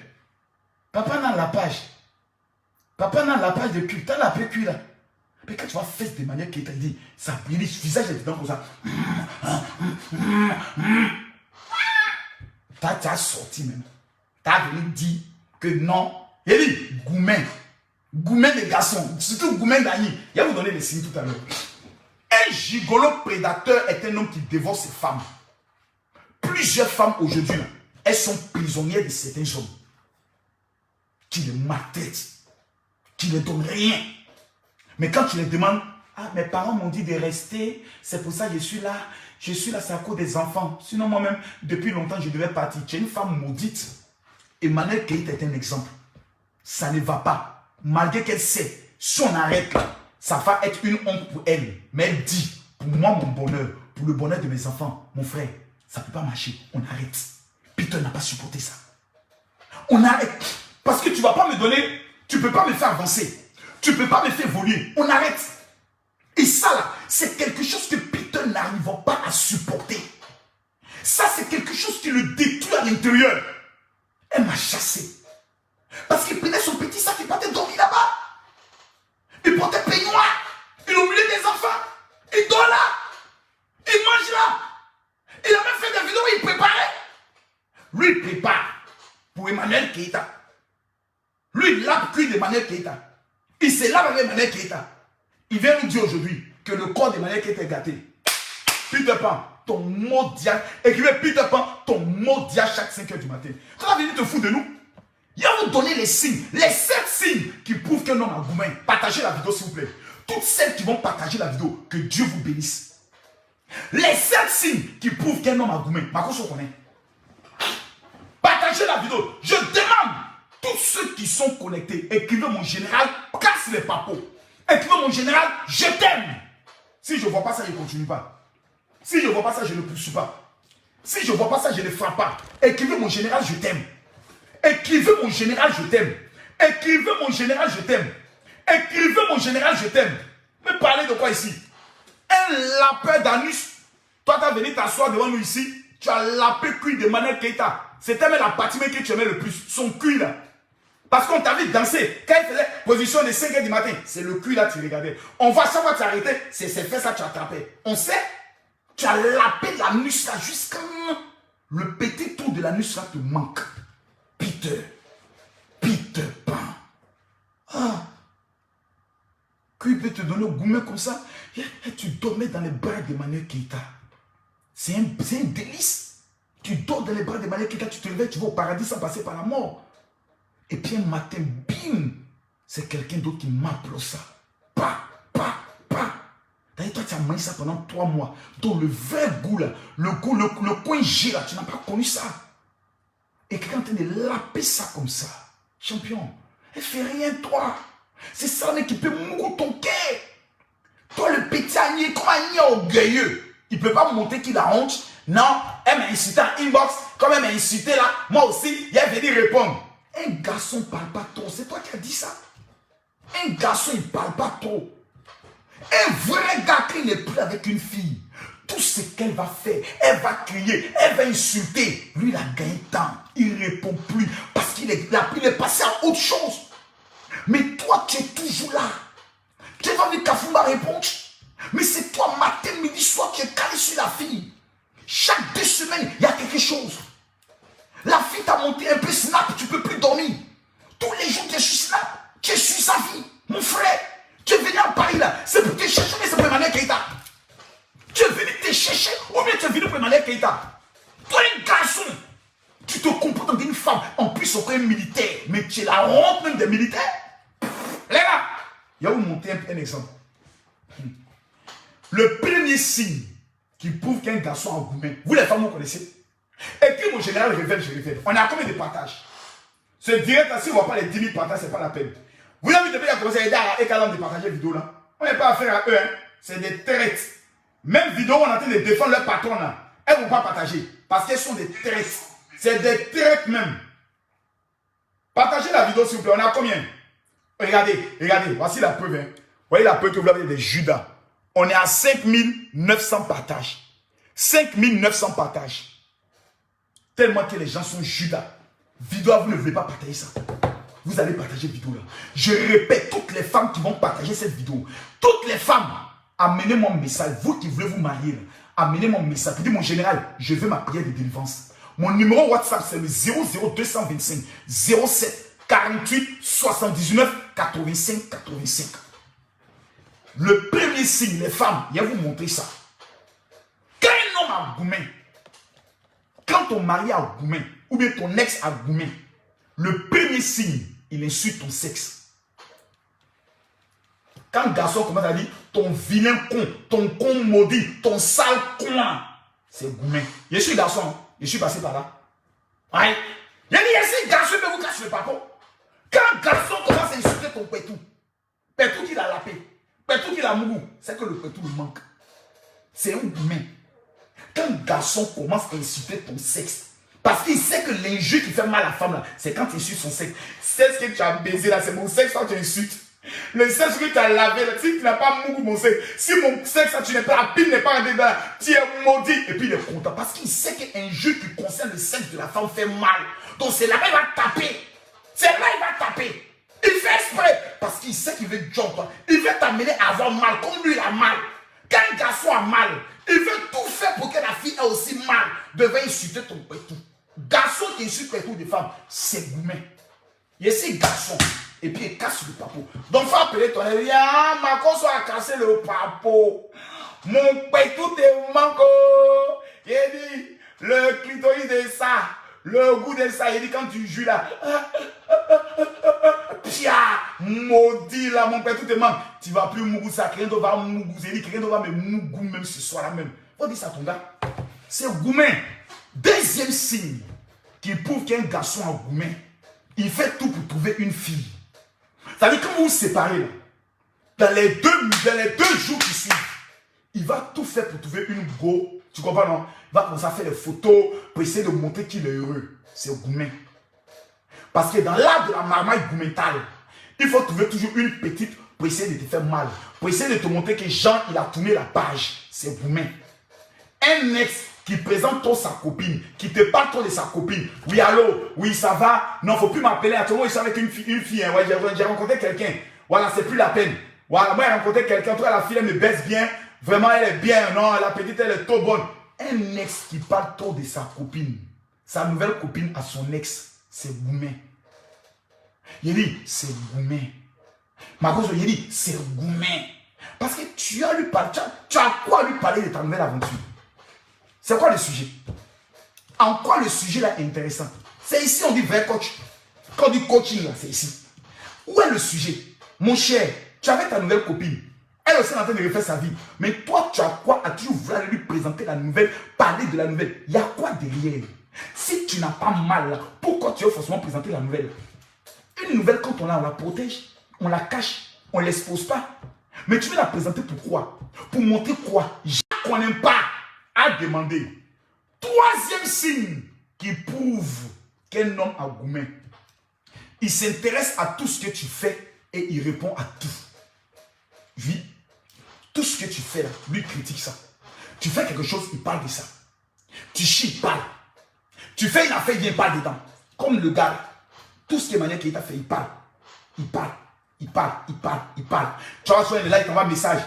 papa n'a la page. Papa n'a la page de cul. Tu as lapé le cul là. Mais quand tu vas faire de manière qui t'a dit, ça brille, le visage est dedans comme ça. T'as sorti même. T'as venu dire que non. Il dit, goumen. Goumen des garçons. Surtout goumen d'Annie. Il va vous donner les signes tout à l'heure. Un gigolo prédateur est un homme qui dévore ses femmes. Plusieurs femmes aujourd'hui, elles sont prisonnières de certains hommes. Qui les maltraitent. Qui ne donnent rien. Mais quand tu les demandes, ah, mes parents m'ont dit de rester, c'est pour ça que je suis là, c'est à cause des enfants. Sinon, moi-même, depuis longtemps, je devais partir. Tu es une femme maudite. Emmanuel Keïta est un exemple. Ça ne va pas. Malgré qu'elle sait, si on arrête là, ça va être une honte pour elle. Mais elle dit, pour moi, mon bonheur, pour le bonheur de mes enfants, mon frère, Ça ne peut pas marcher. On arrête. Peter n'a pas supporté ça. On arrête. Parce que tu ne vas pas me donner, tu ne peux pas me faire avancer. Tu ne peux pas me faire évoluer. On arrête. Et ça là, c'est quelque chose que Peter n'arrive pas à supporter. Ça, c'est quelque chose qui le détruit à l'intérieur. Elle m'a chassé. Parce qu'il prenait son petit sac, il partait dormir là-bas. Il portait peignoir. Il est au milieu des enfants. Il dort là. Il mange là. Il a même fait des vidéos où il préparait. Lui, il prépare pour Emmanuel Keïta. Lui, il lave cuit d'Emmanuel Keïta. Il se lave avec Emmanuel Keïta. Il vient nous dire aujourd'hui que le corps d'Emmanuel Keïta est gâté. Peter Pan, ton mot dia. Écrivez Peter Pan, ton mot dia chaque 5 h du matin. Tu vas venir te foutre de nous. Il va vous donner les signes, les 7 signes qui prouvent qu'un homme a gourmand. Partagez la vidéo s'il vous plaît. Toutes celles qui vont partager la vidéo, que Dieu vous bénisse. Les 7 signes qui prouvent qu'un homme a gourmand. Marcos, on connaît. Partagez la vidéo. Je demande, tous ceux qui sont connectés, écrivez mon général, casse les papos. Écrivez mon général, je t'aime. Si je ne vois pas ça, je ne continue pas. Si je ne vois pas ça, je ne poursuis pas. Si je ne vois pas ça, je ne frappe pas. Écrivez mon général, je t'aime. Écrivez mon général, je t'aime. Écrivez mon général, je t'aime. Écrivez mon général, je t'aime. Mais parlez de quoi ici? Un lapin d'anus. Toi, tu as venu t'asseoir devant nous ici. Tu as lapé cuit de Emmanuel Keïta. C'était même la partie que tu aimais le plus. Son cuit là. Parce qu'on t'a vu danser. Quand il faisait position de 5 h du matin, c'est le cuit là que tu regardais. On voit chaque fois que tu arrêtais, c'est fait ça que tu attrapais. On sait, tu as lapé l'anus là jusqu'à le petit tour de l'anus là te manque. Peter Pan. Ah. Qui peut te donner au gourmet comme ça? Et tu dormais dans les bras d'Emmanuel Keïta. C'est un délice. Tu dors dans les bras d'Emmanuel Keïta, tu te réveilles, tu vas au paradis sans passer par la mort. Et puis un matin, bim, c'est quelqu'un d'autre qui m'applaudit ça. Pa. D'ailleurs, toi, tu as mangé ça pendant 3 mois. Donc le vrai goût là, le coin G là, tu n'as pas connu ça. Et quelqu'un est en train de laper ça comme ça. Champion, elle fait rien toi. C'est ça qui peut mourir ton cœur. Toi, le petit agneau, comme un agneau orgueilleux, il ne peut pas montrer qu'il a honte. Non, elle m'a incité en inbox. Comme elle m'a incité là, moi aussi, il est venu répondre. Un garçon ne parle pas trop. C'est toi qui as dit ça. Un garçon, il ne parle pas trop. Un vrai gars qui n'est plus avec une fille, tout ce qu'elle va faire, elle va crier, elle va insulter. Lui, il a gagné temps. Il ne répond plus parce qu'il est passé à autre chose. Mais toi, tu es toujours là. Tu es venu Kafoumba répondre. Mais c'est toi, matin, midi, soir, tu es calé sur la fille. Chaque 2 semaines, il y a quelque chose. La fille t'a monté un peu Snap, tu ne peux plus dormir. Tous les jours, tu es sur Snap. Tu es sur sa vie. Mon frère, tu es venu à Paris là. C'est pour te chercher, mais c'est pour Emmanuel Keïta. Tu es venu te chercher, ou bien tu es venu pour Emmanuel Keïta. Toi, un garçon, tu te comportes comme une femme. En plus, on est un militaire. Mais tu es la honte même des militaires. Les gars, il y a où monter un exemple. Le premier signe qui prouve qu'un garçon a gourmand, vous les femmes, vous connaissez. Et puis mon général révèle, je révèle. On a combien de partages? Ce direct là, si on ne voit pas les 10 000 partages, ce n'est pas la peine. Vous avez vu depuis qu'il a commencé à aider à Ekalam de partager la vidéo là. On n'est pas affaire à eux, hein. C'est des traites. Même vidéo, on est en train de défendre leur patron là. Elles ne vont pas partager. Parce qu'elles sont des traites. C'est des traites même. Partagez la vidéo s'il vous plaît. On a combien? Regardez, voici la preuve. Hein. Vous voyez la preuve que vous avez des Judas. On est à 5900 partages. 5900 partages. Tellement que les gens sont Judas. Vidéo, vous ne voulez pas partager ça. Vous allez partager cette vidéo là. Je répète, toutes les femmes qui vont partager cette vidéo, toutes les femmes, amenez mon message. Vous qui voulez vous marier, là, amenez mon message. Vous dites, mon général, je veux ma prière de délivrance. Mon numéro WhatsApp, c'est le 00225 07 48 79 85 85. Le premier signe, les femmes, il va vous montrer ça. Quand un homme a gourmand, quand ton mari a gourmand, ou bien ton ex a gourmand, le premier signe, il insulte ton sexe. Quand un garçon commence à dire ton vilain con, ton con maudit, ton sale con, c'est gourmand. Je suis garçon, je suis passé par là. Ouais. Il y a des garçons qui vous cassent le papot. Quand un garçon commence à insulter ton pétou, pétou qui l'a lapé, pétou qui l'a mougou, c'est que le pétou lui manque. C'est un gourmand. Quand un garçon commence à insulter ton sexe, parce qu'il sait que l'injure qui fait mal à la femme, c'est quand tu insultes son sexe. C'est ce que tu as baisé là, c'est mon sexe quand tu insultes. Le sexe que tu as lavé là, si tu n'as pas mougou mon sexe, si mon sexe, tu n'es pas, la pile n'est pas rentrée dedans, tu es maudit. Et puis il est content parce qu'il sait qu'injure qui concerne le sexe de la femme fait mal. Donc c'est là-bas il va taper. C'est là il va taper. Il fait exprès parce qu'il sait qu'il veut jump. Il veut t'amener à avoir mal comme lui il a mal. Quand un garçon a mal, il veut tout faire pour que la fille ait aussi mal. Devant insulter ton pétou. Garçon qui insulte pétou des femmes, c'est gourmet. Il y a ces garçons. Et puis il casse le papo. Donc il faut appeler ton ami. Ah, ma cause a cassé le papo. Mon pétou te manque. Il dit, le clitoris de ça. Le goût de ça, il dit quand tu joues là. Pia, maudit là, mon père, tout te manque. Tu vas plus mougou ça, quelqu'un va mougou. Il dit quelqu'un va me mougou même ce soir là même. Faut dire ça à ton gars. C'est gourmet. Deuxième signe qui prouve qu'un garçon a gourmet, il fait tout pour trouver une fille. Ça veut dire quand vous vous séparez là, dans les deux jours qui suivent, il va tout faire pour trouver une go. Tu comprends non? Il va commencer à faire des photos pour essayer de montrer qu'il est heureux. C'est gourmet. Parce que dans l'art de la marmaille gourmetale, il faut trouver toujours une petite pour essayer de te faire mal. Pour essayer de te montrer que Jean, il a tourné la page. C'est gourmet. Un ex qui présente trop sa copine, qui te parle trop de sa copine. Oui, allô? Oui, ça va? Non, il ne faut plus m'appeler. À tout le monde, je suis avec une fille. Hein. Ouais, j'ai rencontré quelqu'un. Voilà, c'est plus la peine. Voilà, moi, j'ai rencontré quelqu'un. Toi, la fille, elle me baisse bien. Vraiment, elle est bien. Non, la petite, elle est trop bonne. Un ex qui parle trop de sa copine, sa nouvelle copine à son ex, c'est gourmet. Il dit, c'est gourmet. Ma cause, il dit, c'est gourmet. Parce que tu as quoi lui parler de ta nouvelle aventure? C'est quoi le sujet? En quoi le sujet là est intéressant? C'est ici, on dit vrai coach. Quand on dit coaching là, c'est ici. Où est le sujet? Mon cher, tu avais ta nouvelle copine. Elle aussi est en train de refaire sa vie. Mais toi, tu as quoi? As-tu voulu lui présenter la nouvelle, parler de la nouvelle? Il y a quoi derrière? Si tu n'as pas mal là, pourquoi tu veux forcément présenter la nouvelle? Une nouvelle, quand on l'a, on la protège, on la cache, on ne l'expose pas. Mais tu veux la présenter pourquoi? Pour montrer quoi? Qu'on n'aime pas à demander. Troisième signe qui prouve qu'un homme a gourmet. Il s'intéresse à tout ce que tu fais et il répond à tout. Oui, tout ce que tu fais là, lui critique ça. Tu fais quelque chose, il parle de ça. Tu chies, il parle. Tu fais une affaire, il parle dedans. Comme le gars, tout ce que Emmanuel qui t'a fait, il parle. Il parle, il parle, il parle, il parle. Tu vois, soit il est là, il t'envoie un message.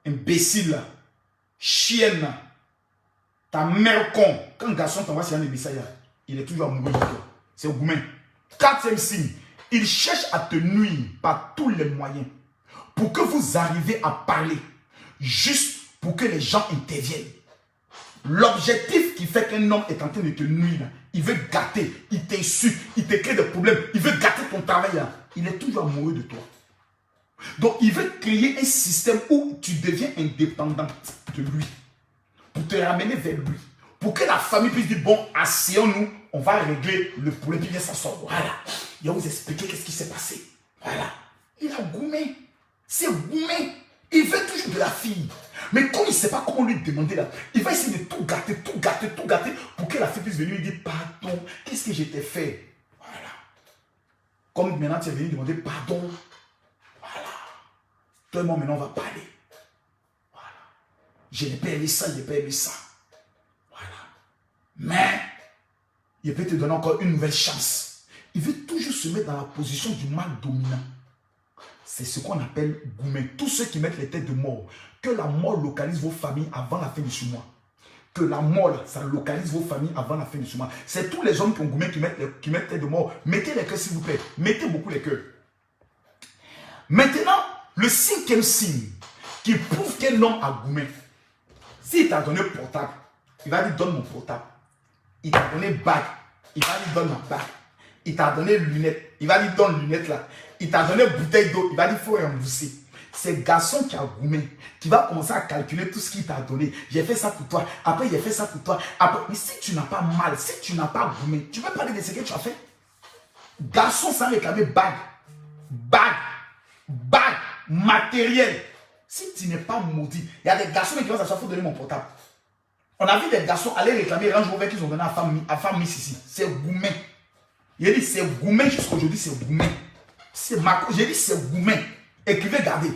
Imbécile là, chienne là, ta mère con. Quand un garçon t'envoie ce message là, il est toujours amoureux de toi. C'est au gourmet. Quatrième signe, il cherche à te nuire par tous les moyens. Pour que vous arriviez à parler, juste pour que les gens interviennent. L'objectif qui fait qu'un homme est en train de te nuire, il veut gâter, il t'insulte, il te crée des problèmes, il veut gâter ton travail, là. Il est toujours amoureux de toi. Donc il veut créer un système où tu deviens indépendant de lui, pour te ramener vers lui, pour que la famille puisse dire, bon, asseyons-nous, on va régler le problème, puis bien s'asseoir. Voilà, il va vous expliquer qu'est-ce qui s'est passé. Voilà, il a gourmet. C'est gourmet. Il veut toujours de la fille. Mais comme il ne sait pas comment lui demander là, il va essayer de tout gâter pour que la fille puisse venir lui dire pardon. Qu'est-ce que je t'ai fait? Voilà. Comme maintenant tu es venu demander pardon. Voilà. Toi et moi maintenant on va parler. Voilà. Je n'ai pas aimé ça, je n'ai pas aimé ça. Voilà. Mais il peut te donner encore une nouvelle chance. Il veut toujours se mettre dans la position du mal dominant. C'est ce qu'on appelle gourmet. Tous ceux qui mettent les têtes de mort. Que la mort localise vos familles avant la fin du mois. Que la mort, ça localise vos familles avant la fin du mois. C'est tous les hommes qui ont gourmet qui mettent tête de mort. Mettez les cœurs s'il vous plaît. Mettez beaucoup les cœurs. Maintenant, le cinquième signe qui prouve qu'un homme a gourmet. S'il t'a donné portable, il va dire donne mon portable. Il t'a donné bague, il va dire donne ma bague. Il t'a donné lunettes, il va dire donne lunettes là. Il t'a donné bouteille d'eau, il va dire il faut rembourser. C'est le garçon qui a gourmet, qui va commencer à calculer tout ce qu'il t'a donné. J'ai fait ça pour toi, après j'ai fait ça pour toi. Après, mais si tu n'as pas mal, si tu n'as pas gourmet, tu peux parler de ce que tu as fait. Garçon sans réclamer bague, matériel. Si tu n'es pas maudit, il y a des garçons qui vont s'asseoir, il faut donner mon portable. On a vu des garçons aller réclamer Range Rover qu'ils ont donné à femme Miss ici. C'est Goumen. Il a dit c'est Goumen jusqu'à aujourd'hui, c'est Goumen. C'est Marco. J'ai dit c'est Goumen. Écrivez, gardez.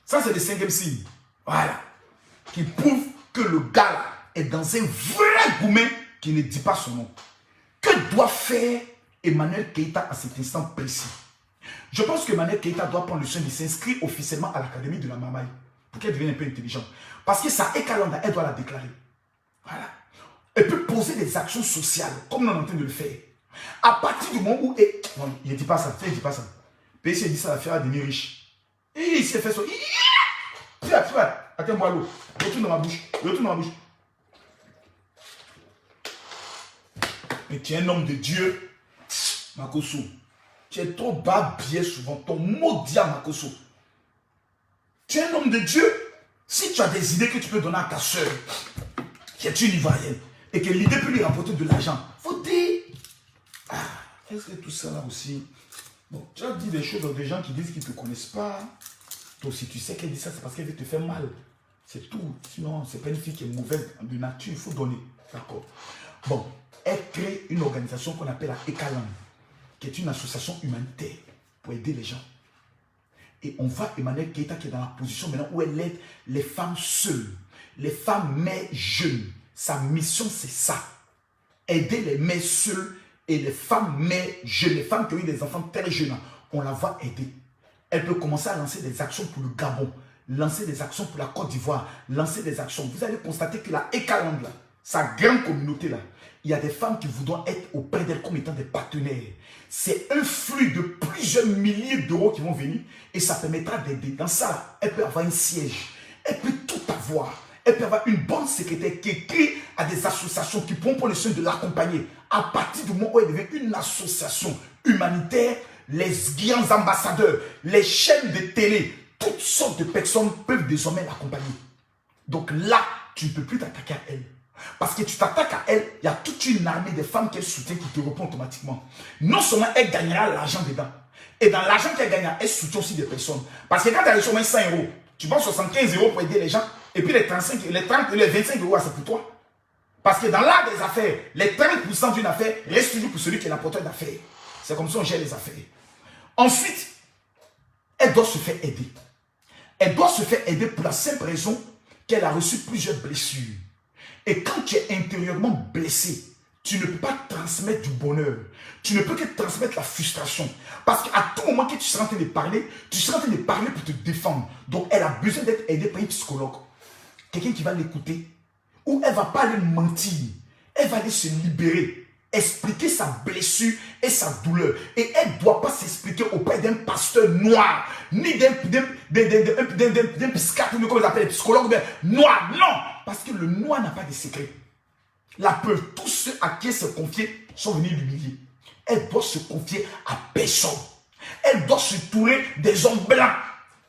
Ça, c'est le 5e signe. Voilà. Qui prouve que le gars là est dans un vrai Goumen qui ne dit pas son nom. Que doit faire Emmanuel Keïta à cet instant précis? Je pense que Emmanuel Keïta doit prendre le soin de s'inscrire officiellement à l'Académie de la Mamaï pour qu'elle devienne un peu intelligente. Parce que sa Ekalanda, elle doit la déclarer. Voilà. Elle peut poser des actions sociales, comme nous sommes en train de le faire. À partir du moment où... Non, il ne dit pas ça. Il ne dit pas ça. PSC dit ça, la faire devenir riche. Et il s'est fait ça. Attends-moi l'eau. Retourne dans ma bouche. Retourne dans ma bouche. Mais tu es un homme de Dieu, Makoso. Tu es trop bas bien souvent. Ton maudit Makoso. Tu es un homme de Dieu. Si tu as des idées que tu peux donner à ta soeur, qui est une Ivoirienne, et que l'idée peut lui rapporter de l'argent, faut dire. Ah, est-ce que tout ça là aussi. Bon, tu as dit des choses à des gens qui disent qu'ils ne te connaissent pas. Toi, si tu sais qu'elle dit ça, c'est parce qu'elle veut te faire mal. C'est tout. Sinon, c'est pas une fille qui est mauvaise de nature. Il faut donner. D'accord. Bon, elle crée une organisation qu'on appelle la Ekalan, qui est une association humanitaire pour aider les gens. Et on voit Emmanuel Keïta qui est dans la position maintenant où elle aide les femmes seules, les femmes mères jeunes. Sa mission, c'est ça. Aider les mères seules et les femmes mères jeunes, les femmes qui ont eu des enfants très jeunes. On la voit aider. Elle peut commencer à lancer des actions pour le Gabon, lancer des actions pour la Côte d'Ivoire, lancer des actions. Vous allez constater que la Ekaland, là, sa grande communauté, là, il y a des femmes qui voudront être auprès d'elle comme étant des partenaires. C'est un flux de plusieurs milliers d'euros qui vont venir et ça permettra d'aider. Dans ça, elle peut avoir un siège. Elle peut tout avoir. Elle peut avoir une bonne secrétaire qui écrit à des associations qui pourront prendre le soin de l'accompagner. À partir du moment où elle devient une association humanitaire, les grands ambassadeurs, les chaînes de télé, toutes sortes de personnes peuvent désormais l'accompagner. Donc là, tu ne peux plus t'attaquer à elle. Parce que tu t'attaques à elle, il y a toute une armée de femmes qu'elle soutient qui te répond automatiquement. Non seulement elle gagnera l'argent dedans, et dans l'argent qu'elle gagnera, elle soutient aussi des personnes. Parce que quand tu as reçu 100 euros, tu prends 75 euros pour aider les gens, et puis les 30, les 25 euros, c'est pour toi. Parce que dans l'art des affaires, les 30% d'une affaire restent toujours pour celui qui est l'apporteur d'affaires. C'est comme ça qu'on gère les affaires. Ensuite, elle doit se faire aider. Elle doit se faire aider pour la simple raison qu'elle a reçu plusieurs blessures. Et quand tu es intérieurement blessé, tu ne peux pas transmettre du bonheur. Tu ne peux que transmettre la frustration. Parce qu'à tout moment que tu seras en train de parler, tu seras en train de parler pour te défendre. Donc elle a besoin d'être aidée par un psychologue. Quelqu'un qui va l'écouter. Ou elle ne va pas aller mentir. Elle va aller se libérer. Expliquer sa blessure et sa douleur. Et elle ne doit pas s'expliquer auprès d'un pasteur noir. Ni d'un psychiatre, comme on appelle, psychologue noir. Non! Parce que le noir n'a pas de secret. La preuve, tous ceux à qui elle se confier sont venus l'humilier. Elle doit se confier à personne. Elle doit se tourer des hommes blancs.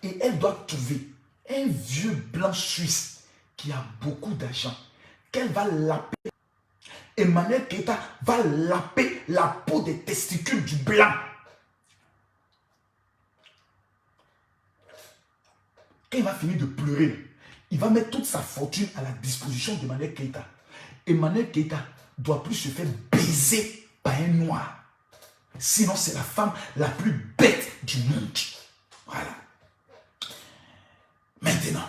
Et elle doit trouver un vieux blanc suisse qui a beaucoup d'argent. Qu'elle va laper. Emmanuel Keïta va laper la peau des testicules du blanc. Quand il va finir de pleurer, il va mettre toute sa fortune à la disposition d'Emmanuel Keïta. Emmanuel Keïta ne doit plus se faire baiser par un noir. Sinon, c'est la femme la plus bête du monde. Voilà. Maintenant,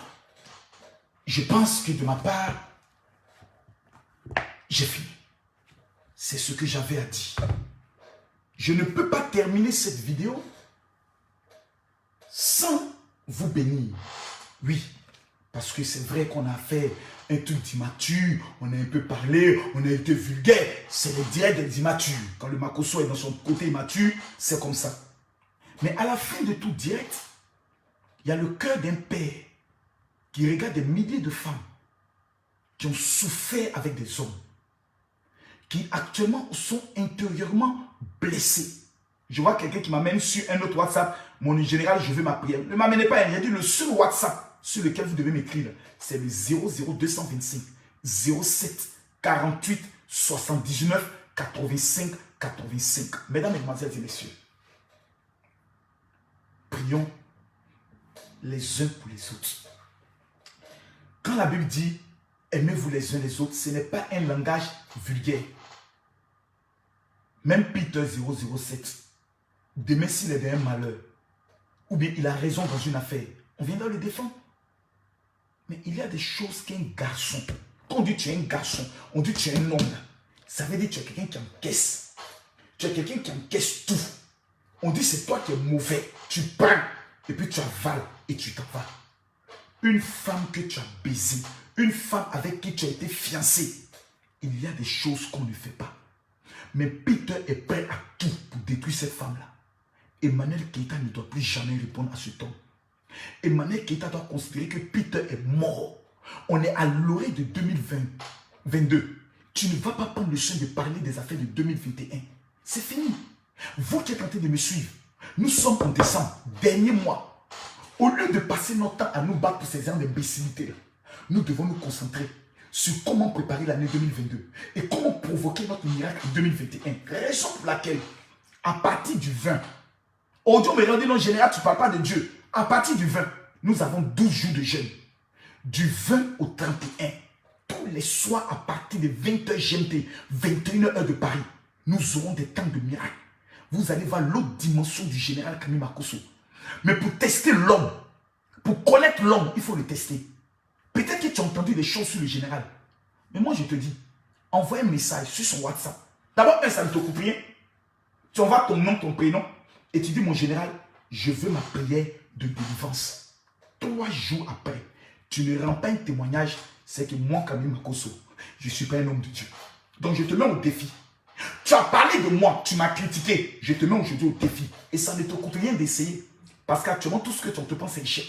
je pense que de ma part, j'ai fini. C'est ce que j'avais à dire. Je ne peux pas terminer cette vidéo sans vous bénir. Oui. Parce que c'est vrai qu'on a fait un truc d'immature, on a un peu parlé, on a été vulgaire. C'est le direct des immatures. Quand le Makoso est dans son côté immature, c'est comme ça. Mais à la fin de tout direct, il y a le cœur d'un père qui regarde des milliers de femmes qui ont souffert avec des hommes, qui actuellement sont intérieurement blessés. Je vois quelqu'un qui m'amène sur un autre WhatsApp. Mon général, je veux ma prière. Ne m'amenez pas, il a dit le seul WhatsApp sur lequel vous devez m'écrire, c'est le 00225 07 48 79 85 85. Mesdames, Mesdemoiselles et Messieurs, prions les uns pour les autres. Quand la Bible dit Aimez-vous les uns les autres. Ce n'est pas un langage vulgaire. Même Peter 007, demain s'il est d'un malheur, ou bien il a raison dans une affaire, on viendra le défendre. Mais il y a des choses qu'un garçon, quand on dit tu es un garçon, on dit tu es un homme, ça veut dire que tu es quelqu'un qui encaisse. Tu es quelqu'un qui encaisse tout. On dit c'est toi qui es mauvais, tu prends, et puis tu avales, et tu t'en vas. Une femme que tu as baisée, une femme avec qui tu as été fiancé, il y a des choses qu'on ne fait pas. Mais Peter est prêt à tout pour détruire cette femme-là. Emmanuel Keita ne doit plus jamais répondre à cet homme. Emmanuel Keita doit considérer que Peter est mort. On est à l'orée de 2022. Tu ne vas pas prendre le soin de parler des affaires de 2021. C'est fini. Vous qui êtes en train de me suivre, nous sommes en décembre, dernier mois. Au lieu de passer notre temps à nous battre pour ces gens d'imbécilité, nous devons nous concentrer sur comment préparer l'année 2022 et comment provoquer notre miracle en 2021. Raison pour laquelle, à partir du 20, aujourd'hui, on me dit non, général, tu ne parles pas de Dieu. À partir du 20, nous avons 12 jours de jeûne. Du 20 au 31, tous les soirs à partir de 20h GMT, 21h de Paris, nous aurons des temps de miracle. Vous allez voir l'autre dimension du général Kami Makosso. Mais pour tester l'homme, pour connaître l'homme, il faut le tester. Peut-être que tu as entendu des choses sur le général. Mais moi, je te dis, envoie un message sur son WhatsApp. D'abord, ça ne te coupe rien. Tu envoies ton nom, ton prénom, et tu dis, mon général, je veux ma prière de délivrance. 3 jours après, tu ne rends pas un témoignage, c'est que moi, Kami Makosso, je ne suis pas un homme de Dieu. Donc, je te mets au défi. Tu as parlé de moi, tu m'as critiqué. Je te mets aujourd'hui au défi. Et ça ne te coûte rien d'essayer. Parce qu'actuellement, tout ce que tu te penses, c'est échec.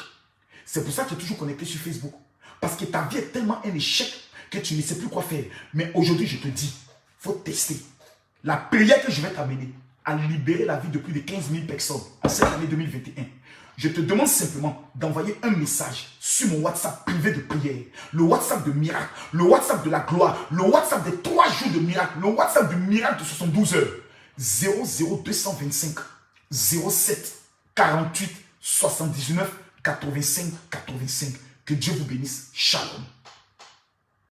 C'est pour ça que tu es toujours connecté sur Facebook. Parce que ta vie est tellement un échec que tu ne sais plus quoi faire. Mais aujourd'hui, je te dis, il faut tester. La prière que je vais t'amener à libérer la vie de plus de 15 000 personnes en cette année 2021. Je te demande simplement d'envoyer un message sur mon WhatsApp privé de prière, le WhatsApp de miracle, le WhatsApp de la gloire, le WhatsApp des 3 jours de miracle, le WhatsApp du miracle de 72 heures. 00225 07 48 79 85 85. Que Dieu vous bénisse. Shalom.